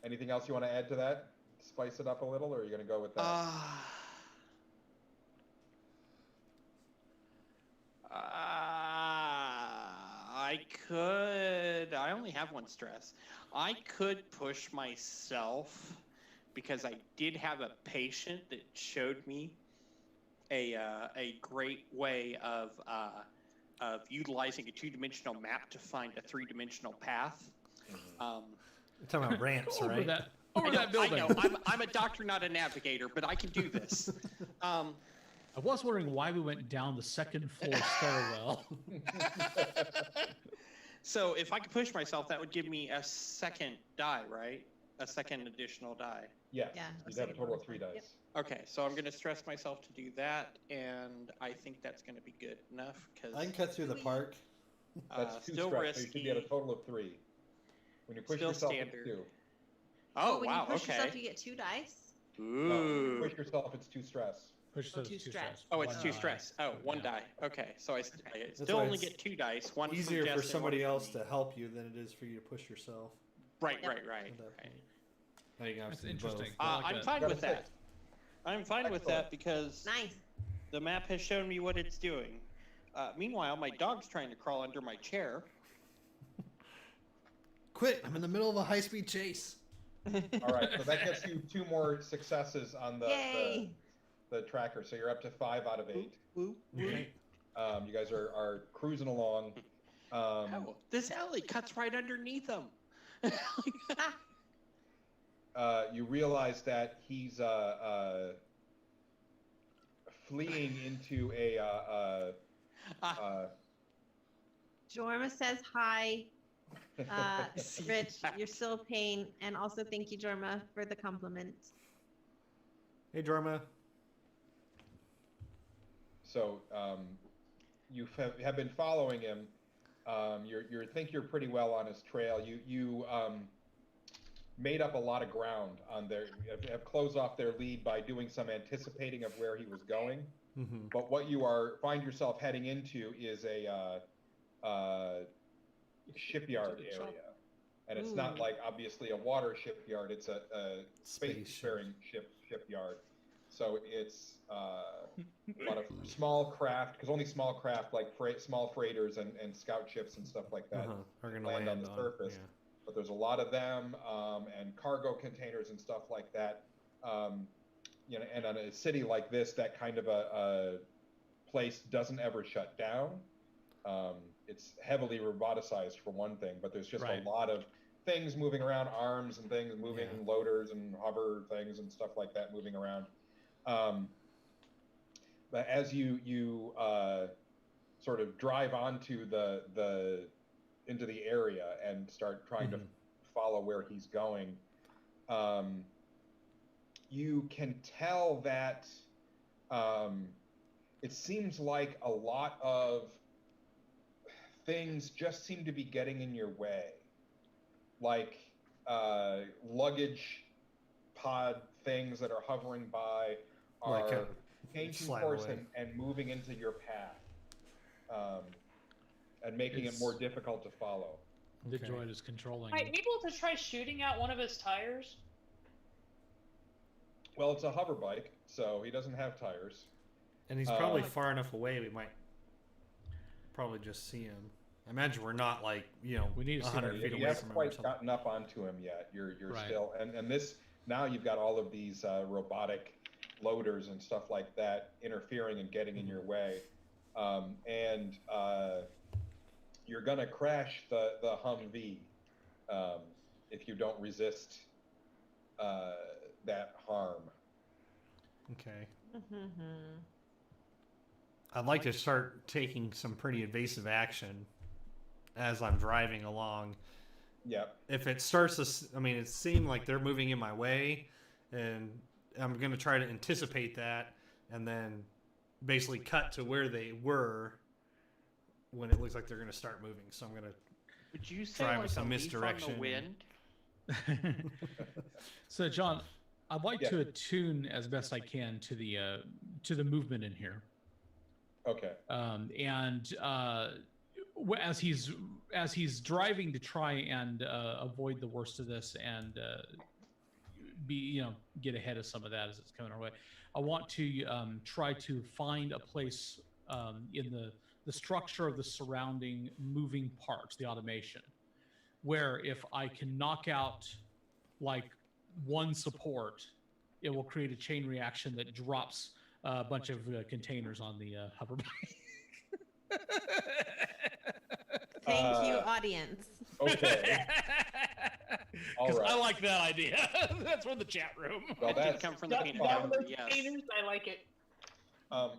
Speaker 3: Anything else you want to add to that? Spice it up a little, or are you going to go with that?
Speaker 4: I only have 1 stress. I could push myself because I did have a patient that showed me a great way of utilizing a 2-dimensional map to find a 3-dimensional path.
Speaker 2: You're talking about ramps,
Speaker 1: Over
Speaker 2: right?
Speaker 1: that
Speaker 4: I
Speaker 1: building.
Speaker 4: know. I'm a doctor, not a navigator, but I can do this.
Speaker 1: I was wondering why we went down the 2nd floor stairwell.
Speaker 4: So if I could push myself, that would give me a 2nd die, right? A 2nd additional die.
Speaker 3: Yes.
Speaker 5: Yeah,
Speaker 3: You have a total of 3 dice.
Speaker 6: Yep.
Speaker 4: Okay, so I'm going to stress myself to do that, and I think that's going to be good enough because
Speaker 7: I can cut through the park.
Speaker 3: That's 2
Speaker 4: still
Speaker 3: stress. So you should be at a
Speaker 4: risky.
Speaker 3: total of 3. When you push
Speaker 4: Still
Speaker 3: yourself,
Speaker 4: standard.
Speaker 3: it's 2.
Speaker 4: Oh
Speaker 5: when
Speaker 4: wow,
Speaker 5: you push
Speaker 4: okay.
Speaker 5: yourself, you get 2 dice.
Speaker 3: No, when you
Speaker 4: Ooh.
Speaker 3: push yourself, it's 2 stress.
Speaker 1: Push
Speaker 5: Oh,
Speaker 1: those
Speaker 5: two
Speaker 1: two
Speaker 5: stress.
Speaker 1: stress.
Speaker 4: Oh, it's
Speaker 1: One
Speaker 4: two
Speaker 1: die.
Speaker 4: stress. Oh, one
Speaker 1: Yeah.
Speaker 4: die. Okay, so I
Speaker 2: That's
Speaker 4: still
Speaker 2: why
Speaker 4: only
Speaker 2: it's
Speaker 4: get 2 dice. One for
Speaker 2: easier
Speaker 4: Jess
Speaker 2: for
Speaker 4: and
Speaker 2: somebody
Speaker 4: one for
Speaker 2: else
Speaker 4: me.
Speaker 2: to help you than it is for you to push yourself.
Speaker 4: Right,
Speaker 5: Yep.
Speaker 4: right, right.
Speaker 2: At that
Speaker 4: right.
Speaker 2: point. Now you
Speaker 1: That's
Speaker 2: to do
Speaker 1: interesting.
Speaker 2: both.
Speaker 1: I like
Speaker 4: I'm
Speaker 1: that.
Speaker 4: fine
Speaker 3: Got a
Speaker 4: with that.
Speaker 3: 6.
Speaker 4: I'm fine with
Speaker 3: Excellent.
Speaker 4: that because
Speaker 5: Nice.
Speaker 4: the map has shown me what it's doing. Meanwhile, my dog's trying to crawl under my chair.
Speaker 2: Quit! I'm in the middle of a high-speed chase.
Speaker 3: All right, so that gets you 2 more successes on
Speaker 5: Yay!
Speaker 3: the tracker. So you're up to 5 out of 8.
Speaker 4: Woo, woo.
Speaker 2: Okay.
Speaker 3: You guys are cruising along.
Speaker 4: Oh, this alley cuts right underneath them.
Speaker 3: You realize that he's fleeing into a
Speaker 5: Jorma says hi. Rich, you're still a pain, and also thank you, Jorma, for the compliment.
Speaker 2: Hey, Jorma.
Speaker 3: so you have been following him. You think you're pretty well on his trail. You made up a lot of ground on their have closed off their lead by doing some anticipating of where he was going.
Speaker 2: Mm-hmm.
Speaker 3: But what you find yourself heading into is a shipyard area, and it's not
Speaker 5: Ooh.
Speaker 3: like obviously a water shipyard. It's a
Speaker 2: Spaceship.
Speaker 3: spacefaring shipyard. So it's a lot of small craft, because only small craft like small freighters and scout ships and stuff like that
Speaker 2: Are gonna
Speaker 3: land on the surface.
Speaker 2: Yeah.
Speaker 3: But there's a lot of them, and cargo containers and stuff like that. And on a city like this, that kind of a place doesn't ever shut down. It's heavily roboticized for one thing, but there's just
Speaker 1: Right.
Speaker 3: a lot of things moving around, arms and things moving,
Speaker 2: Yeah.
Speaker 3: loaders and hover things and stuff like that moving around. But as you sort of drive onto into the area and start trying to follow where he's going, you can tell that it seems like a lot of things just seem to be getting in your way, like luggage pod things that are hovering by
Speaker 2: Like,
Speaker 3: are changing
Speaker 2: slide
Speaker 3: course
Speaker 2: away.
Speaker 3: and moving into your path, and making it more
Speaker 1: It's-
Speaker 3: difficult to follow.
Speaker 1: The
Speaker 2: Okay.
Speaker 1: droid is controlling.
Speaker 6: Am I able to try shooting out one of his tires?
Speaker 3: Well, it's a hover bike, so he doesn't have tires.
Speaker 2: And he's probably
Speaker 3: Uh,
Speaker 2: far enough away. We might probably just see him. I imagine we're not like
Speaker 1: We need to see
Speaker 2: 100
Speaker 1: him.
Speaker 2: feet
Speaker 3: You
Speaker 2: away
Speaker 3: haven't
Speaker 2: from him or
Speaker 3: quite
Speaker 2: something.
Speaker 3: gotten up onto him yet. You're
Speaker 1: Right.
Speaker 3: still, and this now you've got all of these robotic loaders and stuff like that interfering and getting in your way, and you're gonna crash the Humvee if you don't resist that harm.
Speaker 2: Okay.
Speaker 5: Mm-hmm.
Speaker 2: I'd like to start taking some pretty invasive action as I'm driving along.
Speaker 3: Yep.
Speaker 2: If it starts to, it seemed like they're moving in my way, and I'm going to try to anticipate that and then basically cut to where they were when it looks like they're going to start moving. So I'm going to
Speaker 4: Would you say
Speaker 2: Try
Speaker 4: like
Speaker 2: with some
Speaker 4: a leaf
Speaker 2: misdirection.
Speaker 4: on the wind?
Speaker 1: So, John, I'd like
Speaker 3: Yeah.
Speaker 1: to attune as best I can to the movement in here.
Speaker 3: Okay.
Speaker 1: As he's driving to try and avoid the worst of this and get ahead of some of that as it's coming our way, I want to try to find a place in the structure of the surrounding moving parts, the automation, where if I can knock out like one support, it will create a chain reaction that drops a bunch of containers on the hover bike.
Speaker 5: Thank you, audience.
Speaker 3: Okay. All
Speaker 1: Because I
Speaker 3: right.
Speaker 1: like that idea. That's from the chat room.
Speaker 3: Well,
Speaker 4: That did
Speaker 3: that's
Speaker 4: come from the
Speaker 6: Duck
Speaker 4: peanut
Speaker 6: down
Speaker 4: gallery,
Speaker 6: those
Speaker 4: yes.
Speaker 6: containers, I like it.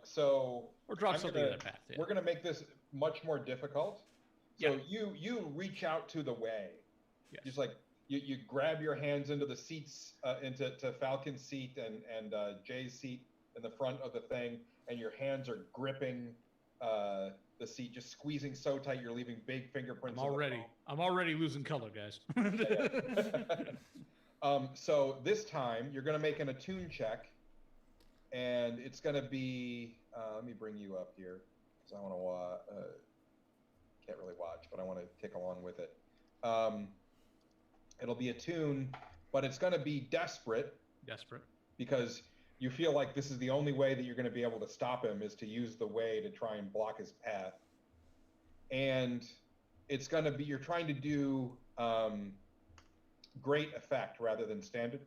Speaker 3: So
Speaker 1: Or drop
Speaker 3: I'm
Speaker 1: something
Speaker 3: gonna-
Speaker 1: in that path. Yeah.
Speaker 3: we're going to make this much more difficult. So
Speaker 1: Yeah.
Speaker 3: you reach out to the way.
Speaker 1: Yes.
Speaker 3: Just like you grab your hands into the seats, into Falcon's seat and Jay's seat in the front of the thing, and your hands are gripping the seat, just squeezing so tight you're leaving big fingerprints.
Speaker 1: I'm already losing color, guys.
Speaker 3: So this time you're going to make an attune check, and it's going to be. Let me bring you up here because I want to. Can't really watch, but I want to take along with it. It'll be a tune, but it's going to be desperate.
Speaker 1: Desperate.
Speaker 3: Because you feel like this is the only way that you're going to be able to stop him is to use the way to try and block his path. And it's going to be, you're trying to do great effect rather than standard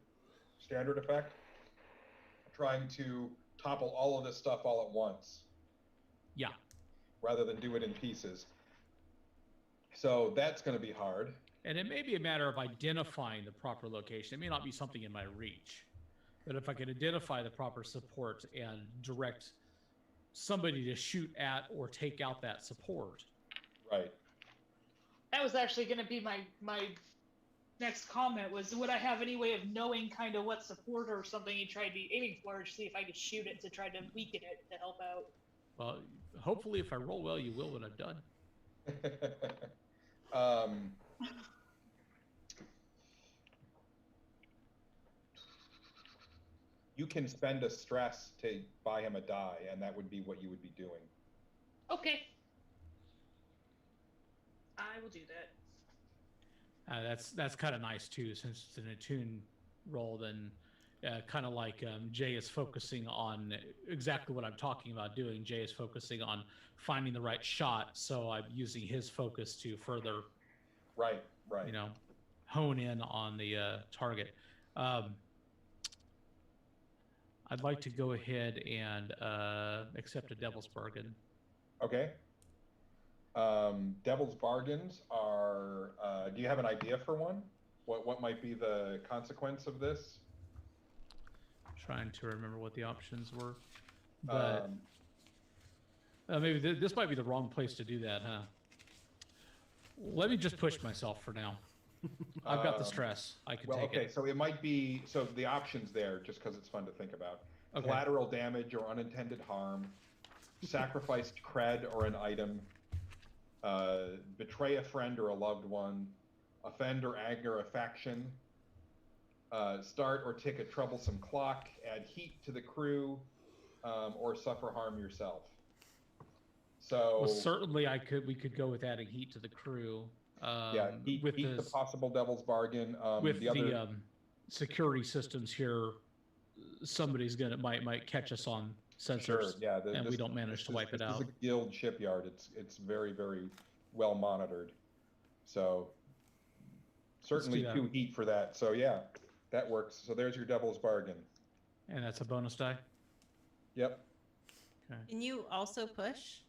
Speaker 3: effect. Trying to topple all of this stuff all at once.
Speaker 1: Yeah.
Speaker 3: Rather than do it in pieces. So that's going to be hard.
Speaker 1: And it may be a matter of identifying the proper location. It may not be something in my reach. But if I can identify the proper support and direct somebody to shoot at or take out that support.
Speaker 3: Right.
Speaker 6: That was actually going to be my next comment was, would I have any way of knowing kind of what support or something he tried to be aiming for to see if I could shoot it to try to weaken it to help out?
Speaker 1: Well, hopefully if I roll well, you will when I'm done.
Speaker 3: You can spend a stress to buy him a die, and that would be what you would be doing.
Speaker 6: Okay. I will do that.
Speaker 1: That's kind of nice too, since it's an attune roll. Then, kind of like Jay is focusing on exactly what I'm talking about doing. Jay is focusing on finding the right shot, so I'm using his focus to further,
Speaker 3: right,
Speaker 1: hone in on the target. I'd like to go ahead and accept a devil's bargain.
Speaker 3: Okay. Devil's bargains are. Do you have an idea for one? What might be the consequence of this?
Speaker 1: Trying to remember what the options were, but maybe this might be the wrong place to do that, huh? Let me just push myself for now. I've got the stress. I can take it.
Speaker 3: Okay, so it might be, so the options there, just because it's fun to think about.
Speaker 1: Okay.
Speaker 3: Collateral damage or unintended harm, sacrificed cred or an item, betray a friend or a loved one, offend or anger a faction, start or tick a troublesome clock, add heat to the crew, or suffer harm yourself. So
Speaker 1: well, certainly we could go with adding heat to the crew.
Speaker 3: Yeah, heat the possible devil's bargain.
Speaker 1: With
Speaker 3: the
Speaker 1: security systems here, somebody's might catch us on sensors,
Speaker 3: sure, yeah,
Speaker 1: and we don't manage to wipe it out.
Speaker 3: This is a guild shipyard. It's very, very well monitored. So certainly 2 heat for that. So yeah, that works. So there's your devil's bargain.
Speaker 1: And that's a bonus die?
Speaker 3: Yep.
Speaker 5: Okay. Can you also push?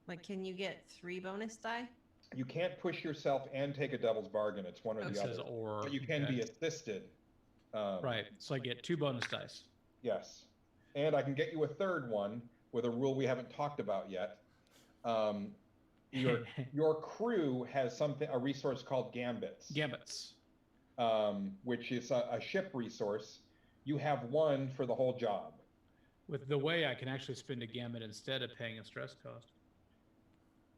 Speaker 5: Like, can you get 3 bonus die?
Speaker 3: You can't push yourself and take a devil's bargain. It's one or the other.
Speaker 1: Or,
Speaker 3: but you can be assisted.
Speaker 1: Right. So I get 2 bonus dice.
Speaker 3: Yes. And I can get you a third one with a rule we haven't talked about yet. Your crew has a resource called gambits.
Speaker 1: Gambits.
Speaker 3: Which is a ship resource. You have 1 for the whole job.
Speaker 1: With the way I can actually spend a gambit instead of paying a stress cost.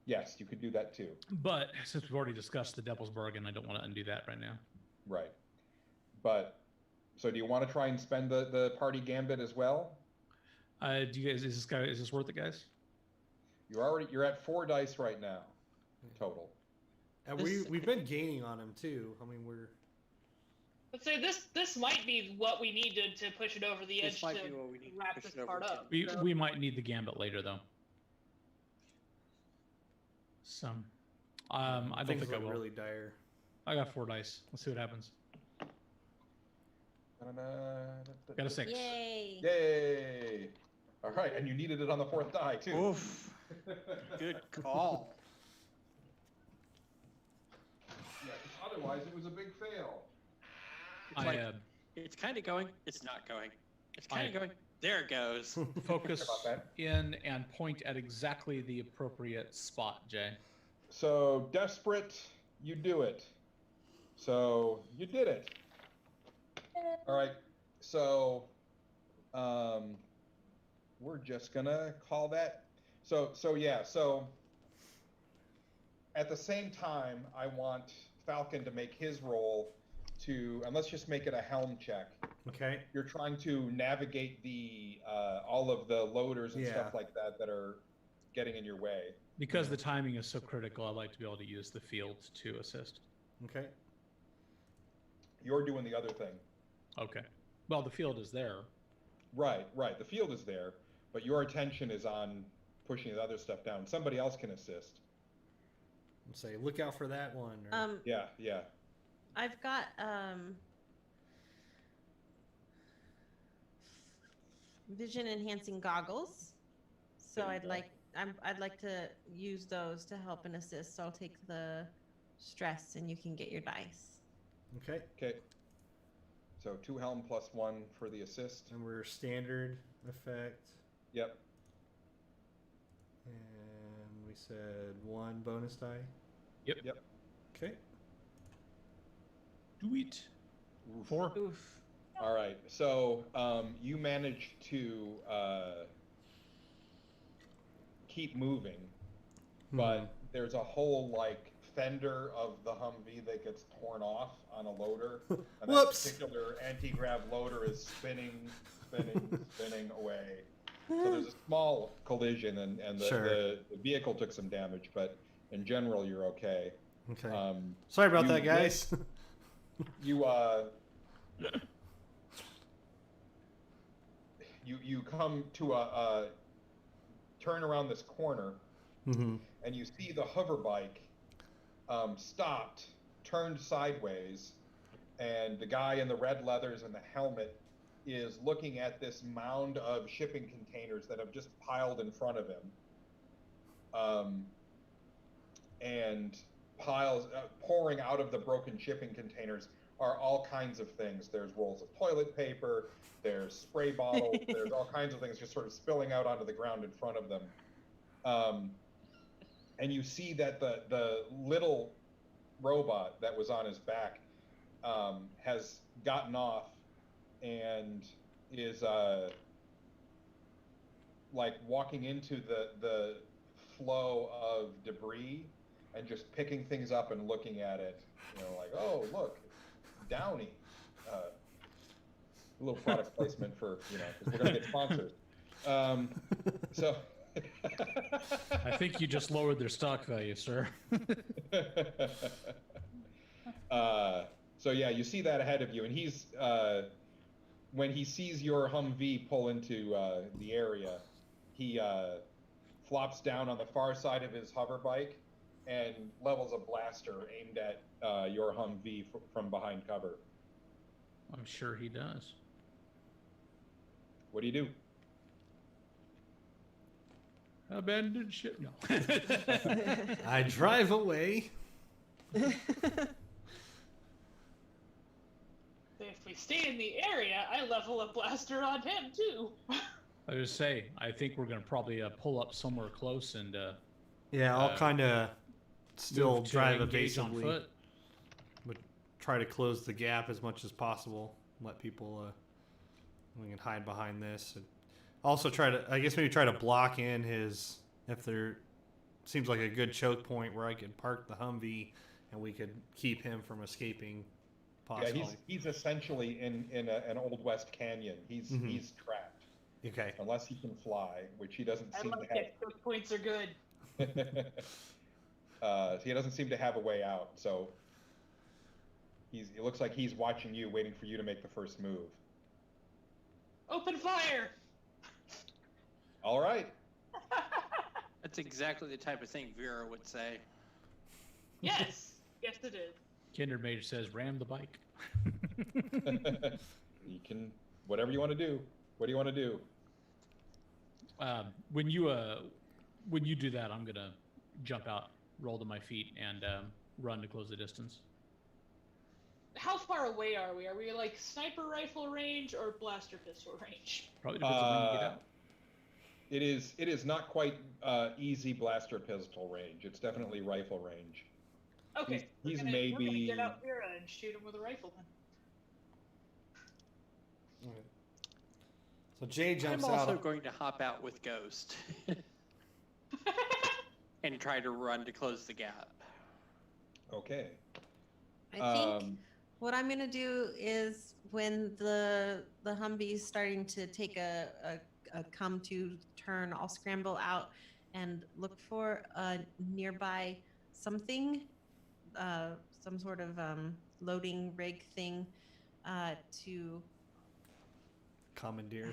Speaker 3: Yes, you could do that too.
Speaker 1: But since we've already discussed the devil's bargain, I don't want to undo that right now.
Speaker 3: Right. But so do you want to try and spend the party gambit as well?
Speaker 1: Do you guys is this worth it, guys?
Speaker 3: You're at 4 dice right now total.
Speaker 2: And we've been gaining on him too. I mean,
Speaker 6: Let's say this might be what we need to push it over the edge to wrap this part up.
Speaker 1: We might need the gambit later though. So, I don't think I will.
Speaker 2: Really dire.
Speaker 1: I got 4 dice. Let's see what happens. Got a 6.
Speaker 5: Yay!
Speaker 3: Yay! All right, and you needed it on the 4th die too.
Speaker 4: Oof. Good call.
Speaker 3: Yeah, otherwise it was a big fail.
Speaker 4: It's kind of going. It's not going. It's kind of going. There it goes.
Speaker 1: Focus in and point at exactly the appropriate spot, Jay.
Speaker 3: So desperate, you do it. So you did it. All right. So we're just gonna call that. So yeah. So at the same time, I want Falcon to make his roll to, and let's just make it a helm check
Speaker 2: Okay.
Speaker 3: You're trying to navigate the all of the loaders and stuff like that that are getting in your way.
Speaker 1: Because the timing is so critical, I like to be able to use the field to assist.
Speaker 2: Okay.
Speaker 3: You're doing the other thing.
Speaker 1: Okay. Well, the field is there.
Speaker 3: Right. The field is there, but your attention is on pushing the other stuff down. Somebody else can assist.
Speaker 2: Say, look out for that one. Or...
Speaker 3: Yeah.
Speaker 5: I've got vision enhancing goggles, so I'd like to use those to help and assist. So I'll take the stress, and you can get your dice.
Speaker 2: Okay.
Speaker 3: So 2 helm plus 1 for the assist.
Speaker 2: And we're standard effect.
Speaker 3: Yep.
Speaker 2: And we said 1 bonus die.
Speaker 1: Yep.
Speaker 2: Okay.
Speaker 1: Do it. 4.
Speaker 5: Oof.
Speaker 3: All right. So you manage to keep moving, but there's a whole like fender of the Humvee that gets torn off on a loader, and that particular anti-grav loader is spinning away. So there's a small collision, and the vehicle took some damage, but in general you're okay.
Speaker 2: Okay. Sorry about that, guys.
Speaker 3: You come to a turn around this corner, and you see the hover bike stopped, turned sideways, and the guy in the red leathers and the helmet is looking at this mound of shipping containers that have just piled in front of him, and pouring out of the broken shipping containers are all kinds of things. There's rolls of toilet paper, there's spray bottles, there's all kinds of things just sort of spilling out onto the ground in front of them. And you see that the little robot that was on his back has gotten off and is like walking into the flow of debris and just picking things up and looking at it, like, oh, look, Downy. A little product placement for, because we're going to get sponsors. So
Speaker 1: I think you just lowered their stock value, sir.
Speaker 3: So yeah, you see that ahead of you, and he's when he sees your Humvee pull into the area, he flops down on the far side of his hover bike and levels a blaster aimed at your Humvee from behind cover.
Speaker 1: I'm sure he does.
Speaker 3: What do you do?
Speaker 1: Abandoned ship? No.
Speaker 2: I drive away.
Speaker 6: If we stay in the area, I level a blaster on him too.
Speaker 1: I just say, I think we're going to probably pull up somewhere close and
Speaker 2: I'll kind of still drive
Speaker 1: engage on
Speaker 2: evasively,
Speaker 1: foot.
Speaker 2: but try to close the gap as much as possible. Let people we can hide behind this, and also try to, I guess, maybe try to block in his, if there seems like a good choke point where I could park the Humvee and we could keep him from escaping. Possibly.
Speaker 3: Yeah, he's essentially in an Old West canyon. He's trapped.
Speaker 2: Okay.
Speaker 3: Unless he can fly, which he doesn't seem to have.
Speaker 6: Choke points are good.
Speaker 3: He doesn't seem to have a way out, so it looks like he's watching you, waiting for you to make the first move.
Speaker 6: Open fire!
Speaker 3: All right.
Speaker 4: That's exactly the type of thing Vera would say.
Speaker 6: Yes! Yes, it is.
Speaker 1: Kindred Mage says, ram the bike.
Speaker 3: You can, whatever you want to do. What do you want to do?
Speaker 1: When you do that, I'm gonna jump out, roll to my feet, and run to close the distance.
Speaker 6: How far away are we? Are we like sniper rifle range or blaster pistol range?
Speaker 1: Probably depends on when you get out.
Speaker 3: It is not quite easy blaster pistol range. It's definitely rifle range.
Speaker 6: Okay,
Speaker 3: he's
Speaker 6: we're
Speaker 3: maybe
Speaker 6: gonna get out Vera and shoot him with a rifle then.
Speaker 2: Okay. So Jay jumps out.
Speaker 4: I'm also going to hop out with Ghost and try to run to close the gap.
Speaker 3: Okay.
Speaker 5: I think What I'm gonna do is when the Humvee's starting to take a come to turn, I'll scramble out and look for a nearby something, some sort of loading rig thing, to
Speaker 2: Commandeer.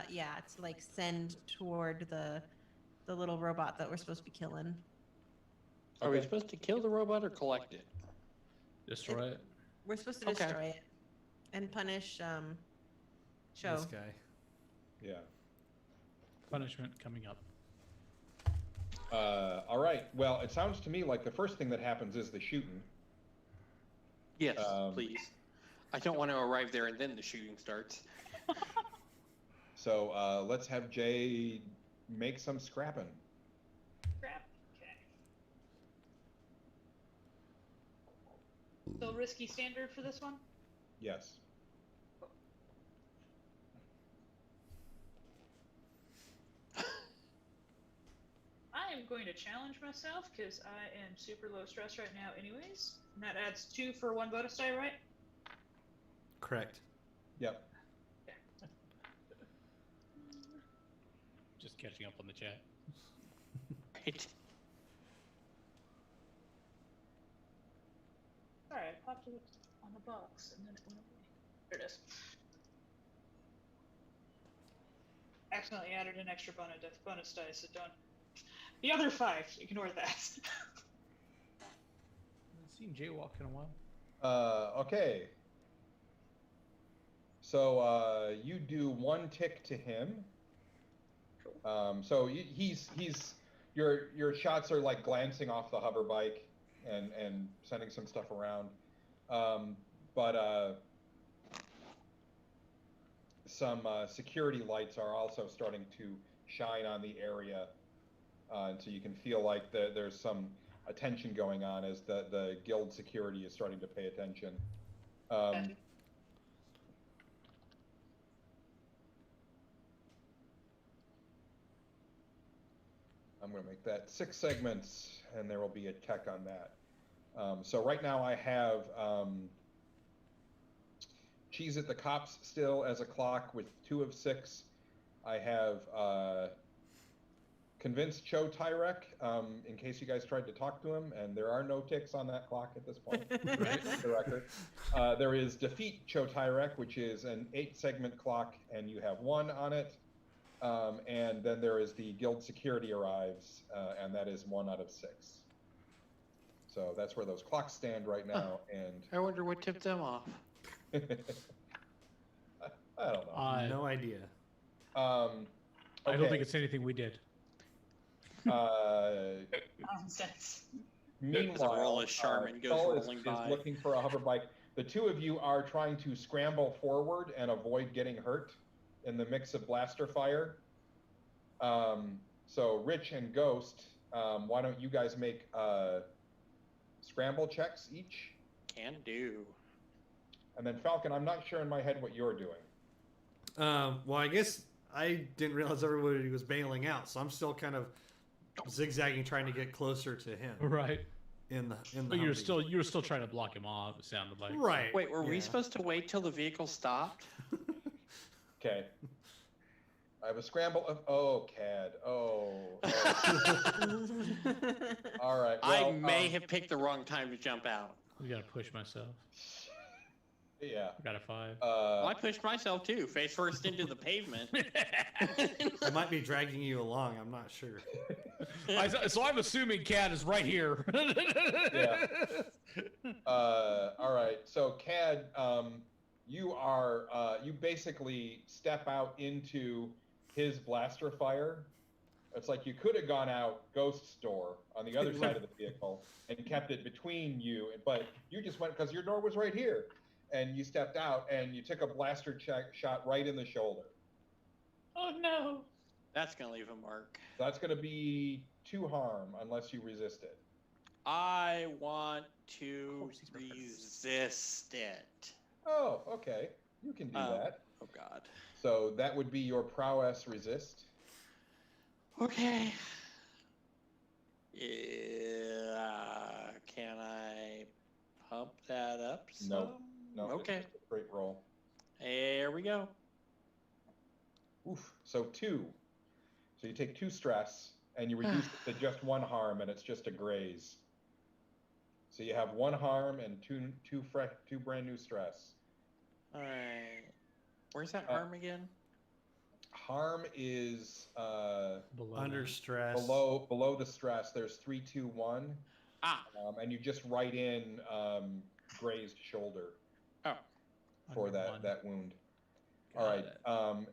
Speaker 5: yeah, to like send toward the little robot that we're supposed to be killing.
Speaker 4: Are we
Speaker 3: Okay.
Speaker 4: supposed to kill the robot or collect it?
Speaker 1: Destroy it.
Speaker 5: We're supposed to
Speaker 4: Okay.
Speaker 5: destroy it and punish Cho.
Speaker 2: This guy.
Speaker 3: Yeah.
Speaker 1: Punishment coming up.
Speaker 3: All right. Well, it sounds to me like the first thing that happens is the shooting.
Speaker 4: Yes,
Speaker 3: Um,
Speaker 4: please. I don't want to arrive there and then the shooting starts.
Speaker 3: So let's have Jay make some scrapping.
Speaker 6: Crap. Okay. Still risky standard for this one?
Speaker 3: Yes.
Speaker 6: I am going to challenge myself because I am super low stress right now anyways. And that adds 2 for 1 bonus die, right?
Speaker 2: Correct.
Speaker 3: Yep.
Speaker 1: Just catching up on the chat.
Speaker 4: Right.
Speaker 6: Sorry, I popped it on the box and then it went away. There it is. Accidentally added an extra bonus die, so don't. The other 5, ignore that.
Speaker 1: I haven't seen Jay walk in a while.
Speaker 3: Okay. So you do 1 tick to him. So he's your shots are like glancing off the hover bike and sending some stuff around, but some security lights are also starting to shine on the area, and so you can feel like there's some attention going on as the guild security is starting to pay attention. I'm going to make that 6 segments, and there will be a check on that. So right now I have Cheese at the Cops still as a clock with 2 of 6. I have Convinced Cho Tyrek, in case you guys tried to talk to him, and there are no ticks on that clock at this point, right? For the record. There is Defeat Cho Tyrek, which is an 8-segment clock, and you have 1 on it. And then there is the guild security arrives, and that is 1 out of 6. So that's where those clocks stand right now. And
Speaker 4: I wonder what tipped them off.
Speaker 3: I don't know.
Speaker 2: No idea.
Speaker 1: I don't
Speaker 3: okay.
Speaker 1: think it's anything we did.
Speaker 6: Nonsense.
Speaker 3: Meanwhile,
Speaker 4: roll as Charmin goes
Speaker 3: Skull
Speaker 4: rolling
Speaker 3: is
Speaker 4: by.
Speaker 3: looking for a hover bike. The 2 of you are trying to scramble forward and avoid getting hurt in the mix of blaster fire. So Rich and Ghost, why don't you guys make scramble checks each?
Speaker 4: Can do.
Speaker 3: And then Falcon, I'm not sure in my head what you're doing.
Speaker 2: Well, I guess I didn't realize everybody was bailing out, so I'm still kind of zigzagging, trying to get closer to him.
Speaker 1: Right.
Speaker 2: In the
Speaker 1: But you
Speaker 2: Humvee.
Speaker 1: were still trying to block him off, it sounded like.
Speaker 2: Right.
Speaker 4: Wait, were we
Speaker 2: yeah.
Speaker 4: supposed to wait till the vehicle stopped?
Speaker 3: Okay. I have a scramble of CAD. Oh. All right. Well,
Speaker 4: I may have picked the wrong time to jump out.
Speaker 1: I gotta push myself.
Speaker 3: Yeah.
Speaker 1: I got a 5.
Speaker 4: Well, I pushed myself too, face first into the pavement.
Speaker 2: I might be dragging you along. I'm not sure.
Speaker 1: So I'm assuming Cat is right here.
Speaker 3: Yeah. All right. So CAD, you basically step out into his blaster fire. It's like you could have gone out Ghost's door on the other side of the vehicle and kept it between you, but you just went because your door was right here, and you stepped out and you took a blaster shot right in the shoulder.
Speaker 6: Oh no.
Speaker 4: That's gonna leave a mark.
Speaker 3: So that's going to be 2 harm unless you resist it.
Speaker 4: I want to resist it.
Speaker 3: Oh, okay. You can do that.
Speaker 4: Oh God.
Speaker 3: So that would be your prowess resist.
Speaker 4: Okay. Yeah. Can I pump that up
Speaker 3: No, no.
Speaker 4: Okay.
Speaker 3: It's just a straight roll.
Speaker 4: There we go.
Speaker 3: Oof. So 2. So you take 2 stress, and you reduce it to just 1 harm, and it's just a graze. So you have 1 harm and 2 brand new stress.
Speaker 4: All right. Where's that harm again?
Speaker 3: Harm is
Speaker 1: Below
Speaker 2: Under
Speaker 1: that.
Speaker 2: stress.
Speaker 3: below the stress. There's 3, 2, 1. And you just write in grazed shoulder.
Speaker 4: Oh.
Speaker 3: For
Speaker 1: Under
Speaker 3: that
Speaker 1: 1.
Speaker 3: that wound.
Speaker 1: Got
Speaker 3: All right.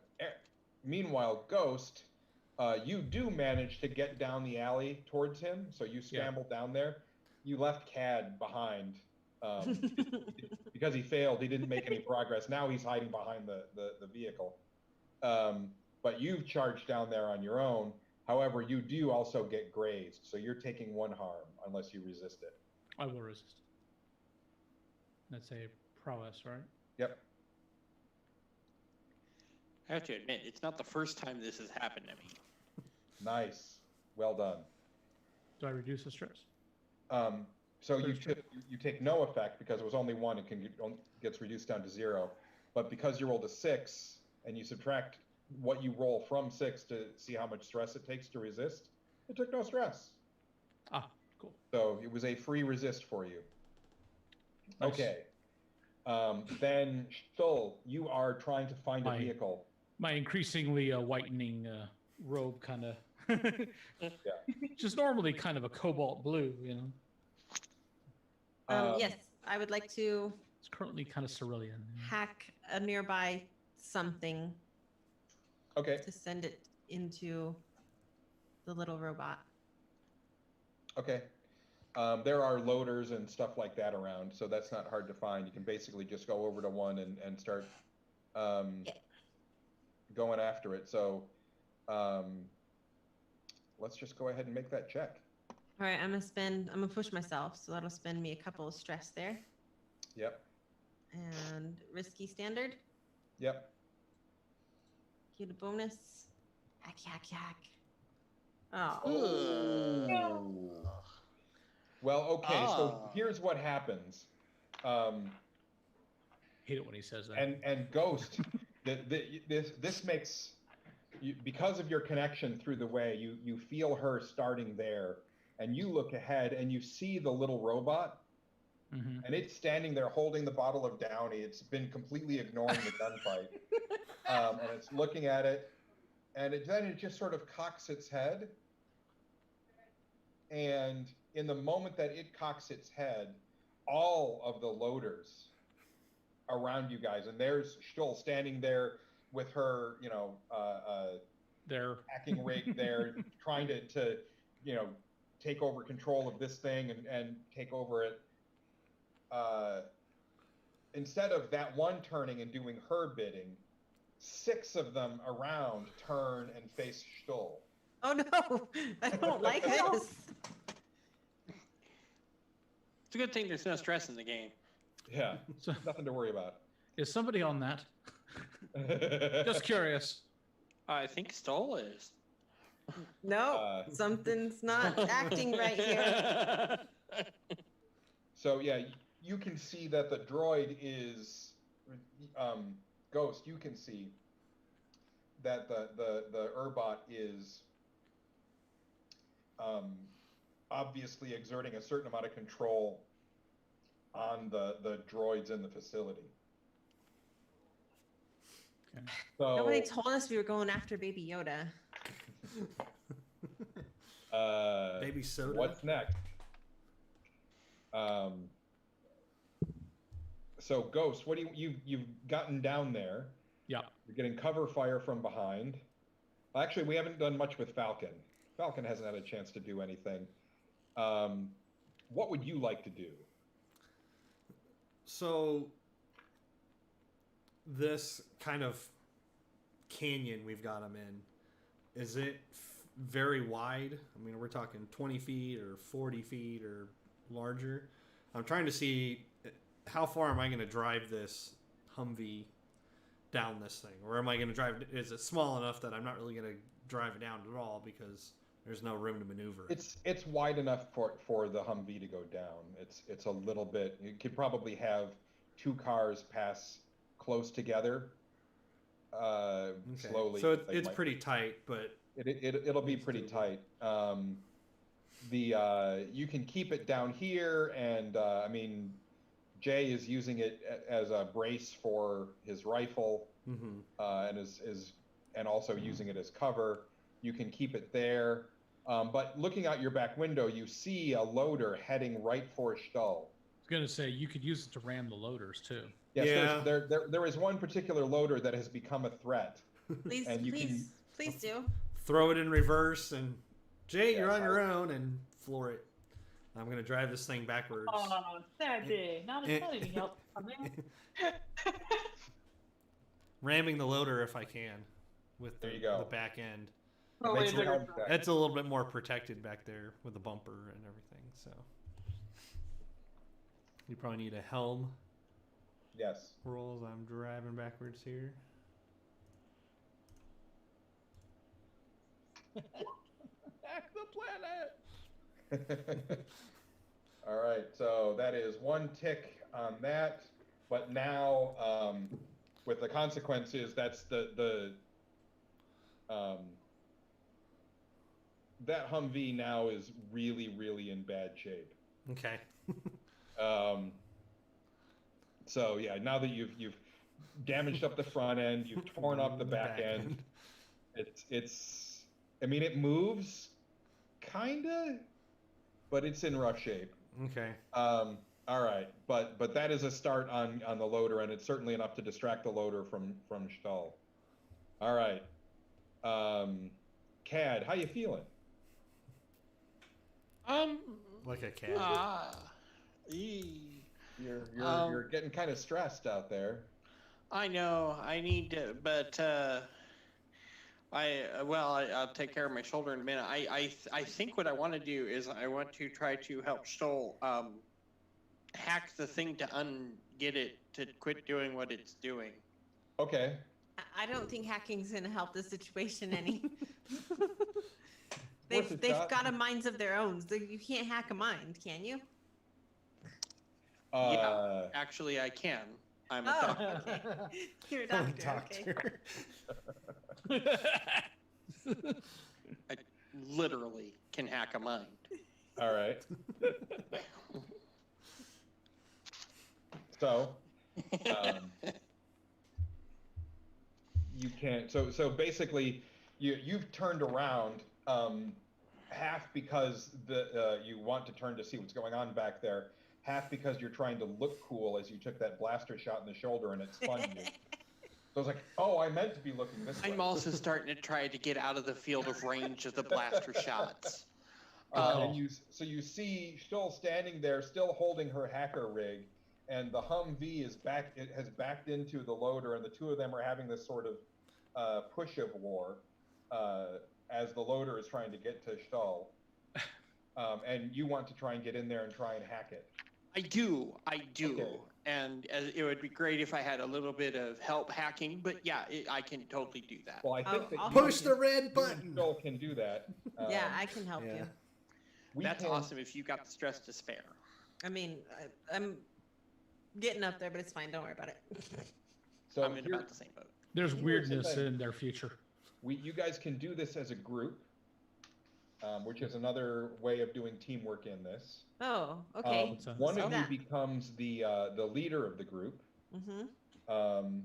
Speaker 3: Meanwhile, Ghost, you do manage to get down the alley towards him, so you scramble down there. You left Cad behind because he failed. He didn't make any progress. Now he's hiding behind the vehicle. But you've charged down there on your own. However, you do also get grazed, so you're taking 1 harm unless you resist it.
Speaker 1: I will resist. That's a prowess, right?
Speaker 3: Yep.
Speaker 4: I have to admit, it's not the first time this has happened to me.
Speaker 3: Nice. Well done.
Speaker 1: Do I reduce the stress?
Speaker 3: So you take no effect because it was only 1. It gets reduced down to 0. But because you rolled a 6 and you subtract what you roll from 6 to see how much stress it takes to resist, it took no stress.
Speaker 1: Ah, cool.
Speaker 3: So it was a free resist for you.
Speaker 1: Nice.
Speaker 3: Okay. Then Stull, you are trying to find a vehicle.
Speaker 1: My increasingly whitening robe kind of just normally kind of a cobalt blue, you know.
Speaker 5: Yes, I would like to
Speaker 1: It's currently kind of cerulean.
Speaker 5: hack a nearby something
Speaker 3: Okay.
Speaker 5: to send it into the little robot.
Speaker 3: Okay. There are loaders and stuff like that around, so that's not hard to find. You can basically just go over to one and start going after it. So let's just go ahead and make that check.
Speaker 5: All right, I'm gonna push myself, so that'll spend me a couple of stress there.
Speaker 3: Yep.
Speaker 5: And risky standard.
Speaker 3: Yep.
Speaker 5: Get a bonus. Hack, hack, hack. Oh.
Speaker 3: Ooh. Well, okay, so here's what happens.
Speaker 1: Hate it when he says that.
Speaker 3: And Ghost, this makes you, because of your connection through the way, you feel her starting there, and you look ahead and you see the little robot, and it's standing there holding the bottle of Downy. It's been completely ignoring the gunfight, and it's looking at it, and then it just sort of cocks its head, and in the moment that it cocks its head, all of the loaders around you guys, and there's Stull standing there with her,
Speaker 1: there
Speaker 3: hacking rig there, trying to take over control of this thing and take over it. Instead of that one turning and doing her bidding, 6 of them around turn and face Stull.
Speaker 5: Oh no! I don't like this.
Speaker 4: It's a good thing there's no stress in the game.
Speaker 3: Yeah,
Speaker 1: So,
Speaker 3: nothing to worry about.
Speaker 1: is somebody on that? Just curious.
Speaker 4: I think Stoll is.
Speaker 5: No, something's not acting right here.
Speaker 3: So yeah, you can see that the droid is Ghost. You can see that the Urbot is obviously exerting a certain amount of control on the droids in the facility.
Speaker 1: Okay.
Speaker 3: So,
Speaker 5: Nobody told us we were going after Baby Yoda.
Speaker 2: Baby soda.
Speaker 3: What's next? So Ghost, what do you've gotten down there?
Speaker 1: Yeah.
Speaker 3: You're getting cover fire from behind. Actually, we haven't done much with Falcon. Falcon hasn't had a chance to do anything. What would you like to do?
Speaker 2: So this kind of canyon we've got them in, is it very wide? I mean, we're talking 20 feet or 40 feet or larger. I'm trying to see how far am I going to drive this Humvee down this thing, or am I going to drive? Is it small enough that I'm not really going to drive it down at all because there's no room to maneuver?
Speaker 3: It's wide enough for the Humvee to go down. It's a little bit. You could probably have two cars pass close together. Slowly.
Speaker 2: So
Speaker 3: they
Speaker 2: it's
Speaker 3: might-
Speaker 2: pretty tight, but
Speaker 3: It'll be pretty tight. You can keep it down here, and I mean, Jay is using it as a brace for his rifle, and also using it as cover. You can keep it there, but looking out your back window, you see a loader heading right for Stull.
Speaker 1: I was gonna say you could use it to ram the loaders too.
Speaker 3: Yes,
Speaker 2: Yeah.
Speaker 3: there is one particular loader that has become a threat.
Speaker 5: Please,
Speaker 3: And you
Speaker 5: please do.
Speaker 2: throw it in reverse, and Jay, you're
Speaker 3: Yes,
Speaker 2: on your own, and floor it. I'm gonna drive this thing backwards.
Speaker 6: Oh, Daddy, not any help coming.
Speaker 2: Ramming the loader if I can, with
Speaker 3: There you go.
Speaker 2: the back end.
Speaker 6: Oh,
Speaker 3: Makes
Speaker 6: wait,
Speaker 3: it
Speaker 6: they're-
Speaker 3: help back.
Speaker 2: That's a little bit more protected back there with the bumper and everything. So you probably need a helm.
Speaker 3: Yes.
Speaker 2: Rolls. I'm driving backwards here.
Speaker 1: Back the planet.
Speaker 3: All right, so that is one tick on that, but now with the consequences, that's that Humvee now is really, really in bad shape.
Speaker 2: Okay.
Speaker 3: So yeah, now that you've damaged up the front end, you've torn up the back end. It's I mean, it moves, kinda, but it's in rough shape.
Speaker 2: Okay.
Speaker 3: All right, but that is a start on the loader, and it's certainly enough to distract the loader from Stull. All right, Cad, how you feeling?
Speaker 2: Like a cat.
Speaker 3: You're getting kind of stressed out there.
Speaker 4: I know. I need to, but I'll take care of my shoulder in a minute. I think what I want to do is I want to try to help Stoll hack the thing to get it to quit doing what it's doing.
Speaker 3: Okay.
Speaker 5: I don't think hacking's gonna help the situation any.
Speaker 3: Worth a
Speaker 5: they've
Speaker 3: shot.
Speaker 5: got a minds of their own. So you can't hack a mind, can you?
Speaker 4: Yeah, actually, I can. I'm a doctor.
Speaker 5: Okay. You're a doctor. Okay.
Speaker 4: I literally can hack a mind.
Speaker 3: All right. So, you can't. So basically, you've turned around half because you want to turn to see what's going on back there, half because you're trying to look cool as you took that blaster shot in the shoulder and it spun you. So it's like, oh, I meant to be looking this way.
Speaker 4: I'm also starting to try to get out of the field of range of the blaster shots.
Speaker 3: And you see Stoll standing there, still holding her hacker rig, and the Humvee is back. It has backed into the loader, and the two of them are having this sort of push of war as the loader is trying to get to Stoll. And you want to try and get in there and try and hack it.
Speaker 4: I do.
Speaker 3: Okay.
Speaker 4: And it would be great if I had a little bit of help hacking, but yeah, I can totally do that.
Speaker 3: Well, I think that
Speaker 5: I'll
Speaker 3: you
Speaker 2: Push the red button.
Speaker 3: Stoll can do that.
Speaker 5: Yeah, I can help you.
Speaker 4: That's awesome if you got the stress to spare.
Speaker 5: I mean, I'm getting up there, but it's fine. Don't worry about it.
Speaker 3: So
Speaker 4: I'm in about the same boat.
Speaker 1: There's
Speaker 3: Here's the
Speaker 1: weirdness
Speaker 3: thing.
Speaker 1: in their future.
Speaker 3: You guys can do this as a group, which is another way of doing teamwork in this.
Speaker 5: Oh, okay.
Speaker 3: One
Speaker 5: So
Speaker 3: of you
Speaker 5: that-
Speaker 3: becomes the leader of the group.
Speaker 5: Mm-hmm.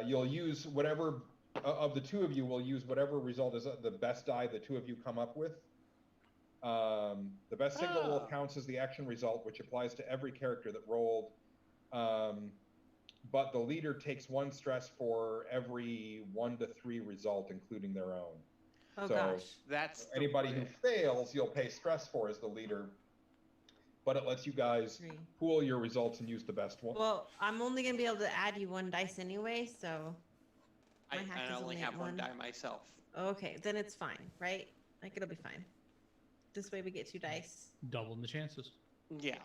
Speaker 3: You'll use whatever of the two of you will use whatever result is the best die the two of you come up with. The best single roll counts as the action result, which applies to every character that rolled. But the leader takes 1 stress for every 1 to 3 result, including their own.
Speaker 5: Oh
Speaker 3: So,
Speaker 5: gosh.
Speaker 4: That's
Speaker 3: Anybody who fails, you'll pay stress for as the leader. But it lets you guys
Speaker 5: 3.
Speaker 3: pool your results and use the best one.
Speaker 5: Well, I'm only gonna be able to add you 1 dice anyway, so.
Speaker 4: I
Speaker 5: my hack is
Speaker 4: only have one die myself.
Speaker 5: Okay, then it's fine, right? Like it'll be fine. This way we get 2 dice.
Speaker 1: Doubling the chances.
Speaker 4: Yeah.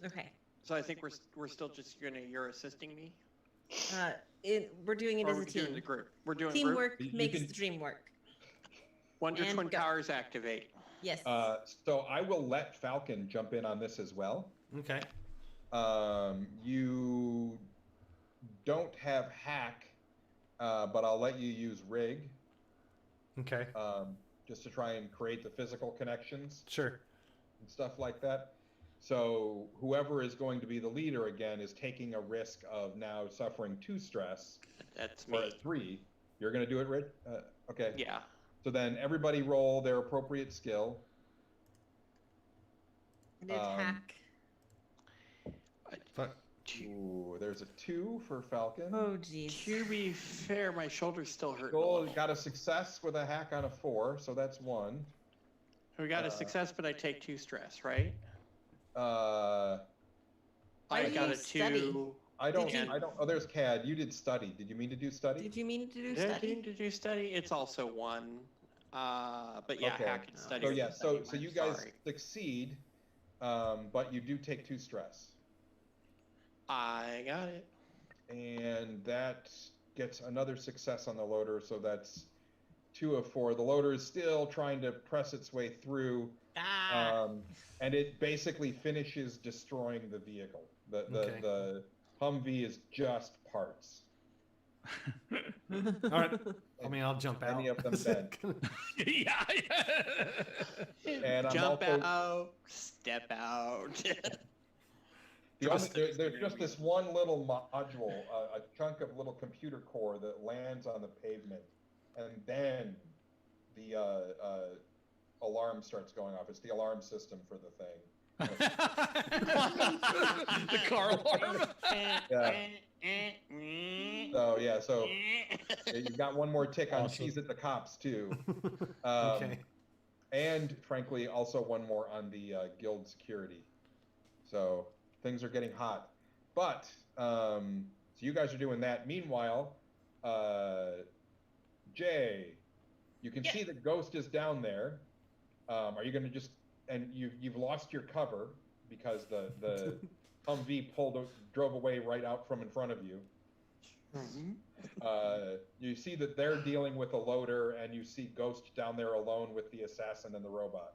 Speaker 5: Okay.
Speaker 4: So I think we're still just you're assisting me.
Speaker 5: We're doing it
Speaker 4: Or
Speaker 5: as
Speaker 4: are
Speaker 5: a
Speaker 4: we doing
Speaker 5: team.
Speaker 4: the group? We're doing
Speaker 5: Teamwork
Speaker 3: You
Speaker 5: makes
Speaker 3: can-
Speaker 5: the dream work.
Speaker 4: Wonder
Speaker 5: and
Speaker 4: Twin
Speaker 5: go.
Speaker 4: Powers activate.
Speaker 5: Yes.
Speaker 3: So I will let Falcon jump in on this as well.
Speaker 2: Okay.
Speaker 3: You don't have hack, but I'll let you use rig.
Speaker 2: Okay.
Speaker 3: Just to try and create the physical connections.
Speaker 2: Sure.
Speaker 3: And stuff like that. So whoever is going to be the leader again is taking a risk of now suffering 2 stress.
Speaker 4: That's
Speaker 3: Or
Speaker 4: me.
Speaker 3: at 3. You're going to do it, Rich? Okay.
Speaker 4: Yeah.
Speaker 3: So then everybody roll their appropriate skill.
Speaker 5: I did hack.
Speaker 3: Ooh, there's a 2 for Falcon.
Speaker 5: Oh, jeez.
Speaker 4: To be fair, my shoulder's still hurting.
Speaker 3: Joel got a success with a hack on a 4, so that's 1.
Speaker 4: We got a success, but I take 2 stress, right?
Speaker 3: I
Speaker 4: got a 2.
Speaker 5: study?
Speaker 3: I don't. Oh, there's CAD. You did study. Did you mean to do study?
Speaker 5: Did you mean to do
Speaker 4: Did I
Speaker 5: study?
Speaker 4: mean to do study? It's also 1. But yeah,
Speaker 3: Okay.
Speaker 4: hack and study.
Speaker 3: So
Speaker 4: are
Speaker 3: yeah,
Speaker 4: the
Speaker 3: so
Speaker 4: same.
Speaker 3: you
Speaker 4: I'm
Speaker 3: guys
Speaker 4: sorry.
Speaker 3: succeed, but you do take 2 stress,
Speaker 4: I got it.
Speaker 3: and that gets another success on the loader. So that's 2 of 4. The loader is still trying to press its way through, and it basically finishes destroying the vehicle. The Humvee is just parts.
Speaker 2: All right. I mean, I'll jump out.
Speaker 3: Any of them bent.
Speaker 1: Yeah.
Speaker 3: And I'm
Speaker 4: Jump
Speaker 3: also,
Speaker 4: out, step out.
Speaker 3: there's just this one little module, a chunk of little computer core that lands on the pavement, and then the alarm starts going off. It's the alarm system for the thing.
Speaker 1: The car alarm.
Speaker 3: Yeah. So yeah, so you've got one more tick on
Speaker 1: Awesome.
Speaker 3: cheese at the cops too.
Speaker 2: Okay.
Speaker 3: And frankly, also one more on the guild security. So things are getting hot. But so you guys are doing that. Meanwhile, Jay, you can see that Ghost is down there. Are you going to just, and you've lost your cover because the Humvee drove away right out from in front of you. You see that they're dealing with a loader, and you see Ghost down there alone with the assassin and the robot.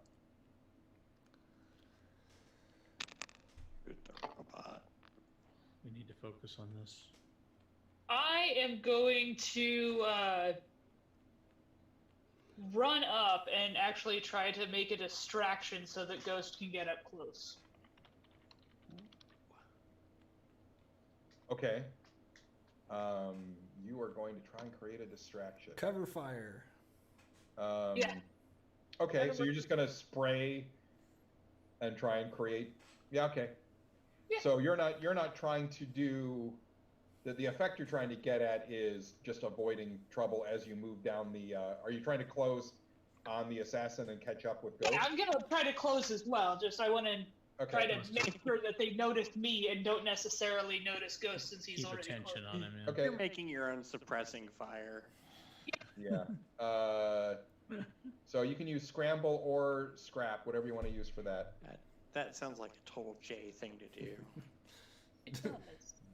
Speaker 1: We need to focus on this.
Speaker 6: I am going to run up and actually try to make a distraction so that Ghost can get up close.
Speaker 3: Okay. You are going to try and create a distraction.
Speaker 2: Cover fire.
Speaker 6: Yeah.
Speaker 3: Okay, so you're just going to spray and try and create. Yeah. Okay.
Speaker 6: Yeah.
Speaker 3: So you're not trying to do the effect you're trying to get at is just avoiding trouble as you move down the. Are you trying to close on the assassin and catch up with Ghost?
Speaker 6: Yeah, I'm gonna try to close as well. Just I want to try to make sure that they notice me and don't necessarily notice Ghost since he's
Speaker 1: Keep
Speaker 6: already
Speaker 1: attention
Speaker 6: close.
Speaker 1: on him. Yeah.
Speaker 3: Okay.
Speaker 4: You're making your own suppressing fire.
Speaker 3: Yeah. So you can use scramble or scrap, whatever you want to use for that.
Speaker 4: That sounds like a total J thing to do.
Speaker 6: It does.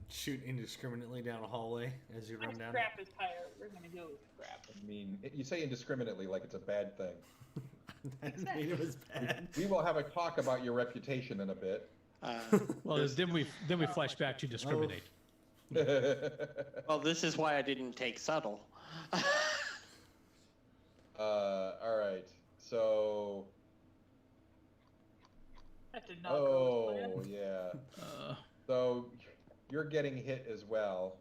Speaker 2: Shoot indiscriminately down a hallway as you run down.
Speaker 6: Scrap is higher. We're gonna go with scrap.
Speaker 3: I mean, you say indiscriminately like it's a bad thing.
Speaker 2: I didn't mean it was bad.
Speaker 3: We will have a talk about your reputation in a bit.
Speaker 1: Well, then we flash back to discriminate.
Speaker 4: Well, this is why I didn't take subtle.
Speaker 3: All right. So.
Speaker 6: That did not go as planned.
Speaker 3: Yeah. So you're getting hit as well.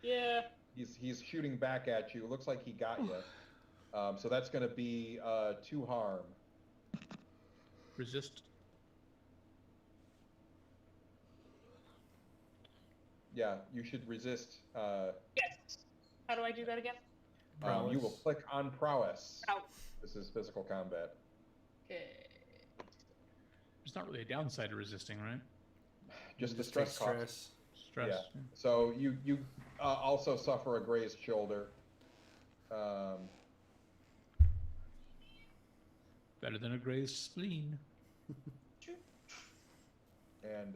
Speaker 6: Yeah.
Speaker 3: He's shooting back at you. Looks like he got you. So that's going to be 2 harm.
Speaker 1: Resist.
Speaker 3: Yeah, you should resist.
Speaker 6: Yes. How do I do that again?
Speaker 3: You will click on prowess.
Speaker 6: Ow.
Speaker 3: This is physical combat.
Speaker 6: Okay.
Speaker 1: There's not really a downside to resisting, right?
Speaker 3: Just the
Speaker 2: Just take
Speaker 3: stress cost.
Speaker 1: Stress.
Speaker 3: Yeah. So you also suffer a grazed shoulder.
Speaker 1: Better than a grazed spleen.
Speaker 3: And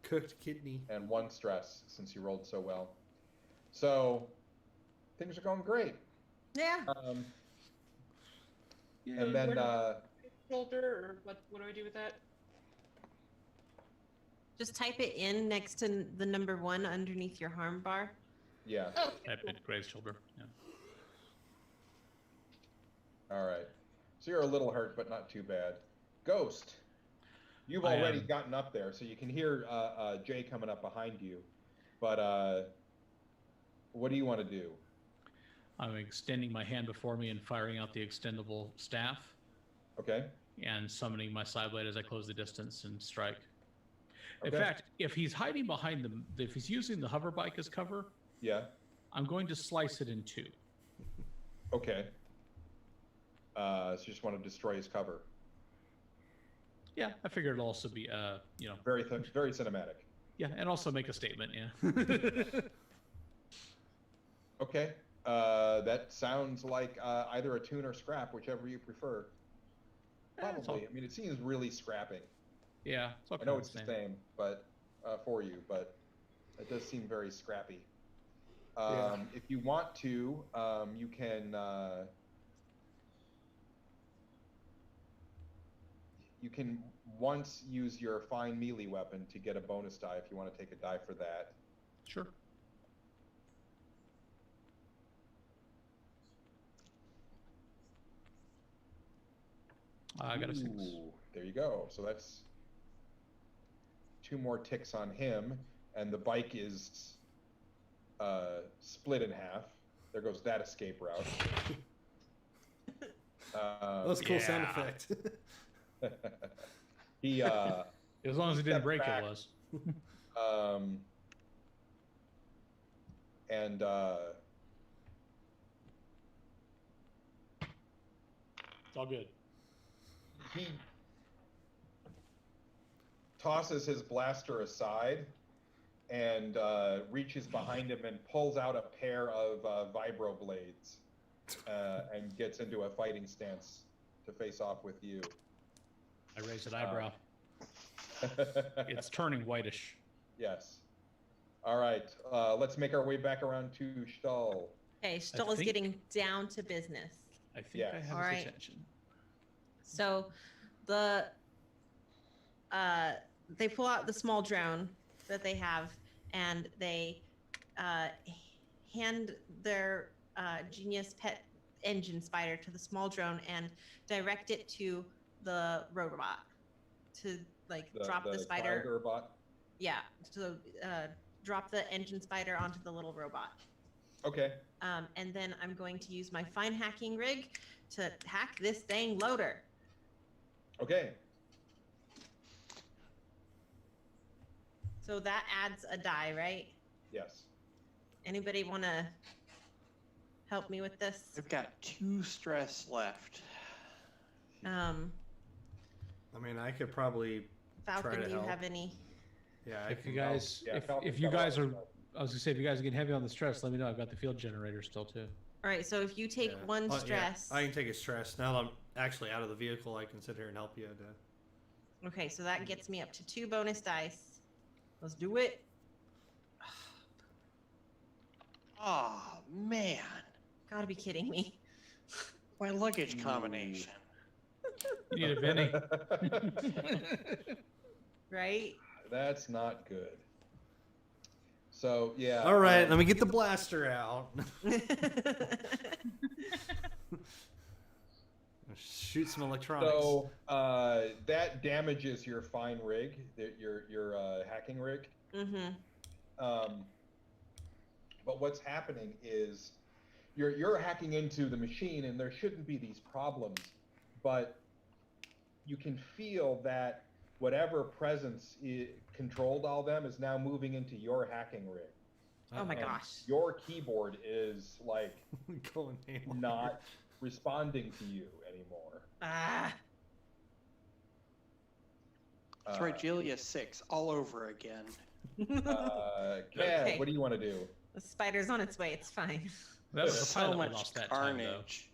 Speaker 2: Cooked kidney.
Speaker 3: and 1 stress since you rolled so well. So things are going great.
Speaker 5: Yeah.
Speaker 3: And then
Speaker 6: shoulder, or what do I do with that?
Speaker 5: Just type it in next to the number 1 underneath your harm bar.
Speaker 3: Yeah.
Speaker 6: Oh,
Speaker 1: Type in Grave's shoulder. Yeah.
Speaker 3: All right. So you're a little hurt, but not too bad. Ghost, you've
Speaker 1: I
Speaker 3: already
Speaker 1: am.
Speaker 3: gotten up there, so you can hear Jay coming up behind you. But what do you want to do?
Speaker 1: I'm extending my hand before me and firing out the extendable staff,
Speaker 3: Okay.
Speaker 1: and summoning my side blade as I close the distance and strike. In
Speaker 3: Okay.
Speaker 1: fact, if he's hiding behind if he's using the hover bike as cover,
Speaker 3: Yeah.
Speaker 1: I'm going to slice it in 2.
Speaker 3: Okay. So you just want to destroy his cover.
Speaker 1: Yeah, I figured it'll also be,
Speaker 3: Very cinematic.
Speaker 1: yeah, and also make a statement. Yeah.
Speaker 3: Okay. That sounds like either a tune or scrap, whichever you prefer.
Speaker 1: It's all-
Speaker 3: Probably. I mean, it seems really scrapping.
Speaker 1: Yeah, it's all
Speaker 3: I know
Speaker 1: kind
Speaker 3: it's
Speaker 1: of
Speaker 3: the
Speaker 1: same.
Speaker 3: same, but for you, but it does seem very scrappy.
Speaker 2: Yeah.
Speaker 3: If you want to, you can once use your fine melee weapon to get a bonus die if you want to take a die for that.
Speaker 1: Sure. I got a 6.
Speaker 3: Ooh, there you go. So that's 2 more ticks on him, and the bike is split in half. There goes that escape route.
Speaker 2: That was a cool sound
Speaker 1: Yeah.
Speaker 2: effect.
Speaker 3: He
Speaker 1: As long as it didn't
Speaker 3: Step
Speaker 1: break,
Speaker 3: back.
Speaker 1: it was.
Speaker 3: and
Speaker 1: It's all good.
Speaker 3: he tosses his blaster aside and reaches behind him and pulls out a pair of vibro blades and gets into a fighting stance to face off with you.
Speaker 1: I raised an eyebrow. It's turning whitish.
Speaker 3: Yes. All right. Let's make our way back around to Stahl.
Speaker 5: Okay, Stoll is
Speaker 1: think-
Speaker 5: getting down to business.
Speaker 1: I think
Speaker 3: Yes.
Speaker 1: I have
Speaker 5: All
Speaker 1: his
Speaker 5: right.
Speaker 1: attention.
Speaker 5: So they pull out the small drone that they have, and they hand their genius pet engine spider to the small drone and direct it to the robot to drop the spider.
Speaker 3: Tiger bot.
Speaker 5: Yeah, so drop the engine spider onto the little robot.
Speaker 3: Okay.
Speaker 5: And then I'm going to use my fine hacking rig to hack this dang loader.
Speaker 3: Okay.
Speaker 5: So that adds a die, right?
Speaker 3: Yes.
Speaker 5: Anybody want to help me with this?
Speaker 4: I've got 2 stress left.
Speaker 2: I mean, I could probably.
Speaker 5: Falcon,
Speaker 2: Try to
Speaker 5: do you
Speaker 2: help.
Speaker 5: have any?
Speaker 2: Yeah,
Speaker 1: If you guys,
Speaker 3: Yeah,
Speaker 1: if
Speaker 3: Falcon's
Speaker 1: you
Speaker 3: got a lot
Speaker 1: guys
Speaker 3: of
Speaker 1: are,
Speaker 3: stuff.
Speaker 1: I was gonna say, if you guys are getting heavy on the stress, let me know. I've got the field generator still too.
Speaker 5: All right, so if you take
Speaker 2: Yeah.
Speaker 5: one
Speaker 2: Oh, yeah,
Speaker 5: stress.
Speaker 2: I can take a stress. Now that I'm actually out of the vehicle, I can sit here and help you.
Speaker 5: Okay, so that gets me up to 2 bonus dice. Let's do it.
Speaker 4: Oh, man.
Speaker 5: Gotta be kidding me.
Speaker 4: My luggage combination.
Speaker 1: You need a Vinny.
Speaker 5: Right?
Speaker 3: That's not good. So yeah.
Speaker 2: All right, let me get the blaster out. Shoot some electronics.
Speaker 3: So that damages your fine rig, your hacking rig.
Speaker 5: Mm-hmm.
Speaker 3: But what's happening is you're hacking into the machine, and there shouldn't be these problems, but you can feel that whatever presence controlled all them is now moving into your hacking rig.
Speaker 5: Oh my
Speaker 3: And
Speaker 5: gosh.
Speaker 3: Your keyboard is like
Speaker 2: Going haywire.
Speaker 3: not responding to you anymore.
Speaker 5: Ah.
Speaker 4: It's Regalia 6 all over again.
Speaker 3: Cad,
Speaker 5: Okay.
Speaker 3: what do you want to do?
Speaker 5: The spider's on its way. It's fine.
Speaker 1: That was the
Speaker 4: So
Speaker 1: pilot we
Speaker 4: much
Speaker 1: lost that time, though.
Speaker 4: carnage.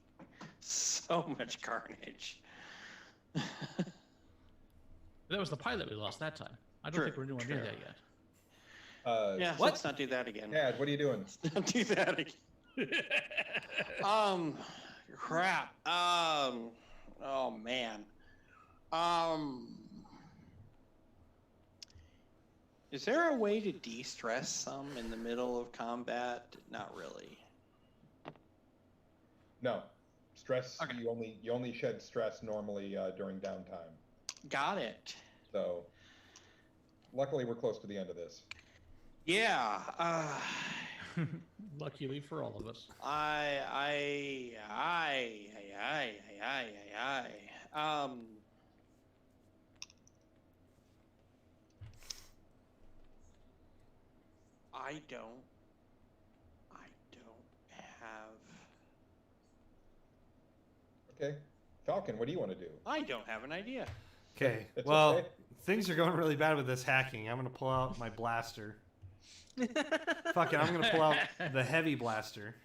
Speaker 4: So much carnage.
Speaker 1: That was the pilot we lost that time. I don't
Speaker 4: True,
Speaker 1: think we're anywhere near
Speaker 4: true.
Speaker 1: that yet.
Speaker 4: Yeah,
Speaker 3: What?
Speaker 4: let's not do that again.
Speaker 3: Cad, what are you doing?
Speaker 4: Don't do that again. Crap. Oh man. Is there a way to de-stress some in the middle of combat? Not really.
Speaker 3: No. Stress,
Speaker 4: Okay.
Speaker 3: you only shed stress normally during downtime.
Speaker 4: Got it.
Speaker 3: So, luckily we're close to the end of this.
Speaker 4: Yeah.
Speaker 1: Luckily for all of us.
Speaker 4: I don't have.
Speaker 3: Okay. Falcon, what do you want to do?
Speaker 4: I don't have an idea.
Speaker 2: Okay.
Speaker 3: It's
Speaker 2: Well,
Speaker 3: okay.
Speaker 2: things are going really bad with this hacking. I'm gonna pull out my blaster. Fuck it, I'm gonna pull out the heavy blaster.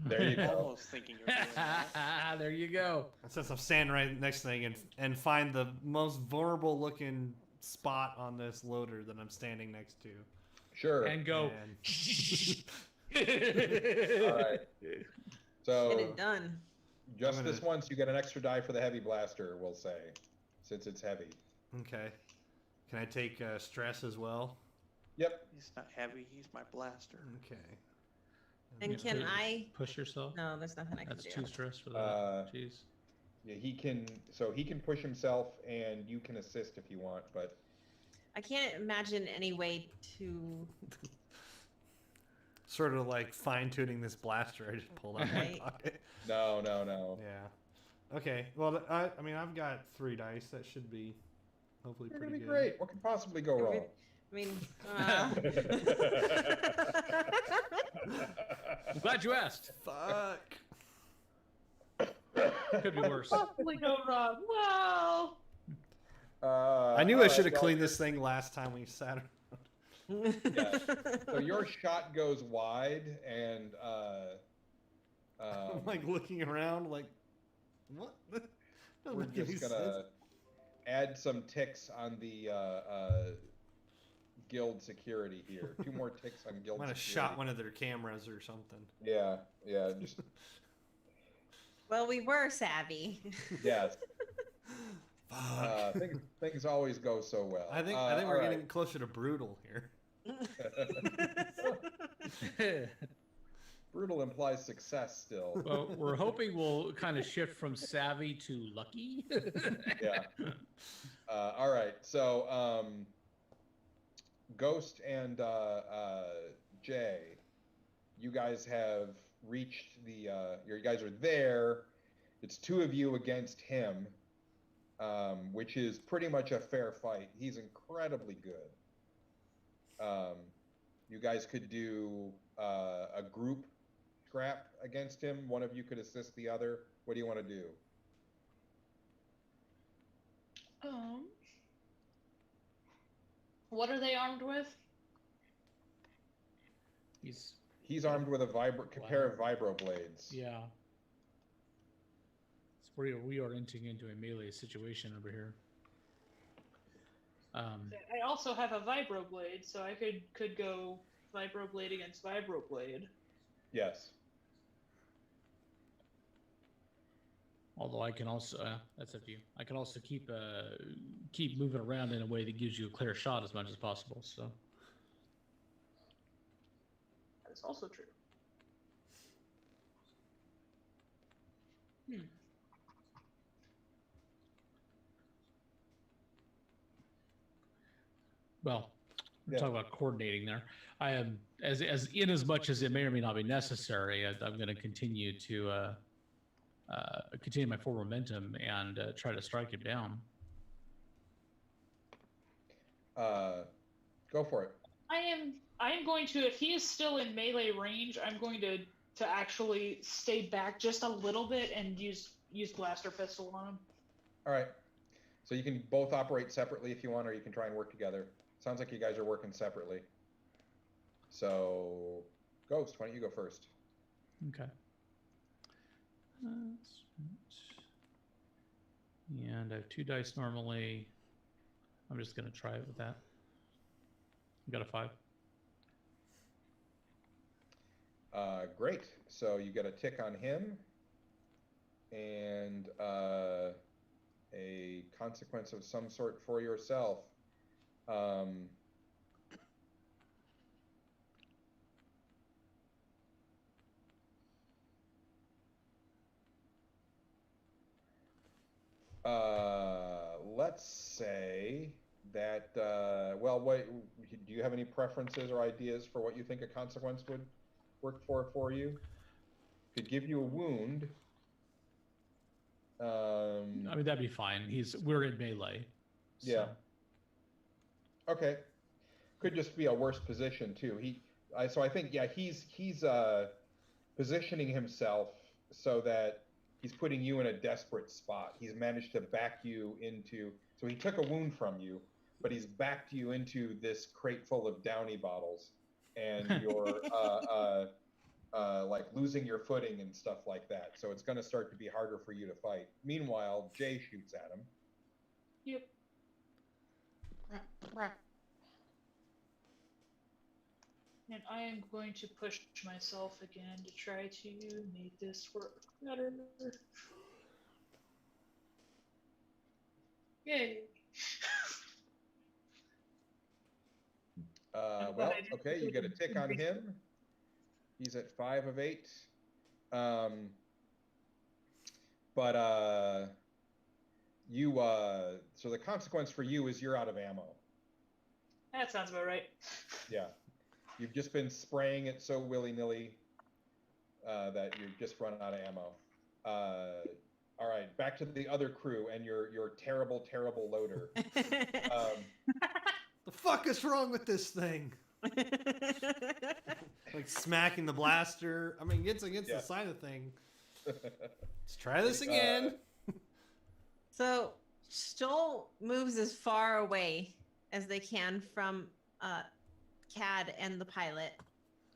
Speaker 3: There you go.
Speaker 4: Almost thinking you're doing that.
Speaker 1: There you go.
Speaker 2: And since I'm standing right next to the thing and find the most vulnerable looking spot on this loader that I'm standing next to.
Speaker 1: And
Speaker 3: Sure.
Speaker 1: go.
Speaker 3: All right. So
Speaker 5: Get it done.
Speaker 3: just this once, you get an extra die for the heavy blaster, we'll say, since it's heavy.
Speaker 2: Okay. Can I take stress as well?
Speaker 3: Yep.
Speaker 4: He's not heavy. He's my blaster.
Speaker 2: Okay.
Speaker 5: And can I?
Speaker 1: Push yourself?
Speaker 5: No, there's nothing I can
Speaker 1: That's
Speaker 5: do.
Speaker 1: 2 stress for that. Jeez.
Speaker 3: Yeah, he can. So he can push himself, and you can assist if you want. But
Speaker 5: I can't imagine any way to.
Speaker 2: Sort of like fine tuning this blaster I just pulled out of my
Speaker 5: Right.
Speaker 2: pocket.
Speaker 3: no.
Speaker 2: Yeah. Okay. Well, I mean, I've got 3 dice. That should be hopefully
Speaker 3: You're
Speaker 2: pretty
Speaker 3: gonna be
Speaker 2: good.
Speaker 3: great. What could possibly go wrong?
Speaker 5: I mean,
Speaker 1: I'm glad you asked.
Speaker 2: Fuck.
Speaker 1: Could be worse.
Speaker 6: Possibly go wrong. Well,
Speaker 2: I knew I should have
Speaker 3: well,
Speaker 2: cleaned this thing last time we sat around.
Speaker 3: Yeah. So your shot goes wide, and
Speaker 2: I'm like looking around, like, what? Doesn't
Speaker 3: we're
Speaker 2: make any
Speaker 3: just gonna
Speaker 2: sense.
Speaker 3: add some ticks on the guild security here. 2 more ticks on
Speaker 2: I
Speaker 3: guild
Speaker 2: might have
Speaker 3: security.
Speaker 2: shot one of their cameras or something.
Speaker 3: Yeah. Just
Speaker 5: well, we were savvy.
Speaker 3: yes.
Speaker 2: Fuck.
Speaker 3: Things always go so well.
Speaker 2: I think
Speaker 3: all
Speaker 2: we're
Speaker 3: right.
Speaker 2: getting closer to brutal here.
Speaker 3: Brutal implies success still.
Speaker 1: Well, we're hoping we'll kind of shift from savvy to lucky.
Speaker 3: Yeah. All right. So, Ghost and Jay, you guys have reached the. You guys are there. It's 2 of you against him, which is pretty much a fair fight. He's incredibly good. You guys could do a group scrap against him. One of you could assist the other. What do you want to do?
Speaker 6: what are they armed with?
Speaker 3: He's armed with a pair of vibro blades.
Speaker 1: Yeah. So we are entering into a melee situation over here.
Speaker 6: I also have a vibroblade, so I could go vibroblade against vibroblade.
Speaker 3: Yes.
Speaker 1: Although I can also, that's up to you. I can also keep moving around in a way that gives you a clear shot as much as possible. So
Speaker 6: That is also true.
Speaker 1: well, we're
Speaker 3: Yeah.
Speaker 1: talking about coordinating there. I am as in as much as it may or may not be necessary. I'm going to continue to continue my forward momentum and try to strike him down.
Speaker 3: Go for it.
Speaker 6: I am going to, if he is still in melee range, I'm going to actually stay back just a little bit and use blaster pistol on him.
Speaker 3: All right. So you can both operate separately if you want, or you can try and work together. Sounds like you guys are working separately. So, Ghost, why don't you go first?
Speaker 1: Okay. And I have 2 dice normally. I'm just going to try it with that. Got a 5.
Speaker 3: Great. So you get a tick on him, and a consequence of some sort for yourself. Let's say that. Well, wait. Do you have any preferences or ideas for what you think a consequence would work for you? Could give you a wound.
Speaker 1: I mean, that'd be fine. We're in melee.
Speaker 3: Yeah.
Speaker 1: So.
Speaker 3: Okay. Could just be a worse position too. So I think he's positioning himself so that he's putting you in a desperate spot. He's managed to back you into. So he took a wound from you, but he's backed you into this crate full of Downy bottles, and you're like losing your footing and stuff like that. So it's going to start to be harder for you to fight. Meanwhile, Jay shoots at him.
Speaker 6: Yep. And I am going to push myself again to try to make this work better. Yay.
Speaker 3: Well, okay, you get a tick on him. He's at 5 of 8. But you so the consequence for you is you're out of ammo.
Speaker 6: That sounds about right.
Speaker 3: Yeah. You've just been spraying it so willy-nilly that you've just run out of ammo. All right, back to the other crew and your terrible, terrible loader.
Speaker 2: The fuck is wrong with this thing? Like smacking the blaster. I mean, it's against the side of the thing. Let's try this again.
Speaker 5: So Stoll moves as far away as they can from Cad and the pilot,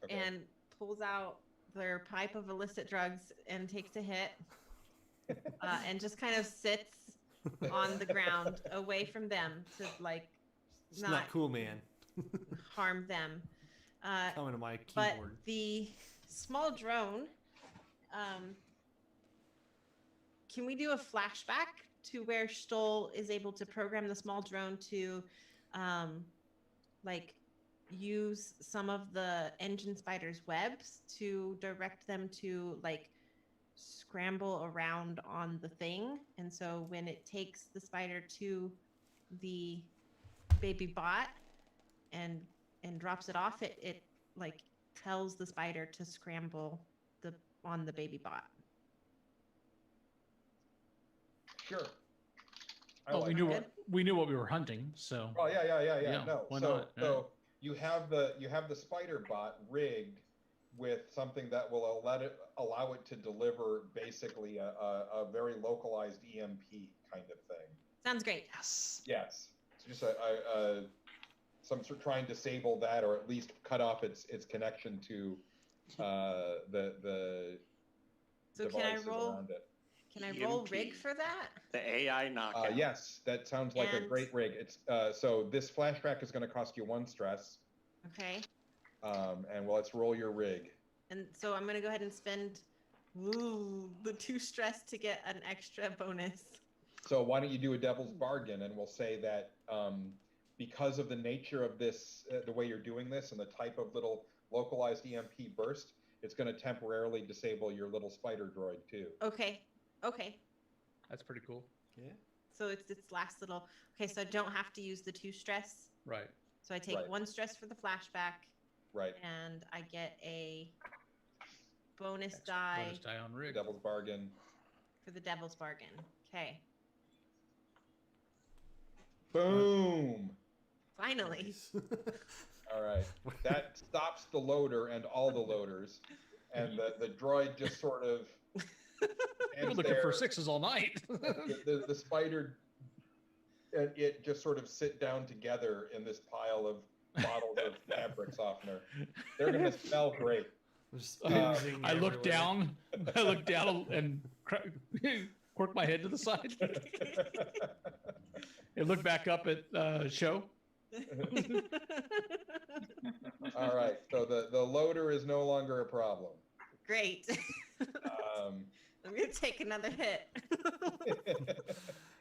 Speaker 5: and pulls out their pipe of illicit drugs and takes a hit, and just kind of sits on the ground away from them to like
Speaker 2: It's not cool, man.
Speaker 5: harm them.
Speaker 2: Coming to my
Speaker 5: But
Speaker 2: keyboard.
Speaker 5: the small drone, can we do a flashback to where Stoll is able to program the small drone to like use some of the engine spider's webs to direct them to like scramble around on the thing, and so when it takes the spider to the baby bot and drops it off, it like tells the spider to scramble on the baby bot.
Speaker 3: Sure.
Speaker 1: We knew what we were hunting, so.
Speaker 3: Oh yeah.
Speaker 1: Yeah,
Speaker 3: No.
Speaker 1: why
Speaker 3: So
Speaker 1: not?
Speaker 3: so you have the spider bot rigged with something that will allow it to deliver basically a very localized EMP kind of thing.
Speaker 5: Sounds great.
Speaker 3: Yes. It's just some sort of trying to disable that, or at least cut off its connection to the
Speaker 5: So
Speaker 3: devices around it.
Speaker 5: Can I roll
Speaker 4: EMP.
Speaker 5: rig for that?
Speaker 4: The AI knockout.
Speaker 3: Yes, that sounds like a
Speaker 5: And-
Speaker 3: great rig. It's so this flashback is going to cost you 1 stress.
Speaker 5: Okay.
Speaker 3: And well, let's roll your rig.
Speaker 5: And so I'm gonna go ahead and spend the 2 stress to get an extra bonus.
Speaker 3: So why don't you do a devil's bargain, and we'll say that because of the nature of this, the way you're doing this, and the type of little localized EMP burst, it's going to temporarily disable your little spider droid too.
Speaker 5: Okay.
Speaker 1: That's pretty cool.
Speaker 2: Yeah.
Speaker 5: So it's its last little. Okay, so I don't have to use the 2 stress.
Speaker 1: Right.
Speaker 5: So I take
Speaker 3: Right.
Speaker 5: 1 stress for the flashback,
Speaker 3: Right.
Speaker 5: and I get a bonus
Speaker 1: Bonus
Speaker 5: die
Speaker 1: die on rig.
Speaker 3: Devil's bargain.
Speaker 5: for the devil's bargain. Okay.
Speaker 3: Boom.
Speaker 5: Finally.
Speaker 3: All right. That stops the loader and all the loaders, and the droid just sort of.
Speaker 1: You've been looking for 6s all night.
Speaker 3: The spider and it just sort of sit down together in this pile of bottles of fabric softener. They're going to smell great.
Speaker 2: Just
Speaker 1: I
Speaker 2: oozing
Speaker 1: look
Speaker 2: everywhere.
Speaker 1: down. I look down and quirk my head to the side and look back up at Show.
Speaker 3: All right. So the loader is no longer a problem.
Speaker 5: Great. I'm gonna take another hit.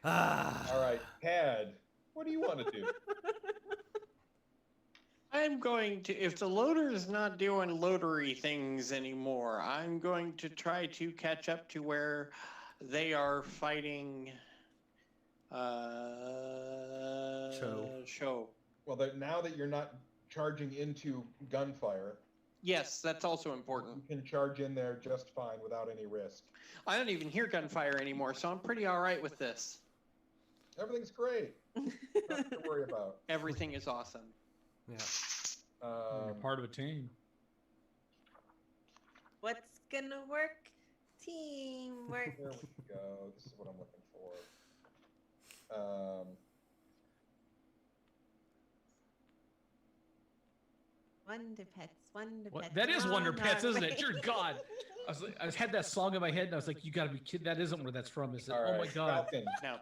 Speaker 3: All right. Pad, what do you want to do?
Speaker 4: I'm going to, if the loader is not doing loadery things anymore, I'm going to try to catch up to where they are fighting Show.
Speaker 3: Well, now that you're not charging into gunfire,
Speaker 4: Yes, that's also important.
Speaker 3: you can charge in there just fine without any risk.
Speaker 4: I don't even hear gunfire anymore, so I'm pretty all right with this.
Speaker 3: Everything's great. Nothing to worry about.
Speaker 4: Everything is awesome.
Speaker 2: Yeah.
Speaker 1: You're part of a team.
Speaker 5: What's gonna work? Teamwork.
Speaker 3: There we go. This is what I'm looking for.
Speaker 5: Wonder Pets, Wonder
Speaker 1: What?
Speaker 5: Pets.
Speaker 1: That is Wonder
Speaker 5: on
Speaker 1: Pets,
Speaker 5: our
Speaker 1: isn't it?
Speaker 5: way.
Speaker 1: Dear God. I had that song in my head, and I was like, "You got to be kidding! That isn't where that's from, is it?"
Speaker 3: all right.
Speaker 1: Oh my God.
Speaker 3: Falcon,
Speaker 4: Now,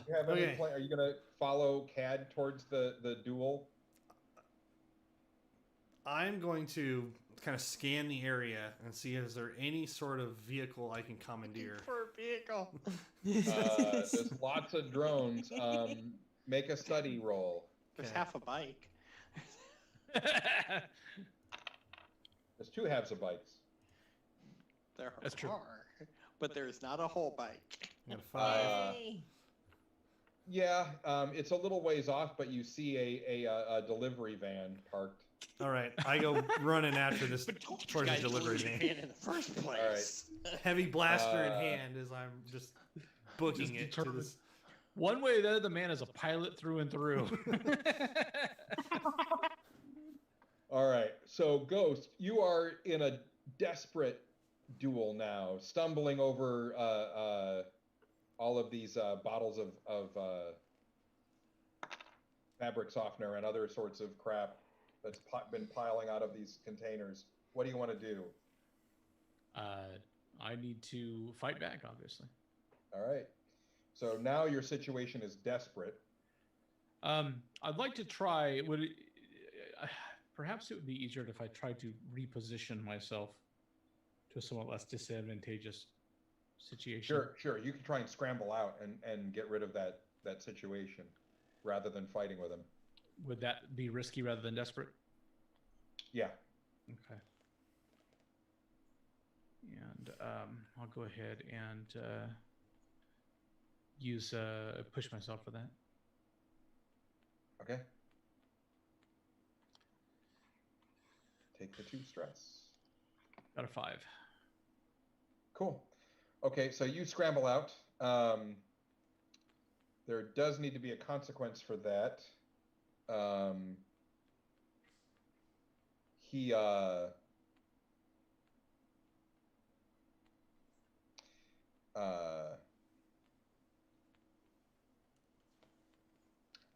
Speaker 3: you have any
Speaker 2: Okay.
Speaker 3: plan? Are you going to follow CAD towards the duel?
Speaker 2: I'm going to kind of scan the area and see is there any sort of vehicle I can commandeer.
Speaker 4: for a vehicle.
Speaker 3: There's lots of drones. Make a study roll.
Speaker 4: There's
Speaker 2: Okay.
Speaker 4: half a bike.
Speaker 3: There's 2 halves of bikes.
Speaker 4: There
Speaker 1: That's true.
Speaker 4: are, but there's not a whole bike.
Speaker 2: I got a 5.
Speaker 5: Yay.
Speaker 3: Yeah, it's a little ways off, but you see a delivery van parked.
Speaker 2: All right, I go running after this
Speaker 4: But don't you
Speaker 2: towards the
Speaker 4: guys
Speaker 2: delivery
Speaker 4: lose your
Speaker 2: van.
Speaker 4: van in the first place.
Speaker 2: Heavy blaster in hand as I'm just booking
Speaker 1: Just
Speaker 2: it to
Speaker 1: determined.
Speaker 2: this.
Speaker 1: One way or the other, the man is a pilot through and through.
Speaker 3: All right, so Ghost, you are in a desperate duel now, stumbling over all of these bottles of fabric softener and other sorts of crap that's been piling out of these containers. What do you want to do?
Speaker 1: I need to fight back, obviously.
Speaker 3: All right, so now your situation is desperate.
Speaker 1: I'd like to try. Perhaps it would be easier if I tried to reposition myself to a somewhat less disadvantageous situation.
Speaker 3: Sure. You can try and scramble out and get rid of that situation rather than fighting with him.
Speaker 1: Would that be risky rather than desperate?
Speaker 3: Yeah.
Speaker 1: Okay. And I'll go ahead and use push myself for that.
Speaker 3: Okay. Take the 2 stress.
Speaker 1: Got a 5.
Speaker 3: Cool. Okay, so you scramble out. There does need to be a consequence for that.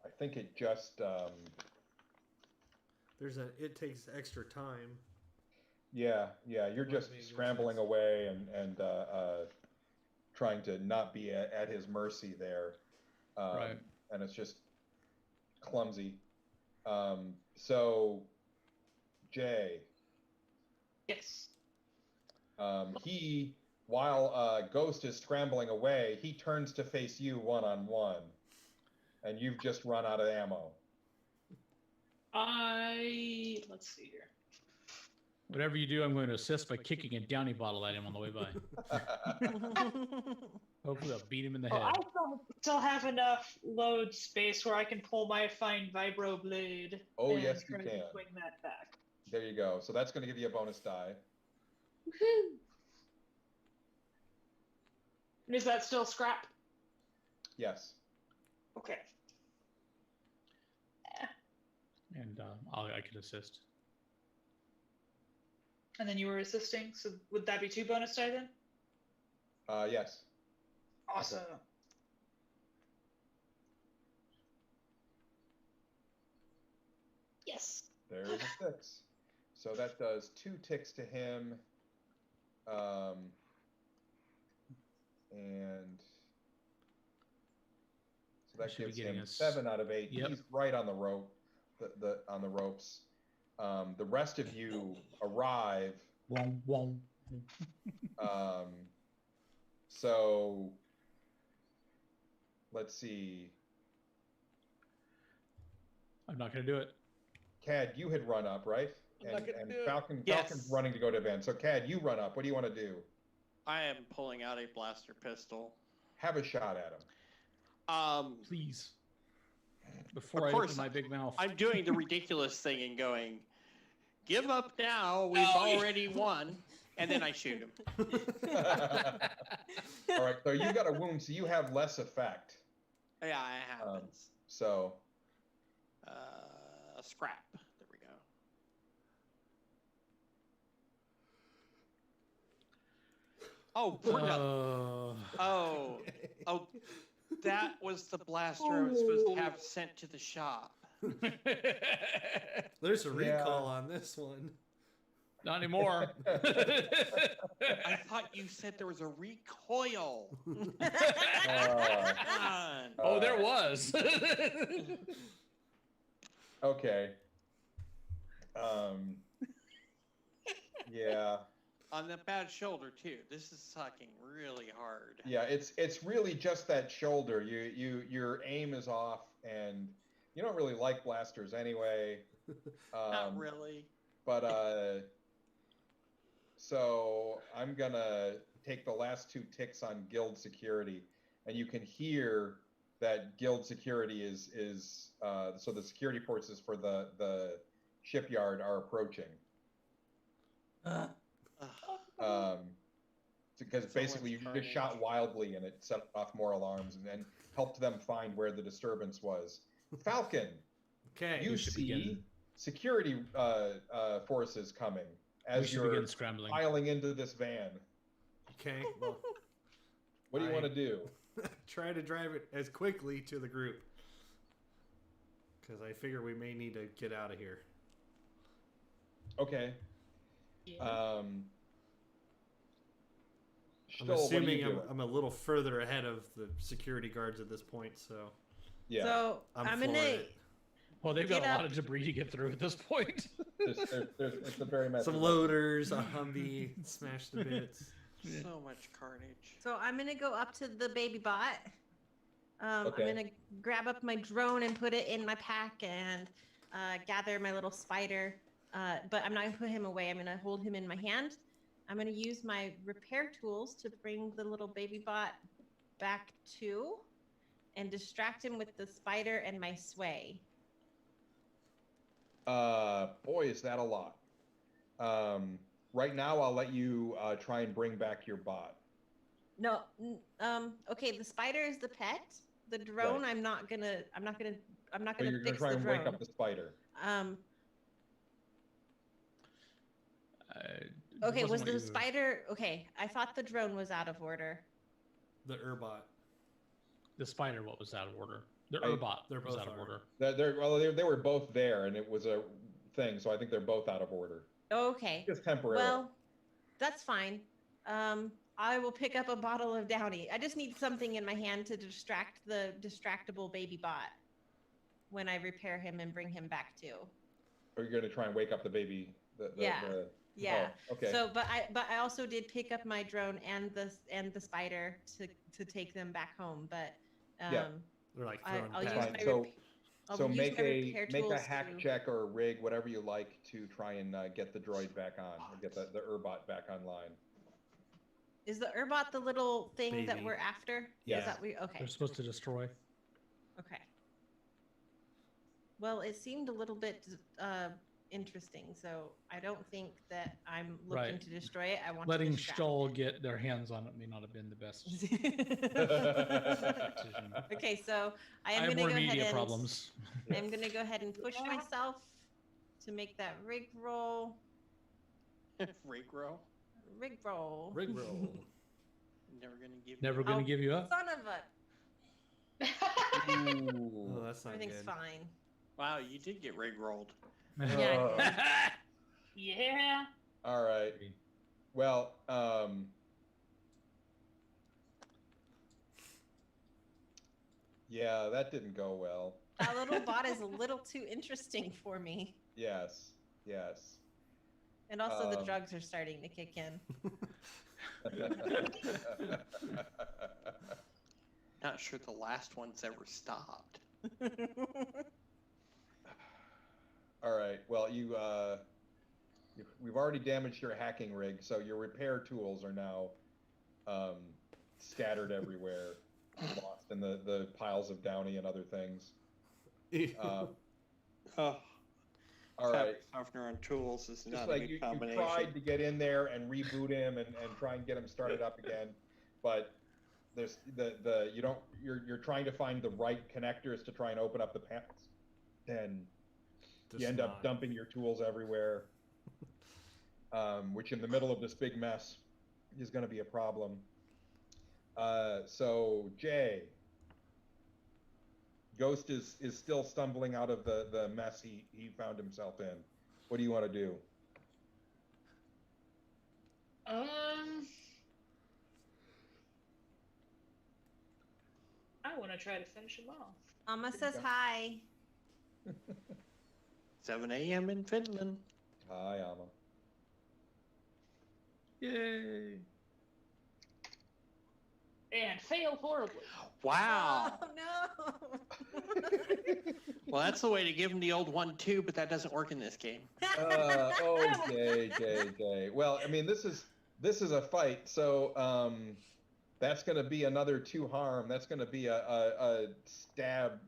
Speaker 3: I think it just
Speaker 2: It takes extra time.
Speaker 3: yeah, you're just
Speaker 2: Motivating
Speaker 3: scrambling
Speaker 2: sense.
Speaker 3: away and trying to not be at his mercy there.
Speaker 1: Right.
Speaker 3: And it's just clumsy. So, Jay,
Speaker 6: Yes.
Speaker 3: while Ghost is scrambling away, he turns to face you one-on-one, and you've just run out of ammo.
Speaker 6: Let's see here.
Speaker 1: Whatever you do, I'm going to assist by kicking a Downy bottle at him on the way by. Hopefully, I'll beat him in the
Speaker 6: Oh,
Speaker 1: head.
Speaker 6: I still have enough load space where I can pull my fine vibro blade.
Speaker 3: Oh,
Speaker 6: and
Speaker 3: yes, you
Speaker 6: try to
Speaker 3: can.
Speaker 6: swing that back.
Speaker 3: There you go. So that's going to give you a bonus die.
Speaker 6: Woohoo! And is that still scrap?
Speaker 3: Yes.
Speaker 6: Okay.
Speaker 1: And I can assist.
Speaker 6: And then you were assisting, so would that be 2 bonus die then?
Speaker 3: Yes.
Speaker 6: Awesome. Yes.
Speaker 3: There's a 6. So that does 2 ticks to him. And so that
Speaker 1: should be
Speaker 3: gives
Speaker 1: getting
Speaker 3: him
Speaker 1: us-
Speaker 3: 7 out of 8.
Speaker 1: Yep.
Speaker 3: He's right on the rope, on the ropes. The rest of you arrive.
Speaker 1: Wong, wong.
Speaker 3: So let's see.
Speaker 1: I'm not going to do it.
Speaker 3: Cad, you had run up, right?
Speaker 4: I'm not gonna
Speaker 3: And
Speaker 4: do it.
Speaker 3: Falcon's
Speaker 4: Yes.
Speaker 3: running to go to Van. So Cad, you run up. What do you want to do?
Speaker 4: I am pulling out a blaster pistol.
Speaker 3: Have a shot at him.
Speaker 1: Please. Before
Speaker 4: Of
Speaker 1: I
Speaker 4: course,
Speaker 1: open my big mouth.
Speaker 4: I'm doing the ridiculous thing and going, "Give up now. We've already won." And then I shoot him.
Speaker 3: All right, so you got a wound, so you have less effect.
Speaker 4: Yeah, it happens.
Speaker 3: So,
Speaker 4: Scrap. There we go. Oh, oh, that was the blaster I was supposed to have sent to the shop.
Speaker 2: There's a recall
Speaker 3: Yeah.
Speaker 2: on this one.
Speaker 1: Not anymore.
Speaker 4: I thought you said there was a recoil.
Speaker 3: uh,
Speaker 4: Come on.
Speaker 1: Oh, there was.
Speaker 3: okay. Yeah.
Speaker 4: On the bad shoulder too. This is sucking really hard.
Speaker 3: Yeah, it's really just that shoulder. Your aim is off, and you don't really like blasters anyway.
Speaker 4: Not really.
Speaker 3: But so I'm gonna take the last 2 ticks on guild security, and you can hear that guild security is so the security forces for the shipyard are approaching. Because
Speaker 4: So
Speaker 3: basically you
Speaker 4: much
Speaker 3: just shot
Speaker 4: carnage.
Speaker 3: wildly and it set off more alarms and then helped them find where the disturbance was. Falcon,
Speaker 2: Okay.
Speaker 3: you
Speaker 1: should
Speaker 3: see
Speaker 1: begin.
Speaker 3: security forces coming
Speaker 1: We
Speaker 3: as
Speaker 1: should
Speaker 3: you're
Speaker 1: begin scrambling.
Speaker 3: piling into this van.
Speaker 2: Okay. Well,
Speaker 3: What do you
Speaker 2: I-
Speaker 3: want to do?
Speaker 2: try to drive it as quickly to the group. Because I figure we may need to get out of here.
Speaker 3: Okay.
Speaker 6: Yeah.
Speaker 2: I'm
Speaker 3: Stoll, what are
Speaker 2: assuming
Speaker 3: you doing?
Speaker 2: I'm a little further ahead of the security guards at this point, so
Speaker 3: Yeah.
Speaker 5: So
Speaker 2: I'm
Speaker 5: I'm
Speaker 2: for
Speaker 5: gonna.
Speaker 2: it.
Speaker 1: Well, they've got
Speaker 5: Get
Speaker 1: a lot
Speaker 5: up.
Speaker 1: of debris to get through at this point.
Speaker 3: It's a very messy.
Speaker 2: Some loaders, a Humvee, smashed to bits.
Speaker 4: So much carnage.
Speaker 5: So I'm gonna go up to the baby bot.
Speaker 3: Okay.
Speaker 5: I'm gonna grab up my drone and put it in my pack and gather my little spider. But I'm not gonna put him away. I'm gonna hold him in my hand. I'm gonna use my repair tools to bring the little baby bot back to and distract him with the spider and my sway.
Speaker 3: Boy, is that a lot. Right now, I'll let you try and bring back your bot.
Speaker 5: No, okay, the spider is the pet. The drone,
Speaker 3: Right.
Speaker 5: I'm not gonna
Speaker 3: So you're gonna
Speaker 5: fix
Speaker 3: try
Speaker 5: the
Speaker 3: and
Speaker 5: drone.
Speaker 3: wake up the spider.
Speaker 5: Okay, was
Speaker 1: wasn't
Speaker 5: the
Speaker 1: like-
Speaker 5: spider okay? I thought the drone was out of order.
Speaker 2: The Urbot.
Speaker 1: The spider, what was out of order? The
Speaker 3: I-
Speaker 1: Urbot
Speaker 2: they're
Speaker 1: was
Speaker 2: both
Speaker 1: out of
Speaker 2: are.
Speaker 1: order.
Speaker 3: They were both there, and it was a thing. So I think they're both out of order,
Speaker 5: Okay.
Speaker 3: just temporarily.
Speaker 5: Well, that's fine. I will pick up a bottle of Downy. I just need something in my hand to distract the distractible baby bot when I repair him and bring him back to.
Speaker 3: Or you're gonna try and wake up the baby.
Speaker 5: Yeah. Yeah.
Speaker 3: Oh, okay.
Speaker 5: So, but I also did pick up my drone and the spider to take them back home. But
Speaker 3: Yeah.
Speaker 2: They're like
Speaker 5: I'll
Speaker 2: throwing
Speaker 5: use
Speaker 3: Fine.
Speaker 5: my
Speaker 2: packs.
Speaker 3: So-
Speaker 5: I'll
Speaker 3: So
Speaker 5: use
Speaker 3: make
Speaker 5: my
Speaker 3: a
Speaker 5: repair
Speaker 3: make a
Speaker 5: tools
Speaker 3: hack
Speaker 5: to-
Speaker 3: check or a rig, whatever you like, to try and get the droid back on, or get the Urbot back online.
Speaker 5: Is the Urbot the little thing that
Speaker 2: Baby.
Speaker 5: we're after?
Speaker 3: Yes.
Speaker 5: Is that we okay?
Speaker 1: They're supposed to destroy.
Speaker 5: Okay. Well, it seemed a little bit interesting, so I don't think that I'm looking
Speaker 1: Right.
Speaker 5: to destroy it. I want
Speaker 1: Letting
Speaker 5: to distract
Speaker 1: Stoll get their hands on it may not have been the best
Speaker 5: it.
Speaker 1: decision.
Speaker 5: Okay, so I
Speaker 1: I
Speaker 5: am
Speaker 1: have
Speaker 5: going to
Speaker 1: more
Speaker 5: go ahead
Speaker 1: media
Speaker 5: and
Speaker 1: problems.
Speaker 5: I'm going to go ahead and push myself to make that rig roll.
Speaker 4: Regro.
Speaker 5: Rig roll.
Speaker 2: Rig roll.
Speaker 4: Never gonna give.
Speaker 1: Never going to
Speaker 5: Oh,
Speaker 1: give you up.
Speaker 5: Son of a.
Speaker 2: Oh, that's not
Speaker 5: Everything's
Speaker 2: good.
Speaker 5: fine.
Speaker 4: Wow, you did get rig rolled.
Speaker 5: Yeah.
Speaker 6: Yeah.
Speaker 3: All right. Well, yeah, that didn't go well.
Speaker 5: That little bot is a little too interesting for me.
Speaker 3: Yes, yes.
Speaker 5: And also the
Speaker 3: Um,
Speaker 5: drugs are starting to kick in.
Speaker 4: Not sure the last one's ever stopped.
Speaker 3: All right. Well, we've already damaged your hacking rig, so your repair tools are now scattered everywhere, lost in the piles of downy and other things.
Speaker 4: Oh,
Speaker 3: All right.
Speaker 4: softener on tools is
Speaker 3: Just
Speaker 4: not a
Speaker 3: like
Speaker 4: good
Speaker 3: you
Speaker 4: combination.
Speaker 3: tried to get in there and reboot him and try and get him started up again, but there's you're trying to find the right connectors to try and open up the paths, and you end up dumping your tools everywhere, which in the middle of this big mess is going to be a problem. So Jay, Ghost is still stumbling out of the mess he found himself in. What do you want to do?
Speaker 6: I want to try to finish him off.
Speaker 5: Mama says hi.
Speaker 4: 7 a.m. in Finland.
Speaker 3: Hi, Amma.
Speaker 1: Yay!
Speaker 6: And fail horribly.
Speaker 4: Wow.
Speaker 5: Oh no.
Speaker 4: Well, that's the way to give him the old 1-2, but that doesn't work in this game.
Speaker 3: Jay. Well, I mean, this is a fight, so that's going to be another 2 harm. That's going to be a stab.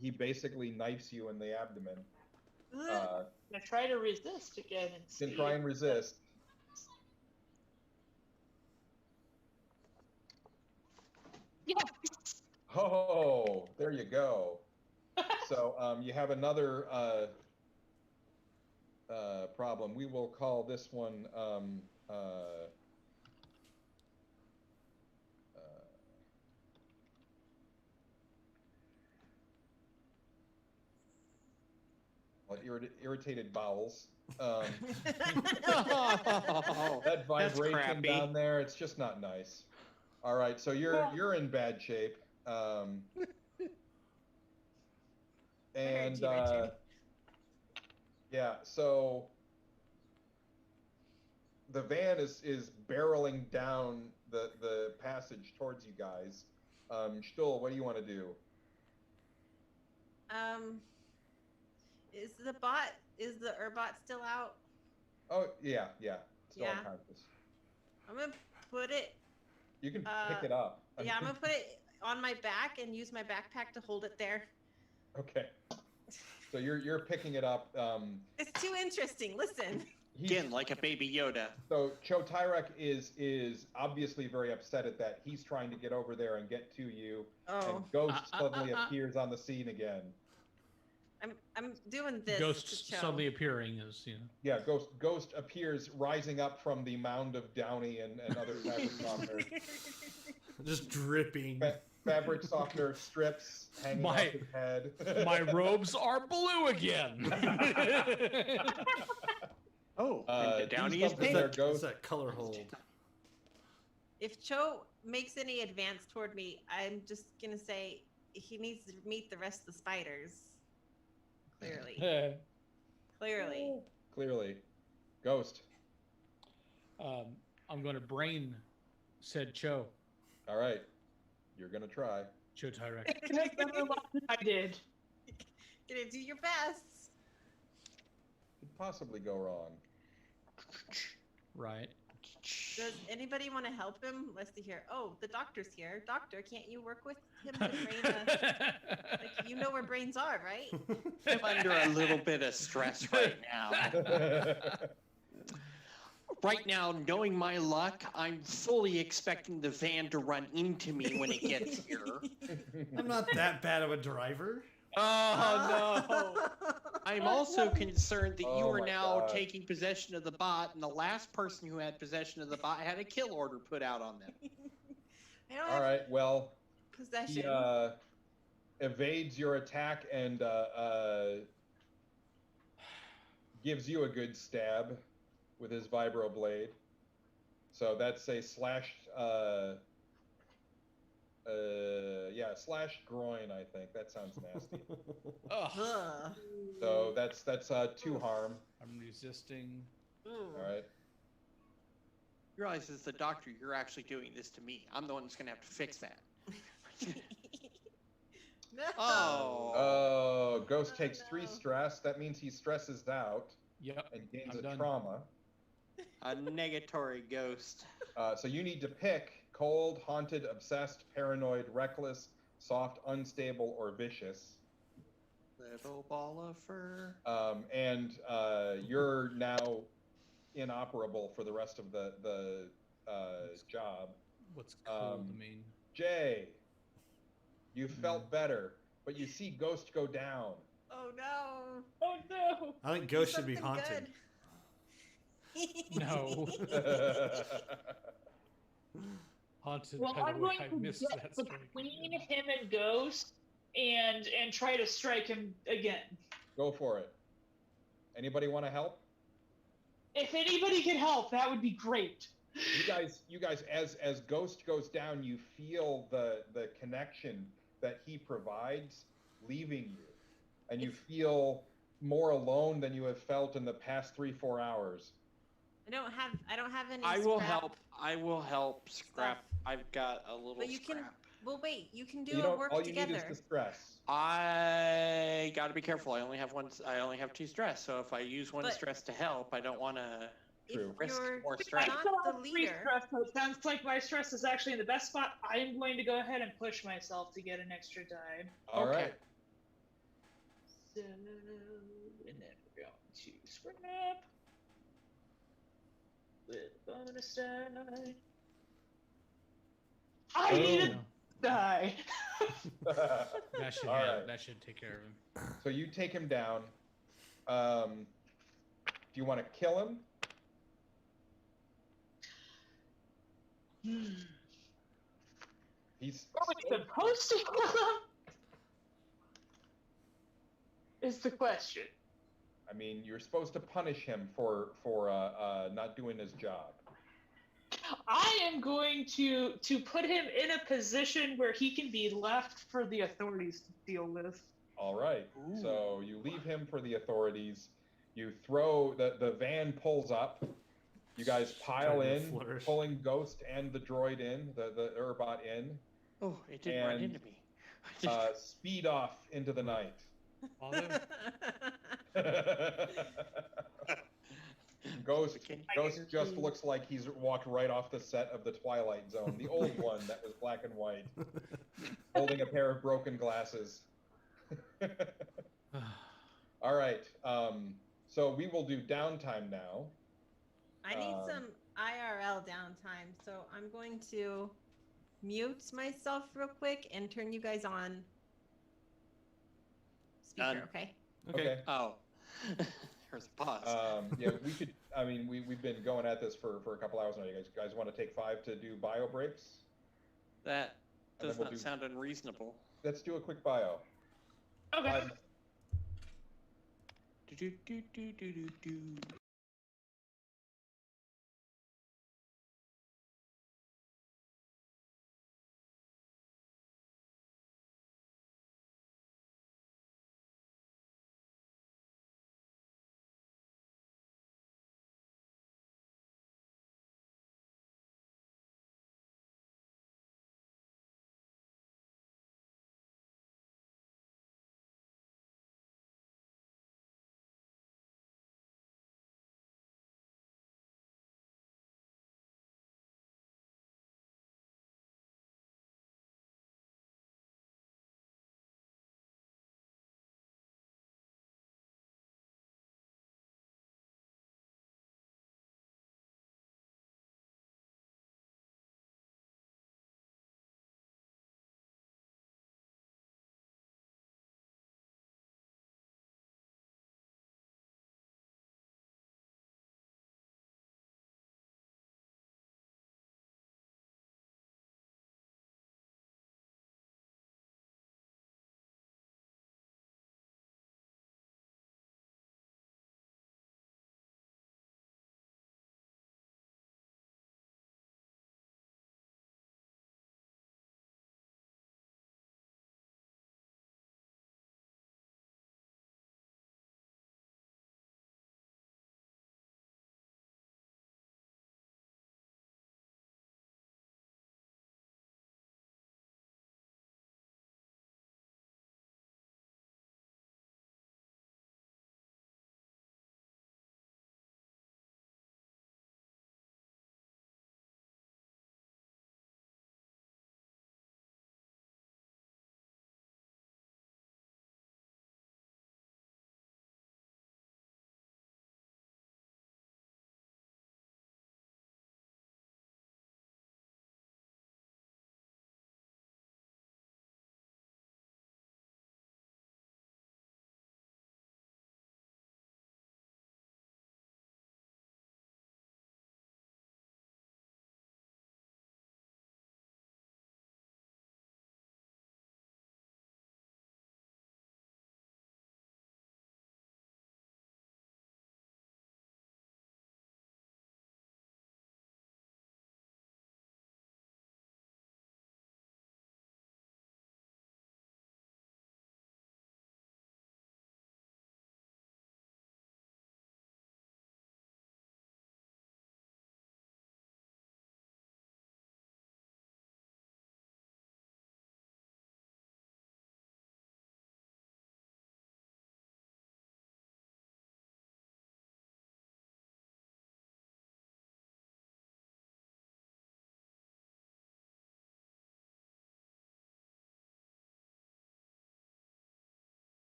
Speaker 3: He basically knifes you in the abdomen.
Speaker 6: I'm gonna try to resist again and see.
Speaker 3: Can try and resist.
Speaker 6: Yeah.
Speaker 3: Oh, there you go. So you have another problem. We will call this one irritated bowels. That vibration down there, it's just not nice. All right, so you're in bad shape. And yeah, so the van is barreling down the passage towards you guys. Stuhl, what do you want to do?
Speaker 5: Is the Urbot still out?
Speaker 3: Oh yeah, still
Speaker 5: Yeah.
Speaker 3: unconscious.
Speaker 5: I'm gonna put it.
Speaker 3: You can pick it up.
Speaker 5: I'm gonna put it on my back and use my backpack to hold it there.
Speaker 3: Okay. So you're picking it up.
Speaker 5: It's too interesting. Listen.
Speaker 4: Again, like a baby Yoda.
Speaker 3: So Cho Tyrek is obviously very upset at that. He's trying to get over there and get to you.
Speaker 5: Oh.
Speaker 3: And Ghost suddenly appears on the scene again.
Speaker 5: I'm doing this.
Speaker 1: Ghost suddenly appearing is, you know.
Speaker 3: Yeah, Ghost appears rising up from the mound of downy and other fabric softener.
Speaker 2: Just dripping.
Speaker 3: Fabric softener strips hanging off his head.
Speaker 1: My robes are blue again.
Speaker 4: Oh, downy is
Speaker 3: there,
Speaker 4: pink.
Speaker 3: Ghost.
Speaker 2: That color hold.
Speaker 5: If Cho makes any advance toward me, I'm just gonna say he needs to meet the rest of the spiders.
Speaker 3: Clearly. Ghost.
Speaker 1: I'm going to brain said Cho.
Speaker 3: All right. You're going to try.
Speaker 1: Cho Tyrek.
Speaker 6: I did.
Speaker 5: Gonna do your best.
Speaker 3: Could possibly go wrong.
Speaker 1: Right.
Speaker 5: Does anybody want to help him? Let's see here. Oh, the doctor's here. Doctor, can't you work with him to brain like, you know where brains are, right?
Speaker 4: I'm under a little bit of stress right now. Right now, knowing my luck, I'm fully expecting the van to run into me when it gets here.
Speaker 2: I'm not that bad of a driver.
Speaker 1: Oh, no.
Speaker 4: I'm also concerned that you
Speaker 3: Oh
Speaker 4: are
Speaker 3: my
Speaker 4: now
Speaker 3: God.
Speaker 4: taking possession of the bot, and the last person who had possession of the bot had a kill order put out on them.
Speaker 5: I don't
Speaker 3: All
Speaker 5: have
Speaker 3: right. Well,
Speaker 5: possession.
Speaker 3: he evades your attack and gives you a good stab with his vibro blade. So that's a slash groin, I think. That sounds nasty.
Speaker 1: Ugh.
Speaker 5: Ugh.
Speaker 3: So that's 2 harm.
Speaker 1: I'm resisting.
Speaker 5: Ooh.
Speaker 3: All right.
Speaker 4: You realize as the doctor, you're actually doing this to me. I'm the one that's going to have to fix that.
Speaker 5: No.
Speaker 3: Oh, Ghost takes
Speaker 5: no.
Speaker 3: 3 stress. That means he stresses out
Speaker 1: Yep.
Speaker 3: and gains
Speaker 1: I'm
Speaker 3: a
Speaker 1: done.
Speaker 3: trauma.
Speaker 4: A negatory ghost.
Speaker 3: So you need to pick cold, haunted, obsessed, paranoid, reckless, soft, unstable, or vicious.
Speaker 4: Little ball of fur.
Speaker 3: And you're now inoperable for the rest of the job.
Speaker 1: What's cold mean?
Speaker 3: Jay, you felt better, but you see Ghost go down.
Speaker 5: Oh no!
Speaker 6: Oh no!
Speaker 2: I think
Speaker 5: Do
Speaker 2: ghosts should be
Speaker 5: something
Speaker 2: haunted.
Speaker 5: good.
Speaker 1: No. Haunted,
Speaker 6: Well,
Speaker 1: by the
Speaker 6: I'm
Speaker 1: way,
Speaker 6: going
Speaker 1: I
Speaker 6: to
Speaker 1: missed
Speaker 6: get
Speaker 1: that strike.
Speaker 6: between him and Ghost and try to strike him again.
Speaker 3: Go for it. Anybody want to help?
Speaker 6: If anybody can help, that would be great.
Speaker 3: You guys, as Ghost goes down, you feel the connection that he provides leaving you, and you feel more alone than you have felt in the past 3-4 hours.
Speaker 5: I don't have any.
Speaker 4: I will
Speaker 5: scrap
Speaker 4: help. I will help scrap.
Speaker 5: stuff.
Speaker 4: I've got a little
Speaker 5: But you
Speaker 4: scrap.
Speaker 5: can. Well, wait. You can do
Speaker 3: You
Speaker 5: a
Speaker 3: don't.
Speaker 5: work
Speaker 3: All you
Speaker 5: together.
Speaker 3: need is the stress.
Speaker 4: I got to be careful. I only have one. I only have 2 stress. So if I use one
Speaker 5: But-
Speaker 4: stress to help, I don't want to
Speaker 3: True.
Speaker 5: If
Speaker 4: risk
Speaker 5: you're
Speaker 4: more
Speaker 6: I
Speaker 4: stress.
Speaker 5: not
Speaker 6: still
Speaker 5: the
Speaker 6: have 3
Speaker 5: leader,
Speaker 6: stress, so it sounds like my stress is actually in the best spot. I am going to go ahead and push myself to get an extra die.
Speaker 3: All
Speaker 4: Okay.
Speaker 3: right.
Speaker 6: So, and then we're going to scrap with bonus die. I need a die.
Speaker 1: That should
Speaker 3: All right.
Speaker 1: that should take care of him.
Speaker 3: So you take him down. Do you want to kill him? He's
Speaker 6: Are we supposed to kill him? Is the question.
Speaker 3: I mean, you're supposed to punish him for not doing his job.
Speaker 6: I am going to put him in a position where he can be left for the authorities to deal with.
Speaker 3: All right.
Speaker 4: Ooh.
Speaker 3: So you leave him for the authorities. You throw the van pulls up. You guys pile
Speaker 2: Trying to
Speaker 3: in,
Speaker 2: flourish.
Speaker 3: pulling Ghost and the droid in, the Urbot in,
Speaker 4: Oh, it didn't run
Speaker 3: And-
Speaker 4: into me.
Speaker 3: speed off into the night.
Speaker 1: Father?
Speaker 3: Ghost
Speaker 4: Can-
Speaker 3: just looks like he's walked right off the set of the Twilight Zone, the old one that was black and white, holding a pair of broken glasses. All right. So we will do downtime now.
Speaker 5: I need some IRL downtime, so I'm going to mute myself real quick and turn you guys on speaker.
Speaker 4: Done.
Speaker 5: Okay.
Speaker 2: Okay.
Speaker 4: Oh, there's a pause.
Speaker 3: Yeah, we could. I mean, we've been going at this for a couple hours now. You guys want to take 5 to do bio breaks?
Speaker 4: That
Speaker 3: And
Speaker 4: does
Speaker 3: then we'll
Speaker 4: not
Speaker 3: do-
Speaker 4: sound unreasonable.
Speaker 3: Let's do a quick bio.
Speaker 6: Okay.
Speaker 3: 5,
Speaker 4: Do do do do do do.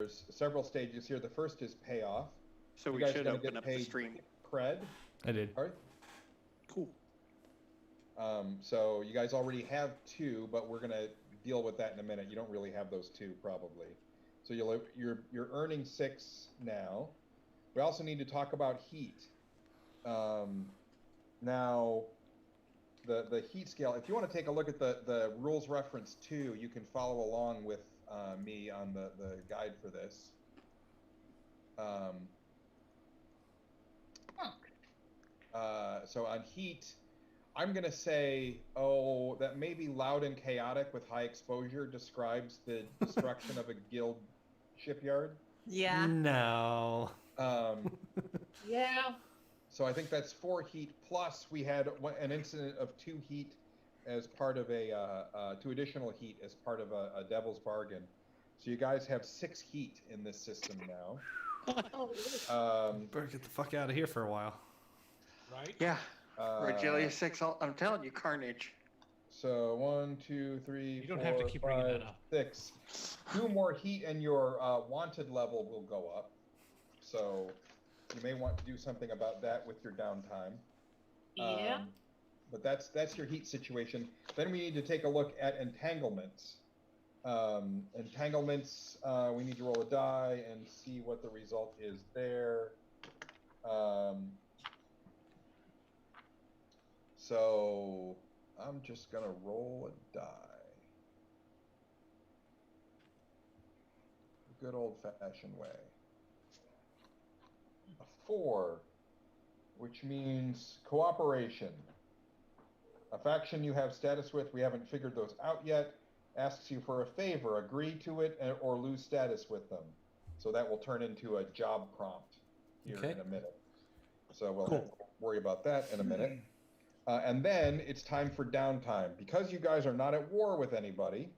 Speaker 3: there's several stages here. The first is payoff.
Speaker 4: So
Speaker 3: You
Speaker 4: we
Speaker 3: guys
Speaker 4: should
Speaker 3: gonna
Speaker 4: open
Speaker 3: get
Speaker 4: up the
Speaker 3: paid
Speaker 4: stream.
Speaker 3: cred.
Speaker 2: I did.
Speaker 3: All right.
Speaker 4: Cool.
Speaker 3: So you guys already have 2, but we're gonna deal with that in a minute. You don't really have those 2 probably. So you're earning 6 now. We also need to talk about heat. Now, the heat scale. If you want to take a look at the rules reference 2, you can follow along with me on the guide for this. So on heat, I'm going to say, that maybe loud and chaotic with high exposure describes the destruction of a guild shipyard.
Speaker 5: Yeah.
Speaker 2: No.
Speaker 6: Yeah.
Speaker 3: So I think that's 4 heat, plus we had an incident of 2 heat as part of 2 additional heat as part of a devil's bargain. So you guys have 6 heat in this system now.
Speaker 2: Better get the fuck out of here for a while.
Speaker 1: Right?
Speaker 4: Yeah. Regalia 6. I'm telling you, carnage.
Speaker 3: So 1, 2, 3,
Speaker 1: You don't
Speaker 3: 4,
Speaker 1: have to keep bringing
Speaker 3: 5,
Speaker 1: that up.
Speaker 3: 6. 2 more heat and your wanted level will go up. So you may want to do something about that with your downtime.
Speaker 6: Yeah.
Speaker 3: But that's your heat situation. Then we need to take a look at entanglements. Entanglements, we need to roll a die and see what the result is there. So I'm just going to roll a die. The good old-fashioned way. A 4, which means cooperation. A faction you have status with, we haven't figured those out yet, asks you for a favor, agree to it, or lose status with them. So that will turn into a job prompt here in a minute. So we'll have to worry about that in a minute. And then it's time for downtime. Because you guys are not at war with anybody,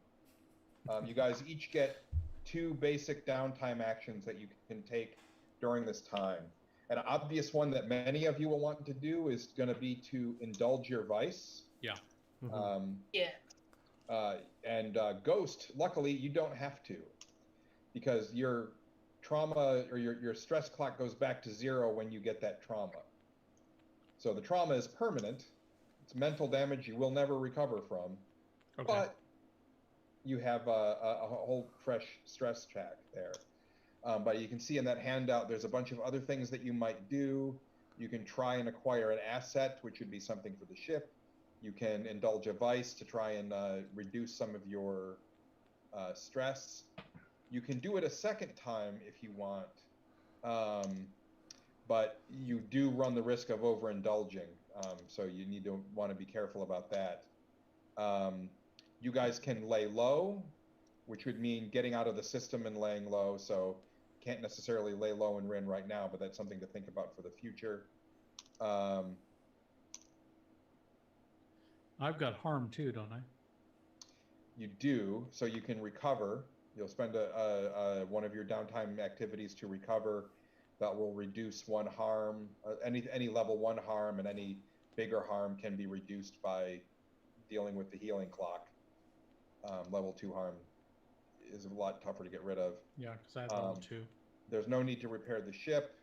Speaker 3: you guys each get 2 basic downtime actions that you can take during this time. An obvious one that many of you will want to do is going to be to indulge your vice.
Speaker 1: Yeah.
Speaker 3: And Ghost, luckily, you don't have to, because your trauma or your stress clock goes back to 0 when you get that trauma. So the trauma is permanent. It's mental damage you will never recover from. Okay. But you have a whole fresh stress check there. But you can see in that handout, there's a bunch of other things that you might do. You can try and acquire an asset, which would be something for the ship. You can indulge a vice to try and reduce some of your stress. You can do it a second time if you want, but you do run the risk of overindulging. So you need to want to be careful about that. You guys can lay low, which would mean getting out of the system and laying low. So can't necessarily lay low in Rin right now, but that's something to think about for the future.
Speaker 1: I've got harm too, don't I?
Speaker 3: You do, so you can recover. You'll spend one of your downtime activities to recover. That will reduce 1 harm. Any level 1 harm and any bigger harm can be reduced by dealing with the healing clock. Level 2 harm is a lot tougher to get rid of.
Speaker 1: Yeah, because I have level 2.
Speaker 3: There's no need to repair the ship,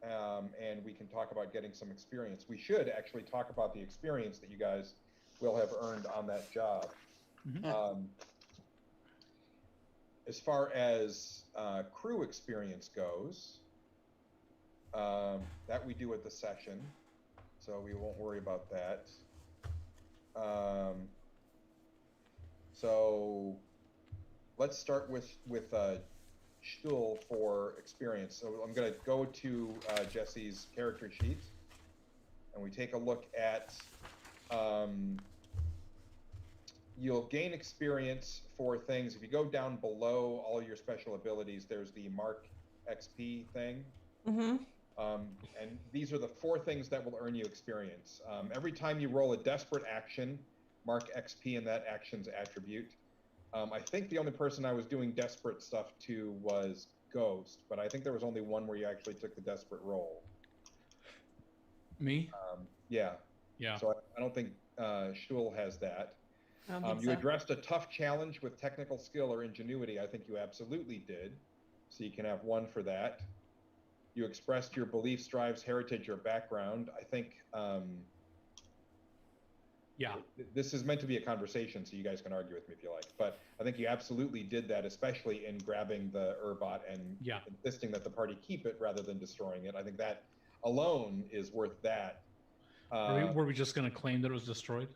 Speaker 3: and we can talk about getting some experience. We should actually talk about the experience that you guys will have earned on that job. Mm-hmm. As far as crew experience goes, that we do at the session, so we won't worry about that. So let's start with Stuhl for experience. So I'm going to go to Jesse's character sheet, and we take a look at. You'll gain experience for things. If you go down below all your special abilities, there's the Mark XP thing. Mm-hmm. And these are the 4 things that will earn you experience. Every time you roll a desperate action, mark XP in that action's attribute. I think the only person I was doing desperate stuff to was Ghost, but I think there was only one where you actually took the desperate roll.
Speaker 1: Me?
Speaker 3: Yeah.
Speaker 1: Yeah.
Speaker 3: So I don't think Stuhl has that. You addressed a tough challenge with technical skill or ingenuity. I think you absolutely did. so you can have 1 for that. You expressed your beliefs, drives, heritage, or background. I think
Speaker 1: Yeah.
Speaker 3: this is meant to be a conversation, so you guys can argue with me if you like. But I think you absolutely did that, especially in grabbing the Urbot and insisting that the party keep it rather than destroying it. I think that alone is worth that.
Speaker 1: Were we just going to claim that it was destroyed?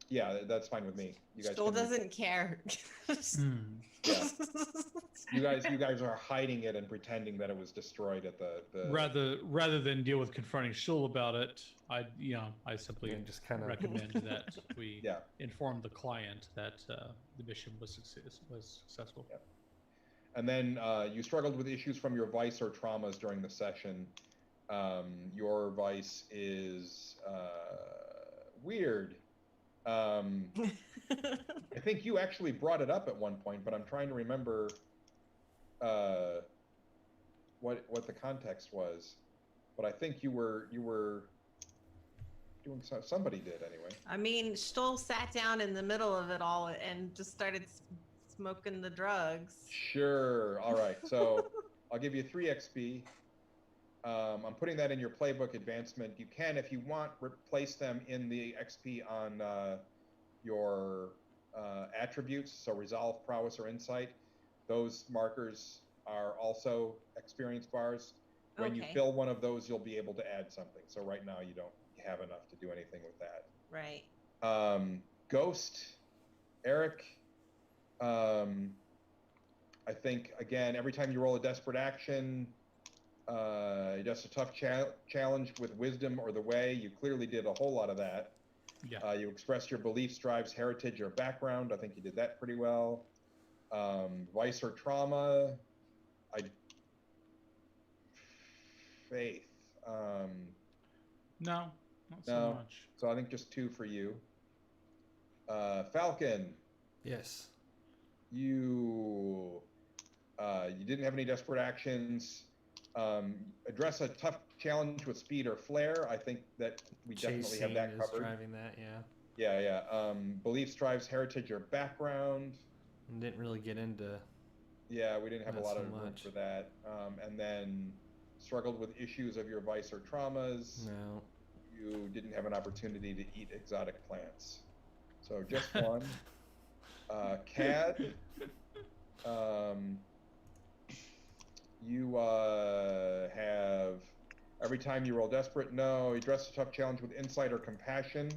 Speaker 3: Yeah, that's fine with me. You guys
Speaker 5: Stoll
Speaker 3: can
Speaker 5: doesn't care.
Speaker 3: Yeah. You guys are hiding it and pretending that it was destroyed at the
Speaker 1: rather than deal with confronting Shul about it, I simply
Speaker 2: just kind of
Speaker 1: recommend that we inform the client that the mission was successful.
Speaker 3: Yeah. And then you struggled with issues from your vice or traumas during the session. Your vice is weird. I think you actually brought it up at one point, but I'm trying to remember what the context was. But I think you were doing somebody did anyway.
Speaker 5: I mean, Stoll sat down in the middle of it all and just started smoking the drugs.
Speaker 3: Sure. All right. So I'll give you 3 XP. I'm putting that in your playbook advancement. You can, if you want, replace them in the XP on your attributes, so resolve, prowess, or insight. Those markers are also experience bars. When you fill one of those, you'll be able to add something. So right now you don't have enough to do anything with that.
Speaker 5: Right.
Speaker 3: Ghost, Eric, I think, again, every time you roll a desperate action, just a tough challenge with wisdom or the way. You clearly did a whole lot of that.
Speaker 1: Yeah.
Speaker 3: You expressed your beliefs, drives, heritage, or background. I think you did that pretty well. Vice or trauma. Faith.
Speaker 1: No, not so much.
Speaker 3: So I think just 2 for you. Falcon.
Speaker 2: Yes.
Speaker 3: You didn't have any desperate actions. Address a tough challenge with speed or flair. I think that we definitely have that covered.
Speaker 2: Driving that, yeah.
Speaker 3: Yeah. Beliefs, drives, heritage, or background.
Speaker 2: Didn't really get into.
Speaker 3: Yeah, we didn't have a lot of room
Speaker 2: much
Speaker 3: for that. And then struggled with issues of your vice or traumas.
Speaker 2: No.
Speaker 3: You didn't have an opportunity to eat exotic plants. So just 1. Cad. You have, every time you roll desperate, no. You address a tough challenge with insight or compassion.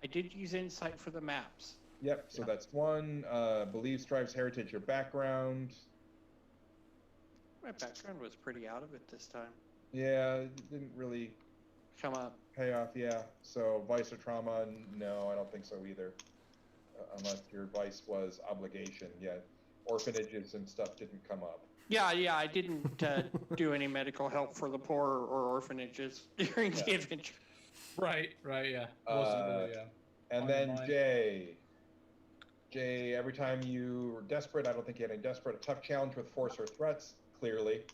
Speaker 4: I did use insight for the maps.
Speaker 3: Yep, so that's 1. Believes, drives, heritage, or background.
Speaker 4: My background was pretty out of it this time.
Speaker 3: Yeah, it didn't really
Speaker 4: come up.
Speaker 3: Pay off, yeah. So vice or trauma, no, I don't think so either. Unless your vice was obligation, yeah. Orphanages and stuff didn't come up.
Speaker 4: Yeah, I didn't do any medical help for the poor or orphanages during the adventure.
Speaker 1: Right, yeah. Wasn't really,
Speaker 3: and then Jay, every time you were desperate, I don't think you had any desperate, a tough challenge with force or threats, clearly.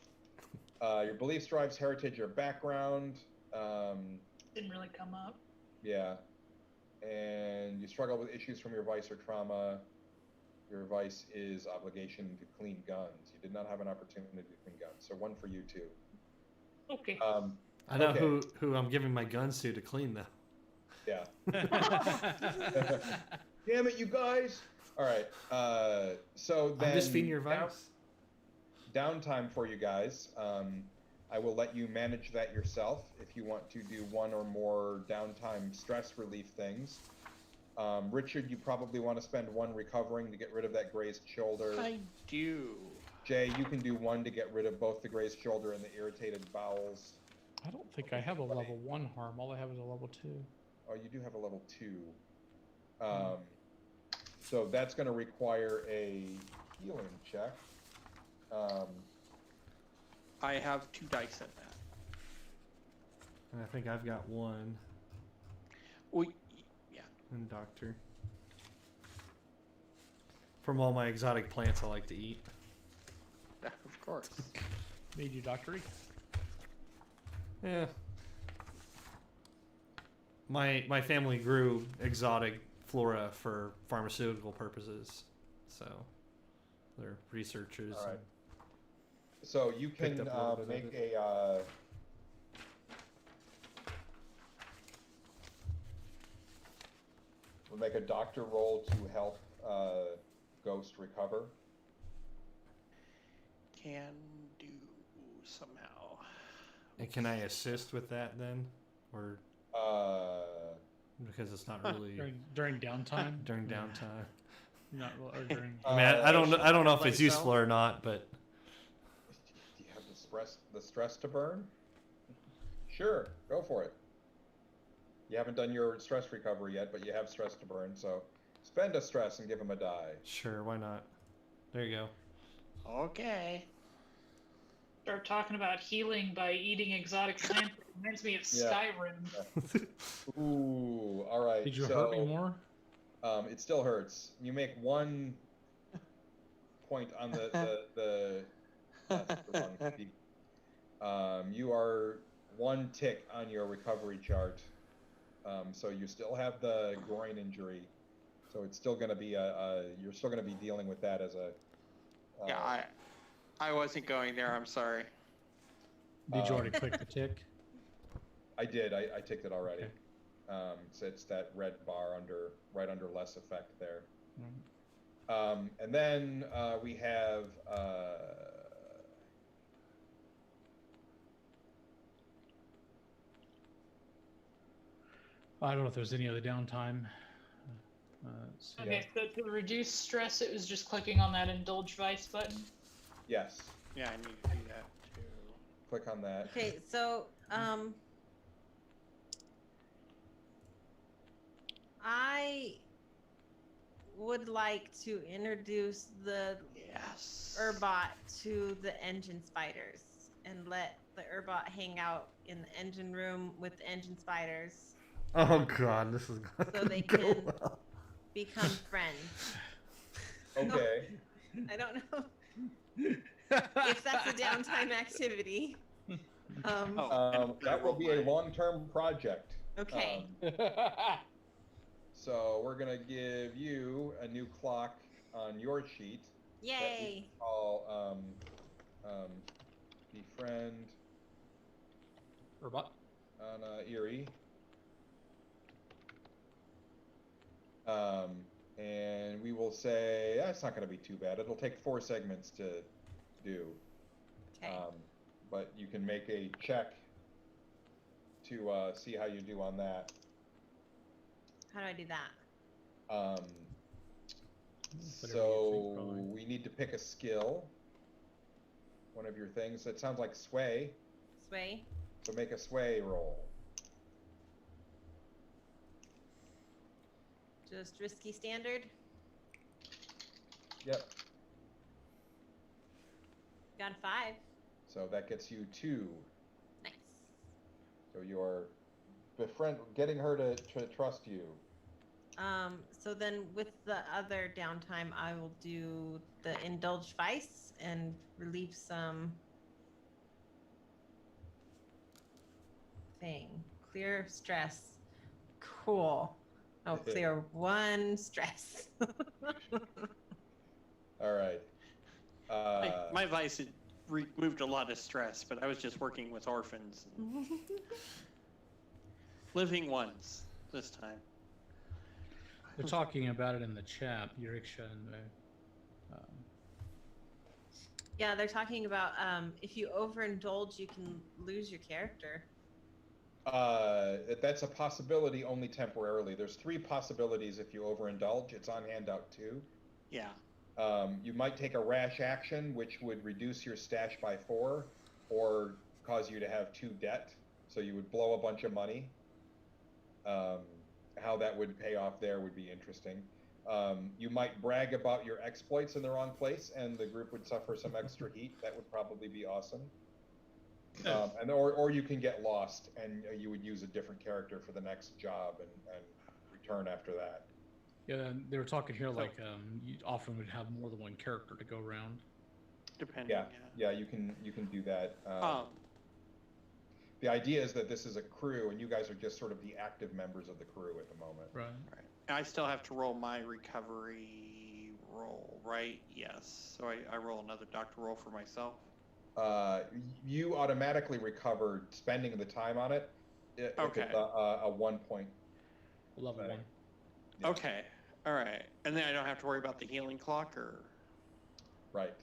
Speaker 3: Your beliefs, drives, heritage, or background.
Speaker 6: Didn't really come up.
Speaker 3: Yeah. And you struggle with issues from your vice or trauma. Your vice is obligation to clean guns. You did not have an opportunity to clean guns. So 1 for you, too.
Speaker 6: Okay.
Speaker 2: I know who I'm giving my guns to clean, though.
Speaker 3: Yeah. Damn it, you guys. All right. So then...
Speaker 2: I'm just feeding your vice.
Speaker 3: Downtime for you guys. I will let you manage that yourself if you want to do 1 or more downtime stress relief things. Richard, you probably want to spend 1 recovering to get rid of that grazed shoulder.
Speaker 4: I do.
Speaker 3: Jay, you can do 1 to get rid of both the grazed shoulder and the irritated bowels.
Speaker 1: I don't think I have a level 1 harm. All I have is a level 2.
Speaker 3: Oh, you do have a level 2. So that's going to require a healing check.
Speaker 4: I have 2 dice at that.
Speaker 2: And I think I've got 1.
Speaker 4: Well, yeah.
Speaker 2: And doctor. From all my exotic plants I like to eat.
Speaker 4: Of course.
Speaker 1: Made you doctory?
Speaker 2: Yeah. My family grew exotic flora for pharmaceutical purposes, so They're researchers.
Speaker 3: All right.
Speaker 2: and-
Speaker 3: So you
Speaker 2: Picked
Speaker 3: can
Speaker 2: up a little bit of
Speaker 3: make
Speaker 2: it.
Speaker 3: we'll make a doctor roll to help Ghost recover.
Speaker 4: Can do somehow.
Speaker 2: And can I assist with that then, or because it's not really
Speaker 1: during downtime.
Speaker 2: during downtime?
Speaker 1: Not or during.
Speaker 2: I mean, I don't know. I don't know if it's
Speaker 4: Everybody
Speaker 2: useful or not, but
Speaker 3: Do you have the stress to burn? Sure, go for it. You haven't done your stress recovery yet, but you have stress to burn, so spend a stress and give him a die.
Speaker 2: sure, why not? There you go.
Speaker 4: Okay.
Speaker 6: Start talking about healing by eating exotic plants. It reminds me of
Speaker 3: Yeah.
Speaker 6: Skyrim.
Speaker 3: Ooh, all right.
Speaker 1: Did you
Speaker 3: so,
Speaker 1: hurt me more?
Speaker 3: It still hurts. You make 1 point on the that's the wrong speak. You are 1 tick on your recovery chart. So you still have the groin injury. So it's still going to be you're still going to be dealing with that as a.
Speaker 4: Yeah, I wasn't going there. I'm sorry.
Speaker 1: Did you already click the tick?
Speaker 3: I did. I ticked it already.
Speaker 1: Okay.
Speaker 3: So it's that red bar right under less effect there.
Speaker 1: Mm.
Speaker 3: And then we have
Speaker 1: I don't know if there's any other downtime. Let's see.
Speaker 6: Okay, so to reduce stress, it was just clicking on that indulge vice button.
Speaker 3: yes.
Speaker 4: Yeah, I need to do that too.
Speaker 3: Click on that.
Speaker 5: Okay, so I would like to introduce the
Speaker 4: Yes.
Speaker 5: Urbot to the engine spiders and let the Urbot hang out in the engine room with the engine spiders
Speaker 2: Oh God, this is gonna
Speaker 5: so they
Speaker 2: go
Speaker 5: can
Speaker 2: well.
Speaker 5: become friends.
Speaker 3: Okay.
Speaker 5: I don't know if that's a downtime activity.
Speaker 3: That will be a long-term project.
Speaker 5: Okay.
Speaker 3: So we're gonna give you a new clock on your sheet. That we
Speaker 5: Yay.
Speaker 3: call befriend
Speaker 1: Robot.
Speaker 3: on Erie. And we will say that's not going to be too bad. It'll take 4 segments to do.
Speaker 5: Okay.
Speaker 3: But you can make a check to see how you do on that.
Speaker 5: How do I do that?
Speaker 3: Um,
Speaker 1: Whatever you think,
Speaker 3: so
Speaker 1: probably.
Speaker 3: we need to pick a skill. One of your things. That sounds like sway.
Speaker 5: Sway.
Speaker 3: So make a sway roll.
Speaker 5: Just risky standard.
Speaker 3: Yep.
Speaker 5: Got a 5.
Speaker 3: So that gets you 2.
Speaker 5: Nice.
Speaker 3: So you're getting her to trust you.
Speaker 5: So then with the other downtime, I will do the indulge vice and relieve some thing. Clear stress. Cool. Oh, clear 1 stress.
Speaker 3: All right.
Speaker 4: My vice had removed a lot of stress, but I was just working with orphans. And living ones this time.
Speaker 1: They're talking about it in the chat, Yuriksha and the.
Speaker 5: Yeah, they're talking about if you overindulge, you can lose your character.
Speaker 3: That's a possibility only temporarily. There's 3 possibilities if you overindulge. It's on handout 2.
Speaker 4: Yeah.
Speaker 3: You might take a rash action, which would reduce your stash by 4, or cause you to have 2 debt. So you would blow a bunch of money. How that would pay off there would be interesting. You might brag about your exploits in the wrong place, and the group would suffer some extra heat. That would probably be awesome. Or you can get lost, and you would use a different character for the next job and return after that.
Speaker 1: Yeah, and they were talking here like you often would have more than one character to go around.
Speaker 4: Depending.
Speaker 3: Yeah, you can do that. The idea is that this is a crew, and you guys are just sort of the active members of the crew at the moment.
Speaker 1: Right.
Speaker 4: Right. I still have to roll my recovery roll, right? Yes. So I roll another doctor roll for myself.
Speaker 3: You automatically recover spending the time on it. If
Speaker 4: Okay.
Speaker 3: it's a 1 point.
Speaker 1: Level
Speaker 3: setting.
Speaker 1: 1.
Speaker 3: Yeah.
Speaker 4: Okay. All right. And then I don't have to worry about the healing clock, or.
Speaker 3: Right.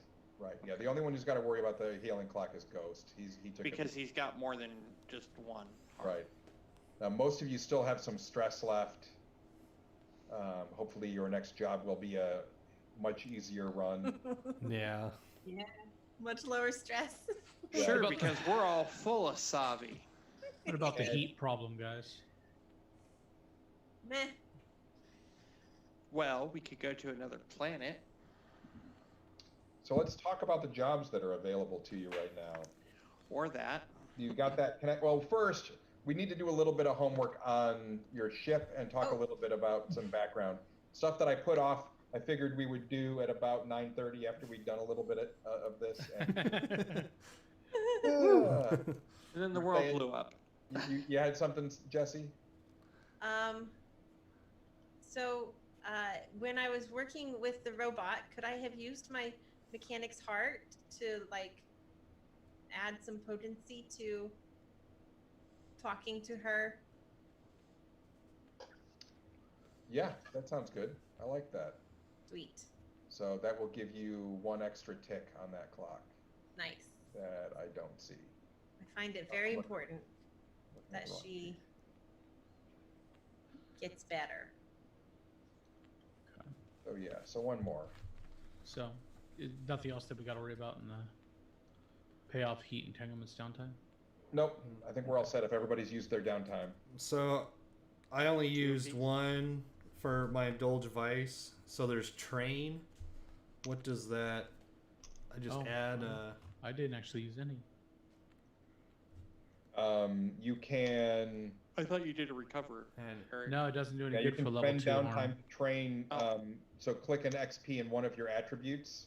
Speaker 3: Yeah. The only one who's got to worry about the healing clock is Ghost. He took
Speaker 4: Because
Speaker 3: it.
Speaker 4: he's got more than just one.
Speaker 3: Right. Now, most of you still have some stress left. Hopefully, your next job will be a much easier run.
Speaker 2: Yeah.
Speaker 5: Yeah. Much lower stress.
Speaker 3: Yeah.
Speaker 4: Sure,
Speaker 1: About-
Speaker 4: because we're all full of Savi.
Speaker 1: What about the
Speaker 3: And-
Speaker 1: heat problem, guys?
Speaker 5: Meh.
Speaker 4: Well, we could go to another planet.
Speaker 3: So let's talk about the jobs that are available to you right now.
Speaker 4: Or that.
Speaker 3: You got that connect? Well, first, we need to do a little bit of homework on your ship and talk a little bit about some background stuff that I put off. I figured we would do at about 9:30 after we'd done a little bit of this. And,
Speaker 4: And then the world blew up.
Speaker 3: you had something, Jesse?
Speaker 5: So when I was working with the robot, could I have used my mechanic's heart to like add some potency to talking to her?
Speaker 3: Yeah, that sounds good. I like that.
Speaker 5: Sweet.
Speaker 3: So that will give you 1 extra tick on that clock
Speaker 5: Nice.
Speaker 3: that I don't see.
Speaker 5: I find it very
Speaker 3: Look-
Speaker 5: important that
Speaker 3: wrong.
Speaker 5: she gets better.
Speaker 3: Oh yeah, so 1 more.
Speaker 1: So, nothing else that we got to worry about in the payoff heat entanglements downtime?
Speaker 3: Nope, I think we're all set if everybody's used their downtime.
Speaker 2: So I only used
Speaker 4: apiece.
Speaker 2: 1 for my indulge vice. So there's train. What does that? I just
Speaker 1: Oh,
Speaker 2: add.
Speaker 1: I didn't actually use any.
Speaker 3: You can
Speaker 4: I thought you did a recover.
Speaker 2: And
Speaker 4: Eric.
Speaker 1: No, it doesn't do any
Speaker 3: Yeah, you
Speaker 1: good for
Speaker 3: can
Speaker 1: level
Speaker 3: spend
Speaker 1: 2
Speaker 3: downtime
Speaker 1: harm.
Speaker 3: to train.
Speaker 4: Oh.
Speaker 3: So click an XP in one of your attributes,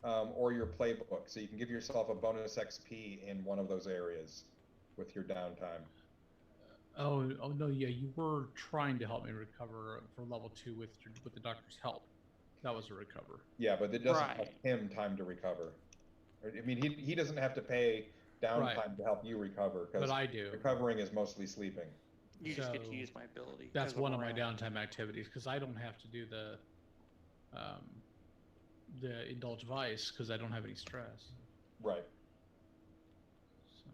Speaker 3: or your playbook. So you can give yourself a bonus XP in one of those areas with your downtime.
Speaker 1: Oh no, yeah, you were trying to help me recover for level 2 with the doctor's help. That was a recover.
Speaker 3: Yeah, but it doesn't
Speaker 4: Right.
Speaker 3: cost him time to recover. I mean, he doesn't have to pay downtime
Speaker 1: Right.
Speaker 3: to help you recover
Speaker 1: But
Speaker 3: because
Speaker 1: I do.
Speaker 3: recovering is mostly sleeping.
Speaker 4: You just get to
Speaker 1: So,
Speaker 4: use my ability.
Speaker 1: That's
Speaker 4: 'cause
Speaker 1: one
Speaker 4: I'm
Speaker 1: of my
Speaker 4: around.
Speaker 1: downtime activities because I don't have to do the indulge vice because I don't have any stress.
Speaker 3: Right.
Speaker 1: So.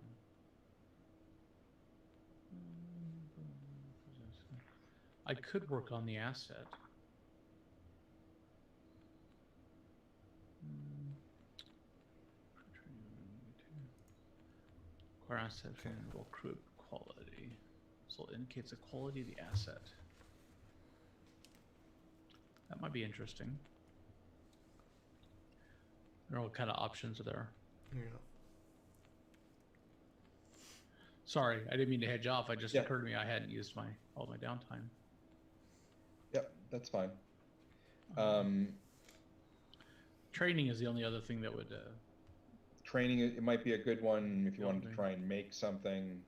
Speaker 1: I could work on the asset. Acquire asset from will accrue quality. So it indicates the quality of the asset. That might be interesting. What kind of options are there?
Speaker 2: yeah.
Speaker 1: Sorry, I didn't mean to hedge off. It just
Speaker 3: Yeah.
Speaker 1: occurred to me I hadn't used all my downtime.
Speaker 3: Yep, that's fine.
Speaker 1: Training is the only other thing that would.
Speaker 3: Training, it might be a good one if you wanted to
Speaker 1: Okay.
Speaker 3: try and make something.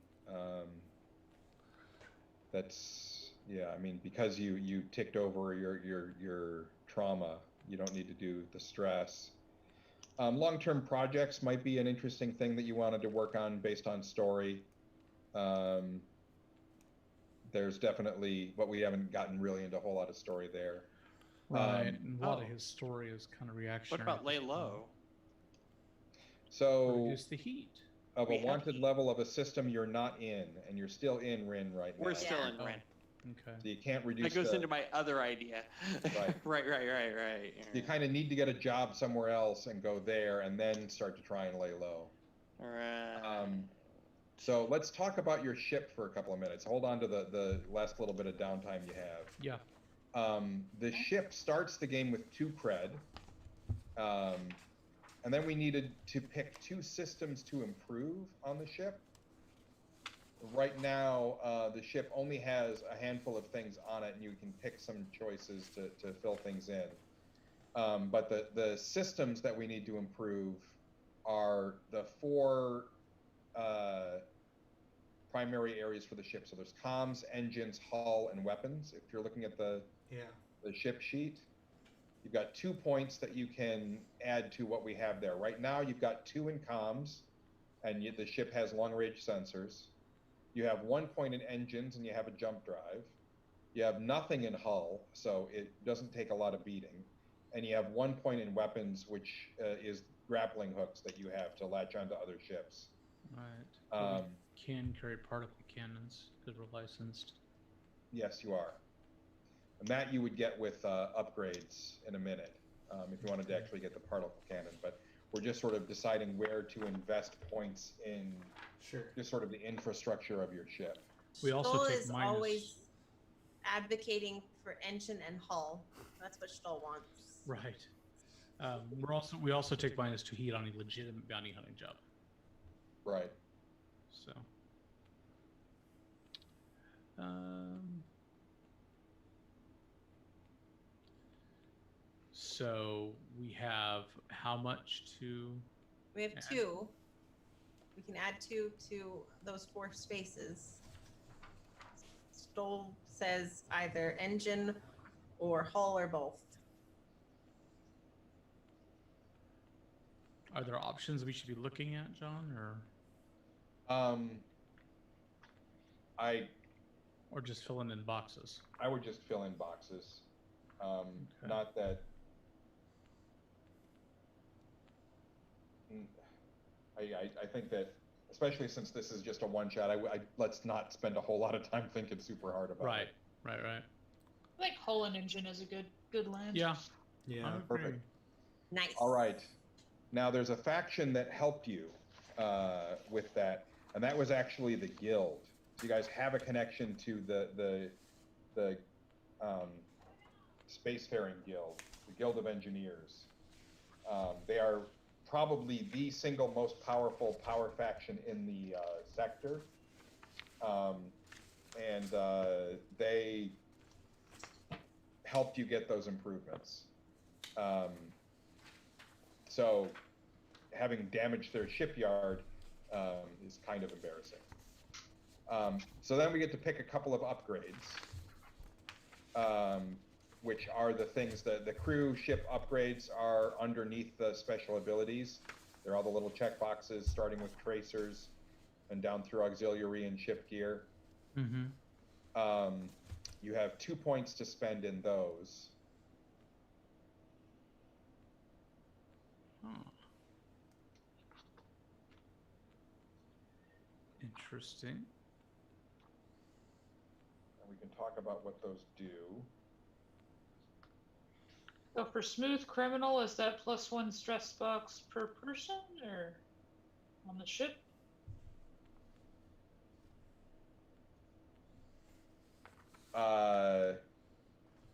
Speaker 3: That's I mean, because you ticked over your trauma, you don't need to do the stress. Long-term projects might be an interesting thing that you wanted to work on based on story. There's definitely, but we haven't gotten really into a whole lot of story there.
Speaker 1: Right, and a lot of
Speaker 4: oh.
Speaker 1: his story is kind of
Speaker 4: What
Speaker 1: reactionary.
Speaker 4: about
Speaker 1: at
Speaker 4: lay
Speaker 1: this point.
Speaker 4: low?
Speaker 3: So
Speaker 1: Reduce the heat.
Speaker 3: of
Speaker 4: We
Speaker 3: a
Speaker 4: have
Speaker 3: wanted
Speaker 4: heat.
Speaker 3: level of a system you're not in, and you're still in Rin right now.
Speaker 4: We're still
Speaker 5: Yeah.
Speaker 4: in
Speaker 1: Oh,
Speaker 4: rent.
Speaker 1: Okay.
Speaker 3: So you can't reduce
Speaker 4: That goes
Speaker 3: the,
Speaker 4: into my other idea.
Speaker 3: Right.
Speaker 4: right.
Speaker 3: you kind of need to get a job somewhere else and go there and then start to try and lay low.
Speaker 4: Right.
Speaker 3: So let's talk about your ship for a couple of minutes. Hold on to the last little bit of downtime you have.
Speaker 1: Yeah.
Speaker 3: The ship starts the game with 2 cred. And then we needed to pick 2 systems to improve on the ship. Right now, the ship only has a handful of things on it, and you can pick some choices to fill things in. But the systems that we need to improve are the 4 primary areas for the ship. So there's comms, engines, hull, and weapons. If you're looking at the ship sheet, You've got 2 points that you can add to what we have there. Right now, you've got 2 in comms, and the ship has long-range sensors. You have 1 point in engines, and you have a jump drive. You have nothing in hull, so it doesn't take a lot of beating. And you have 1 point in weapons, which is grappling hooks that you have to latch onto other ships.
Speaker 1: Right. We can carry particle cannons because we're licensed.
Speaker 3: Yes, you are. And that you would get with upgrades in a minute, if you wanted to actually get the particle cannon. But we're just sort of deciding where to invest points in just sort of the infrastructure of your ship.
Speaker 1: We also
Speaker 5: Stoll
Speaker 1: take
Speaker 5: is
Speaker 1: minus.
Speaker 5: always advocating for engine and hull. That's what Stoll wants.
Speaker 1: Right. We also take -2 heat on a legitimate bounty hunting job.
Speaker 3: Right.
Speaker 1: So. So we have how much to?
Speaker 5: We have
Speaker 1: add?
Speaker 5: 2. We can add 2 to those 4 spaces. Stoll says either engine or hull or both.
Speaker 1: Are there options we should be looking at, John, or or just filling in boxes?
Speaker 3: I would just fill in boxes.
Speaker 1: Okay.
Speaker 3: Not that. I think that, especially since this is just a one shot, let's not spend a whole lot of time thinking super hard about
Speaker 1: Right.
Speaker 3: it.
Speaker 1: Right.
Speaker 6: I think hull and engine is a good land.
Speaker 1: Yeah.
Speaker 2: Yeah.
Speaker 3: Perfect.
Speaker 5: Nice.
Speaker 3: All right. Now there's a faction that helped you with that, and that was actually the Guild. So you guys have a connection to the Spacefaring Guild, the Guild of Engineers. They are probably the single most powerful power faction in the sector, and they helped you get those improvements. So having damaged their shipyard is kind of embarrassing. So then we get to pick a couple of upgrades, which are the things that the crew ship upgrades are underneath the special abilities. They're all the little check boxes, starting with tracers and down through auxiliary and ship gear.
Speaker 1: Mm-hmm.
Speaker 3: You have 2 points to spend in those.
Speaker 1: Huh. Interesting.
Speaker 3: And we can talk about what those do.
Speaker 6: So for smooth criminal, is that +1 stress box per person or on the ship?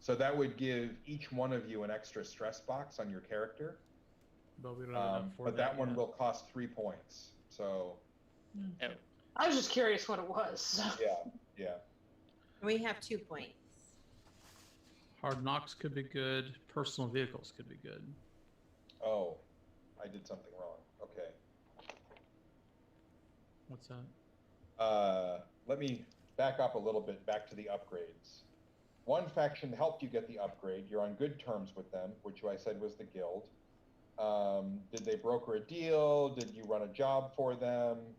Speaker 3: So that would give each one of you an extra stress box on your character.
Speaker 1: But we don't have enough for
Speaker 3: but that one
Speaker 1: yet.
Speaker 3: will cost 3 points. So
Speaker 6: I was just curious what it was.
Speaker 3: yeah.
Speaker 5: We have 2 points.
Speaker 1: Hard knocks could be good. Personal vehicles could be good.
Speaker 3: Oh, I did something wrong. Okay.
Speaker 1: What's that?
Speaker 3: Let me back up a little bit, back to the upgrades. One faction helped you get the upgrade. You're on good terms with them, which I said was the Guild. Did they broker a deal? Did you run a job for them?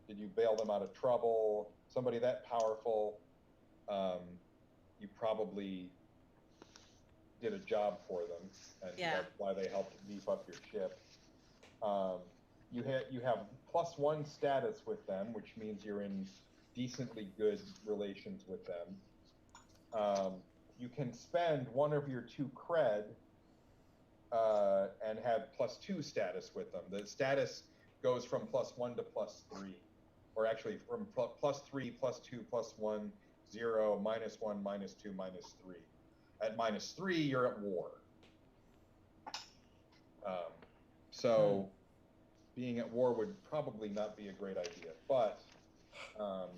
Speaker 3: Did you bail them out of trouble? Somebody that powerful, you probably did a job for them, and that's why they helped beef up your ship. You have +1 status with them, which means you're in decently good relations with them. You can spend 1 of your 2 cred and have +2 status with them. The status goes from +1 to +3, or actually from +3, +2, +1, 0, -1, -2, -3. At -3, you're at war. So being at war would probably not be a great idea, but so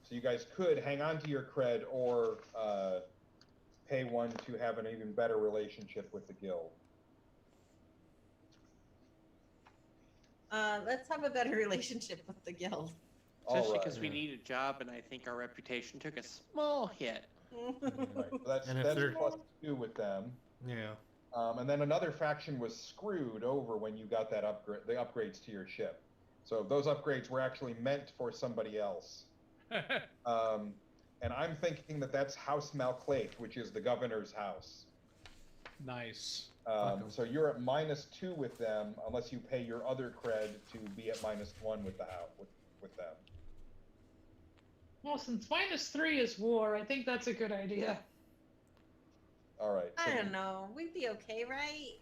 Speaker 3: you guys could hang on to your cred or pay 1 to have an even better relationship with the Guild.
Speaker 5: Let's have a better relationship with the Guild.
Speaker 4: Especially because we need a job, and I think our reputation took a small hit.
Speaker 3: Right. So that's
Speaker 2: And if they're-
Speaker 3: +2 with them.
Speaker 2: Yeah.
Speaker 3: And then another faction was screwed over when you got that the upgrades to your ship. So those upgrades were actually meant for somebody else. And I'm thinking that that's House Malclaith, which is the governor's house.
Speaker 1: Nice.
Speaker 3: So you're at -2 with them, unless you pay your other cred to be at -1 with the house with them.
Speaker 6: Well, since -3 is war, I think that's a good idea.
Speaker 3: All right.
Speaker 5: I don't know. We'd be okay, right?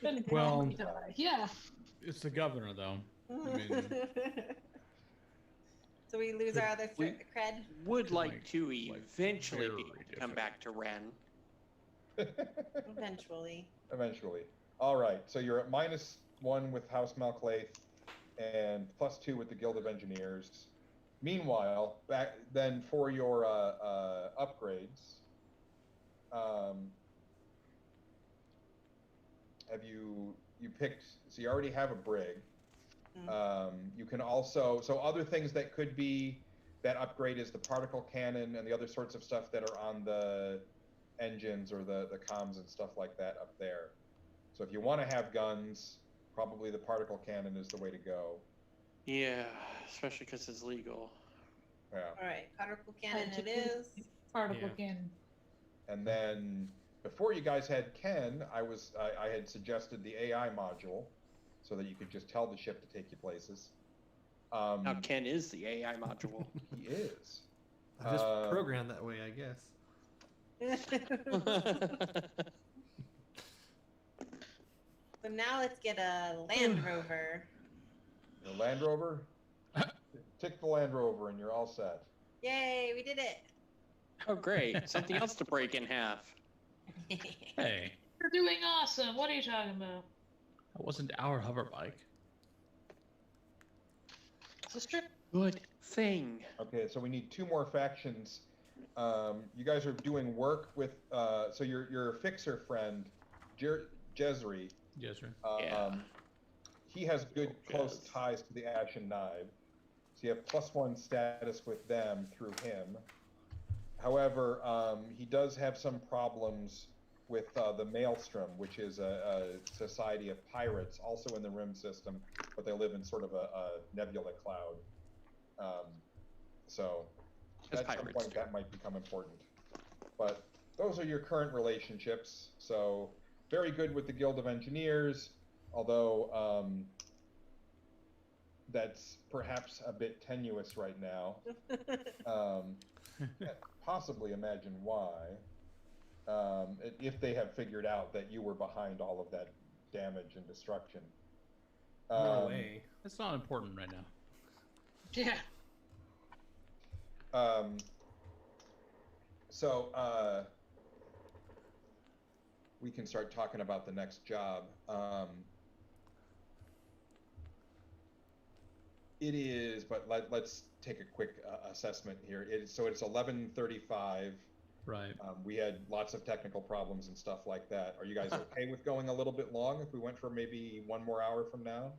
Speaker 6: Then
Speaker 1: Well-
Speaker 6: probably die. Yeah.
Speaker 1: It's the governor, though. I mean,
Speaker 5: So we lose our other cred.
Speaker 4: Would like
Speaker 1: Like-
Speaker 4: to
Speaker 1: like
Speaker 4: eventually
Speaker 1: very
Speaker 4: be able to come
Speaker 1: different.
Speaker 4: back to Ren.
Speaker 5: Eventually.
Speaker 3: Eventually. All right. So you're at -1 with House Malclaith and +2 with the Guild of Engineers. Meanwhile, back then for your upgrades, have you picked? So you already have a brig. You can also, so other things that could be that upgrade is the particle cannon and the other sorts of stuff that are on the engines or the comms and stuff like that up there. So if you want to have guns, probably the particle cannon is the way to go.
Speaker 4: Yeah, especially because it's legal.
Speaker 3: Yeah.
Speaker 5: All right, particle cannon it is.
Speaker 6: Particle
Speaker 2: Yeah.
Speaker 6: cannon.
Speaker 3: And then before you guys had Ken, I had suggested the AI module so that you could just tell the ship to take you places.
Speaker 4: Now Ken is the AI module.
Speaker 3: He is.
Speaker 2: I just programmed that way, I guess.
Speaker 5: So now let's get a Land Rover.
Speaker 3: The Land Rover? Tick the Land Rover and you're all set.
Speaker 5: Yay, we did it.
Speaker 4: Oh, great. Something else to break in half.
Speaker 1: hey,
Speaker 6: You're doing awesome. What are you talking about?
Speaker 1: that wasn't our hover bike.
Speaker 6: It's a strip.
Speaker 4: Good thing.
Speaker 3: Okay, so we need 2 more factions. You guys are doing work with, so your fixer friend, Jezri,
Speaker 1: Yes, sir.
Speaker 4: Yeah.
Speaker 3: he has good close
Speaker 4: Jez.
Speaker 3: ties to the Ashen Knive. So you have +1 status with them through him. However, he does have some problems with the Maelstrom, which is a society of pirates, also in the Rim system, but they live in sort of a nebula cloud. So
Speaker 4: As
Speaker 3: at some
Speaker 4: pirates
Speaker 3: point
Speaker 4: do.
Speaker 3: that might become important. But those are your current relationships. So very good with the Guild of Engineers, although that's perhaps a bit tenuous right now. Can't possibly imagine why. If they have figured out that you were behind all of that damage and destruction.
Speaker 2: No way.
Speaker 1: It's not important right now.
Speaker 6: Yeah.
Speaker 3: So we can start talking about the next job. It is, but let's take a quick assessment here. So it's 11:35.
Speaker 1: Right.
Speaker 3: We had lots of technical problems and stuff like that. Are you guys okay with going a little bit long if we went for maybe 1 more hour from now?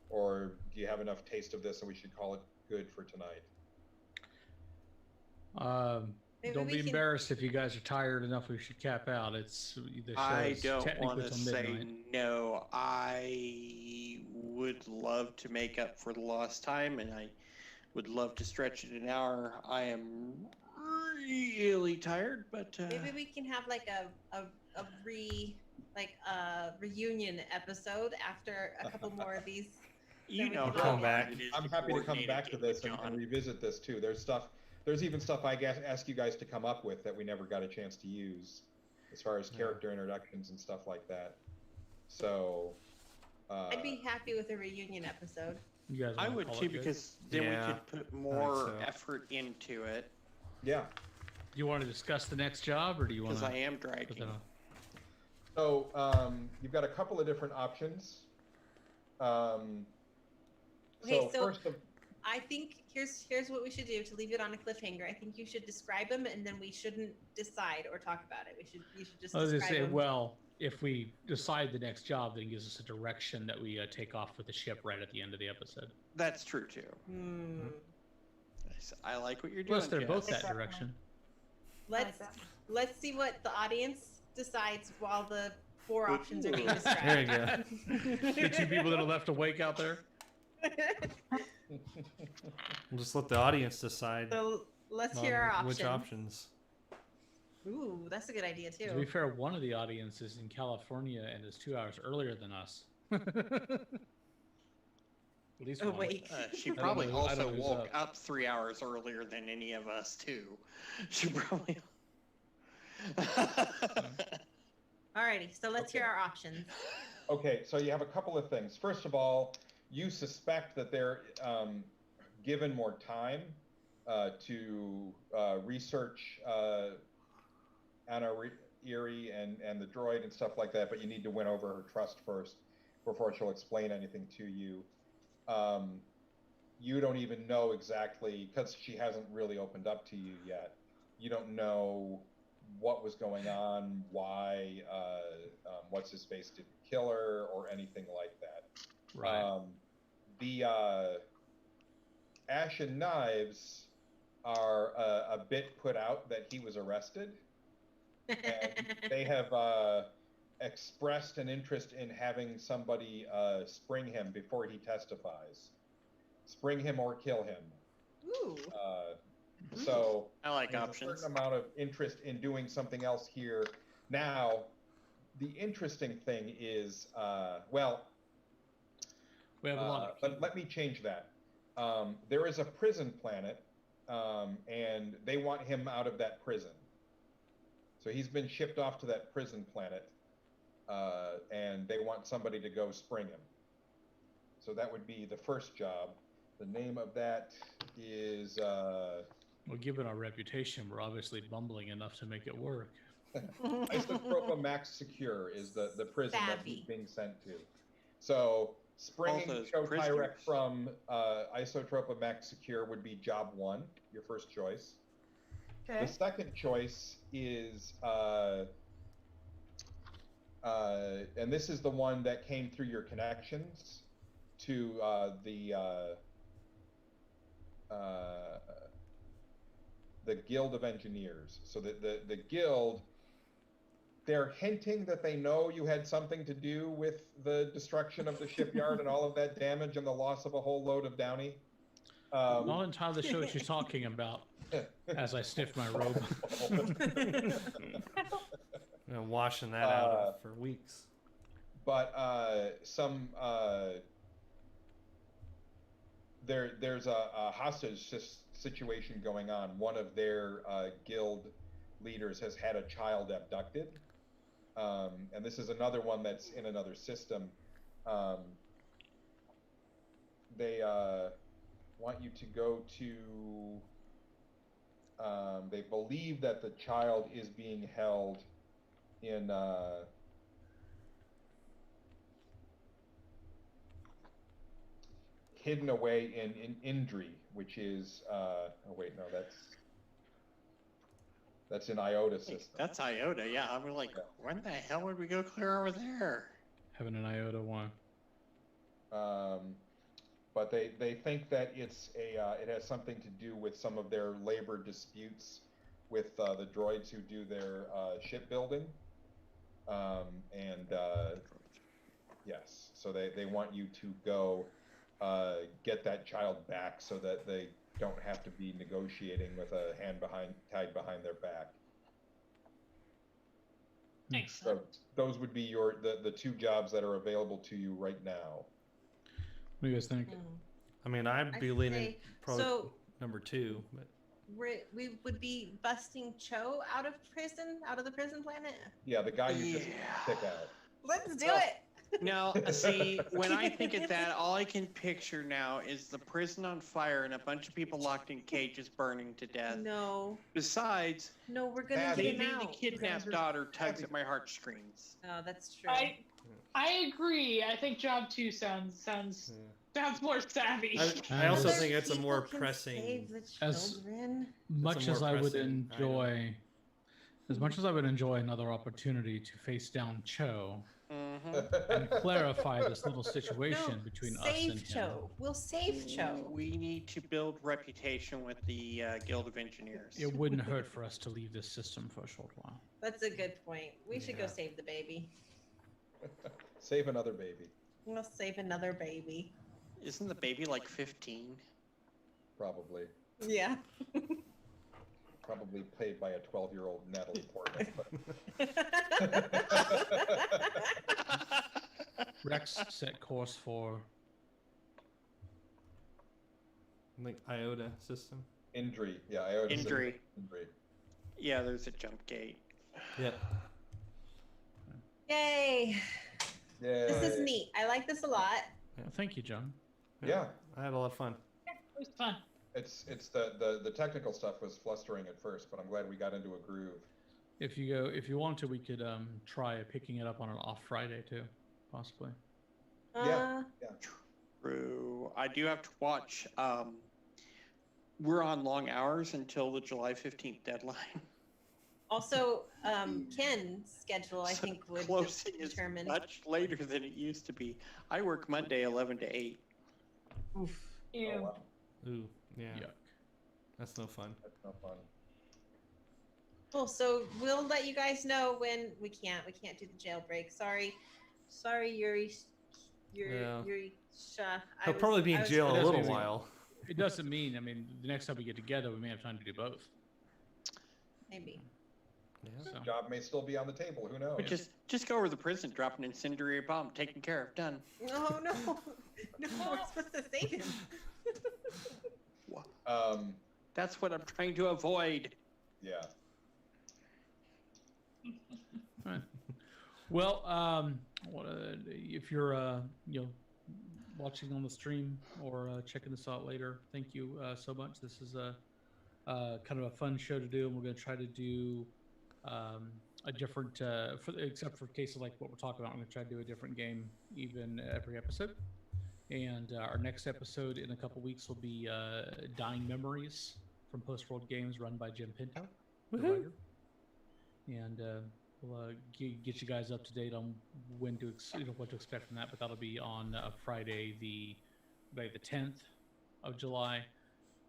Speaker 3: Or do you have enough taste of this and we should call it good for tonight?
Speaker 5: Maybe
Speaker 1: Don't
Speaker 5: we
Speaker 1: be
Speaker 5: can-
Speaker 1: embarrassed if you guys are tired enough. We should cap out. It's the show
Speaker 4: I
Speaker 1: is
Speaker 4: don't
Speaker 1: technically
Speaker 4: want to
Speaker 1: till
Speaker 4: say
Speaker 1: midnight.
Speaker 4: no. I would love to make up for the lost time, and I would love to stretch it an hour. I am really tired, but
Speaker 5: Maybe we can have like a reunion episode after a couple more of these.
Speaker 4: you
Speaker 5: we
Speaker 4: know
Speaker 5: can
Speaker 4: how
Speaker 2: come back.
Speaker 4: hard it is
Speaker 3: I'm happy to come
Speaker 4: coordinate
Speaker 3: back
Speaker 4: a
Speaker 3: to
Speaker 4: game
Speaker 3: this
Speaker 4: with
Speaker 3: and
Speaker 4: John.
Speaker 3: revisit this too. There's even stuff I ask you guys to come up with that we never got a chance to use, as far as character introductions and stuff like that. So
Speaker 5: I'd be happy with a reunion episode.
Speaker 1: You guys
Speaker 4: I
Speaker 1: wanna
Speaker 4: would
Speaker 1: call
Speaker 4: too,
Speaker 1: it good?
Speaker 4: because then
Speaker 2: Yeah,
Speaker 4: we could put more
Speaker 2: so.
Speaker 4: effort into it.
Speaker 3: yeah.
Speaker 1: Do you want to discuss the next job, or do you want
Speaker 4: Because
Speaker 1: to?
Speaker 4: I am dragging.
Speaker 3: So you've got a couple of different options.
Speaker 5: Okay, so-
Speaker 3: first of,
Speaker 5: I think here's what we should do to leave it on a cliffhanger. I think you should describe them, and then we shouldn't decide or talk about it. You should just
Speaker 1: I was
Speaker 5: describe
Speaker 1: gonna say,
Speaker 5: them.
Speaker 1: well, if we decide the next job, then it gives us a direction that we take off with the ship right at the end of the episode.
Speaker 4: That's true too.
Speaker 5: Hmm.
Speaker 4: I like what you're doing.
Speaker 1: Plus, they're both
Speaker 4: Jess.
Speaker 1: that direction.
Speaker 5: Let's see what the audience decides while the 4 options are being described.
Speaker 2: There you go.
Speaker 1: The 2 people that are left awake out there.
Speaker 2: We'll just let the audience decide
Speaker 5: So let's
Speaker 2: on
Speaker 5: hear our options.
Speaker 2: which options.
Speaker 5: Ooh, that's a good idea too.
Speaker 1: To be fair, one of the audience is in California and is 2 hours earlier than us. At least
Speaker 5: Oh
Speaker 1: one.
Speaker 5: wait.
Speaker 4: She
Speaker 1: don't
Speaker 4: probably
Speaker 1: know- I don't
Speaker 4: also
Speaker 1: know who's
Speaker 4: woke
Speaker 1: up.
Speaker 4: up 3 hours earlier than any of us too. She probably.
Speaker 5: Alrighty, so let's hear
Speaker 3: Okay.
Speaker 5: our options.
Speaker 3: Okay, so you have a couple of things. First of all, you suspect that they're given more time to research Anna Erie and the droid and stuff like that, but you need to win over her trust first before she'll explain anything to you. You don't even know exactly, because she hasn't really opened up to you yet. You don't know what was going on, why what's his face didn't kill her, or anything like that.
Speaker 1: Right.
Speaker 3: The Ashen Knives are a bit put out that he was arrested, and they have expressed an interest in having somebody spring him before he testifies. Spring him or kill him.
Speaker 5: Ooh.
Speaker 3: So
Speaker 4: I like
Speaker 3: there's
Speaker 4: options.
Speaker 3: a certain amount of interest in doing something else here. Now, the interesting thing is, well,
Speaker 1: We have a lot of
Speaker 3: but let me change that. There is a prison planet, and they want him out of that prison. So he's been shipped off to that prison planet, and they want somebody to go spring him. So that would be the first job. The name of that is
Speaker 1: Well, given our reputation, we're obviously bumbling enough to make it work.
Speaker 3: Isotropa Max Secure is the prison that he's
Speaker 5: Savvy.
Speaker 3: being sent to. So springing
Speaker 4: those
Speaker 3: Joe Tyrek
Speaker 4: prisoners.
Speaker 3: from Isotropa Max Secure would be job 1, your first choice.
Speaker 5: Okay.
Speaker 3: The second choice is, and this is the one that came through your connections to the Guild of Engineers. So the Guild, they're hinting that they know you had something to do with the destruction of the shipyard and all of that damage and the loss of a whole load of Downey.
Speaker 1: Not entirely sure what you're talking about. As I sniff my robe.
Speaker 2: Washing that out for weeks.
Speaker 3: But there's a hostage situation going on. One of their guild leaders has had a child abducted, and this is another one that's in another system. They want you to go to. They believe that the child is being held in. Hidden away in Indri, which is oh wait, no, that's in Iota system.
Speaker 4: That's Iota, yeah. I'm like, when the hell would we go clear over there?
Speaker 1: Having an iota one.
Speaker 3: But they think that it's it has something to do with some of their labor disputes with the droids who do their shipbuilding, and yes, so they want you to go get that child back so that they don't have to be negotiating with a hand tied behind their back.
Speaker 6: Makes
Speaker 3: So
Speaker 6: sense.
Speaker 3: those would be the 2 jobs that are available to you right now.
Speaker 1: What do you guys think?
Speaker 2: I mean, I'd be
Speaker 5: I'd
Speaker 2: leaning
Speaker 5: say-
Speaker 2: probably
Speaker 5: so-
Speaker 2: number 2, but
Speaker 5: We would be busting Cho out of the prison planet.
Speaker 3: Yeah, the guy you just pick out.
Speaker 5: Let's do
Speaker 4: Well,
Speaker 5: it.
Speaker 4: No, see, when I think of that, all I can picture now is the prison on fire and a bunch of people locked in cages burning to death.
Speaker 5: No,
Speaker 4: Besides,
Speaker 5: we're gonna
Speaker 3: Savvy.
Speaker 5: get him
Speaker 4: maybe the
Speaker 5: out.
Speaker 4: kidnapped daughter tugs at my heartstrings.
Speaker 5: Oh, that's true.
Speaker 6: I agree. I think job 2 sounds more savvy.
Speaker 2: I also
Speaker 5: Other
Speaker 2: think it's a more
Speaker 5: people can
Speaker 2: pressing.
Speaker 5: save the
Speaker 1: As-
Speaker 5: children.
Speaker 1: Much
Speaker 2: more
Speaker 1: as I would
Speaker 2: pressing
Speaker 1: enjoy, as much as I would enjoy another opportunity to face down Cho, and clarify this little situation between us and
Speaker 5: save
Speaker 1: him.
Speaker 5: Cho. We'll save Cho.
Speaker 4: We need to build reputation with the Guild of Engineers.
Speaker 1: It wouldn't hurt for us to leave this system for a short while.
Speaker 5: That's a good point. We should go
Speaker 2: Yeah.
Speaker 5: save the baby.
Speaker 3: Save another baby.
Speaker 5: We'll save another baby.
Speaker 4: Isn't the baby like 15?
Speaker 3: Probably.
Speaker 5: Yeah.
Speaker 3: Probably played by a 12-year-old Natalie Portman.
Speaker 1: Rex set course for
Speaker 2: Like IOTA system.
Speaker 3: Indri. Yeah, I already said
Speaker 4: Indri.
Speaker 3: Indri.
Speaker 4: Yeah, there's a jump gate.
Speaker 2: Yep.
Speaker 5: Yay.
Speaker 3: Yeah.
Speaker 5: This is neat. I like this a lot.
Speaker 1: Well, thank you, John.
Speaker 3: Yeah.
Speaker 2: I had a lot of fun.
Speaker 6: It was fun.
Speaker 3: It's the technical stuff was flustering at first, but I'm glad we got into a groove.
Speaker 1: If you want to, we could try picking it up on an off Friday too, possibly.
Speaker 3: Yeah.
Speaker 4: True. I do have to watch. We're on long hours until the July 15th deadline.
Speaker 5: Also, Ken's schedule, I think, would
Speaker 4: Closing is
Speaker 5: determine.
Speaker 4: much later than it used to be. I work Monday 11 to 8.
Speaker 5: Oof.
Speaker 6: Ew.
Speaker 3: Oh, wow.
Speaker 2: Ooh, yeah.
Speaker 1: Yuck.
Speaker 2: That's no fun.
Speaker 3: That's no fun.
Speaker 5: Cool. So we'll let you guys know when we can't do the jailbreak. Sorry, Yuri.
Speaker 2: Yeah.
Speaker 5: Yuri.
Speaker 2: He'll probably be in jail a
Speaker 1: It
Speaker 2: little
Speaker 1: doesn't-
Speaker 2: while.
Speaker 1: It doesn't mean, the next time we get together, we may have time to do both.
Speaker 5: Maybe.
Speaker 2: Yeah.
Speaker 1: So,
Speaker 3: Job may still be on the table. Who knows?
Speaker 4: But just go over the prison, drop an incendiary bomb, taken care of, done.
Speaker 5: No, no, no. We're supposed to save him.
Speaker 4: That's what I'm trying to avoid.
Speaker 3: Yeah.
Speaker 1: Right. Well, if you're watching on the stream or checking this out later, thank you so much. This is a kind of a fun show to do, and we're going to try to do a different, except for cases like what we're talking about. I'm going to try to do a different game even every episode. And our next episode in a couple weeks will be Dying Memories from Post World Games, run by Jim Pinto, the
Speaker 2: Woohoo.
Speaker 1: writer. And we'll get you guys up to date on when to what to expect from that. But that'll be on Friday, the 10th of July,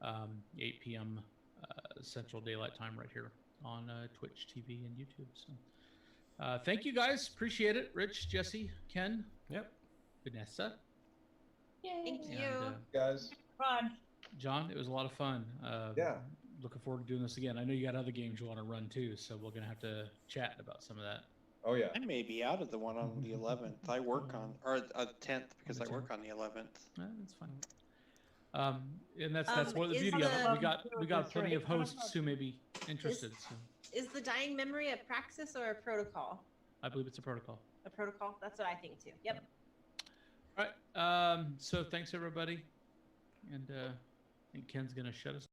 Speaker 1: 8 p.m. Central Daylight Time, right here on Twitch TV and YouTube. So, thank you guys, appreciate it. Rich, Jesse, Ken,
Speaker 2: Yep.
Speaker 1: Vanessa,
Speaker 6: Yay.
Speaker 5: Thank you.
Speaker 1: and
Speaker 3: Guys.
Speaker 6: Fun.
Speaker 1: John. It was a lot of fun.
Speaker 3: Yeah.
Speaker 1: Looking forward to doing this again. I know you got other games you want to run too, so we're gonna have to chat about some of that.
Speaker 3: Oh yeah.
Speaker 4: I may be out of the one on the 11th. I work on, or 10th because I work on the 11th.
Speaker 1: That's fine. And that's one of the
Speaker 5: is
Speaker 1: beauty of it.
Speaker 5: the-
Speaker 1: We got plenty of hosts who may be interested. So
Speaker 5: Is the dying memory a praxis or a protocol?
Speaker 1: I believe it's a protocol.
Speaker 5: A protocol. That's what I think too. Yep.
Speaker 1: All right. So thanks everybody, and I think Ken's gonna shut us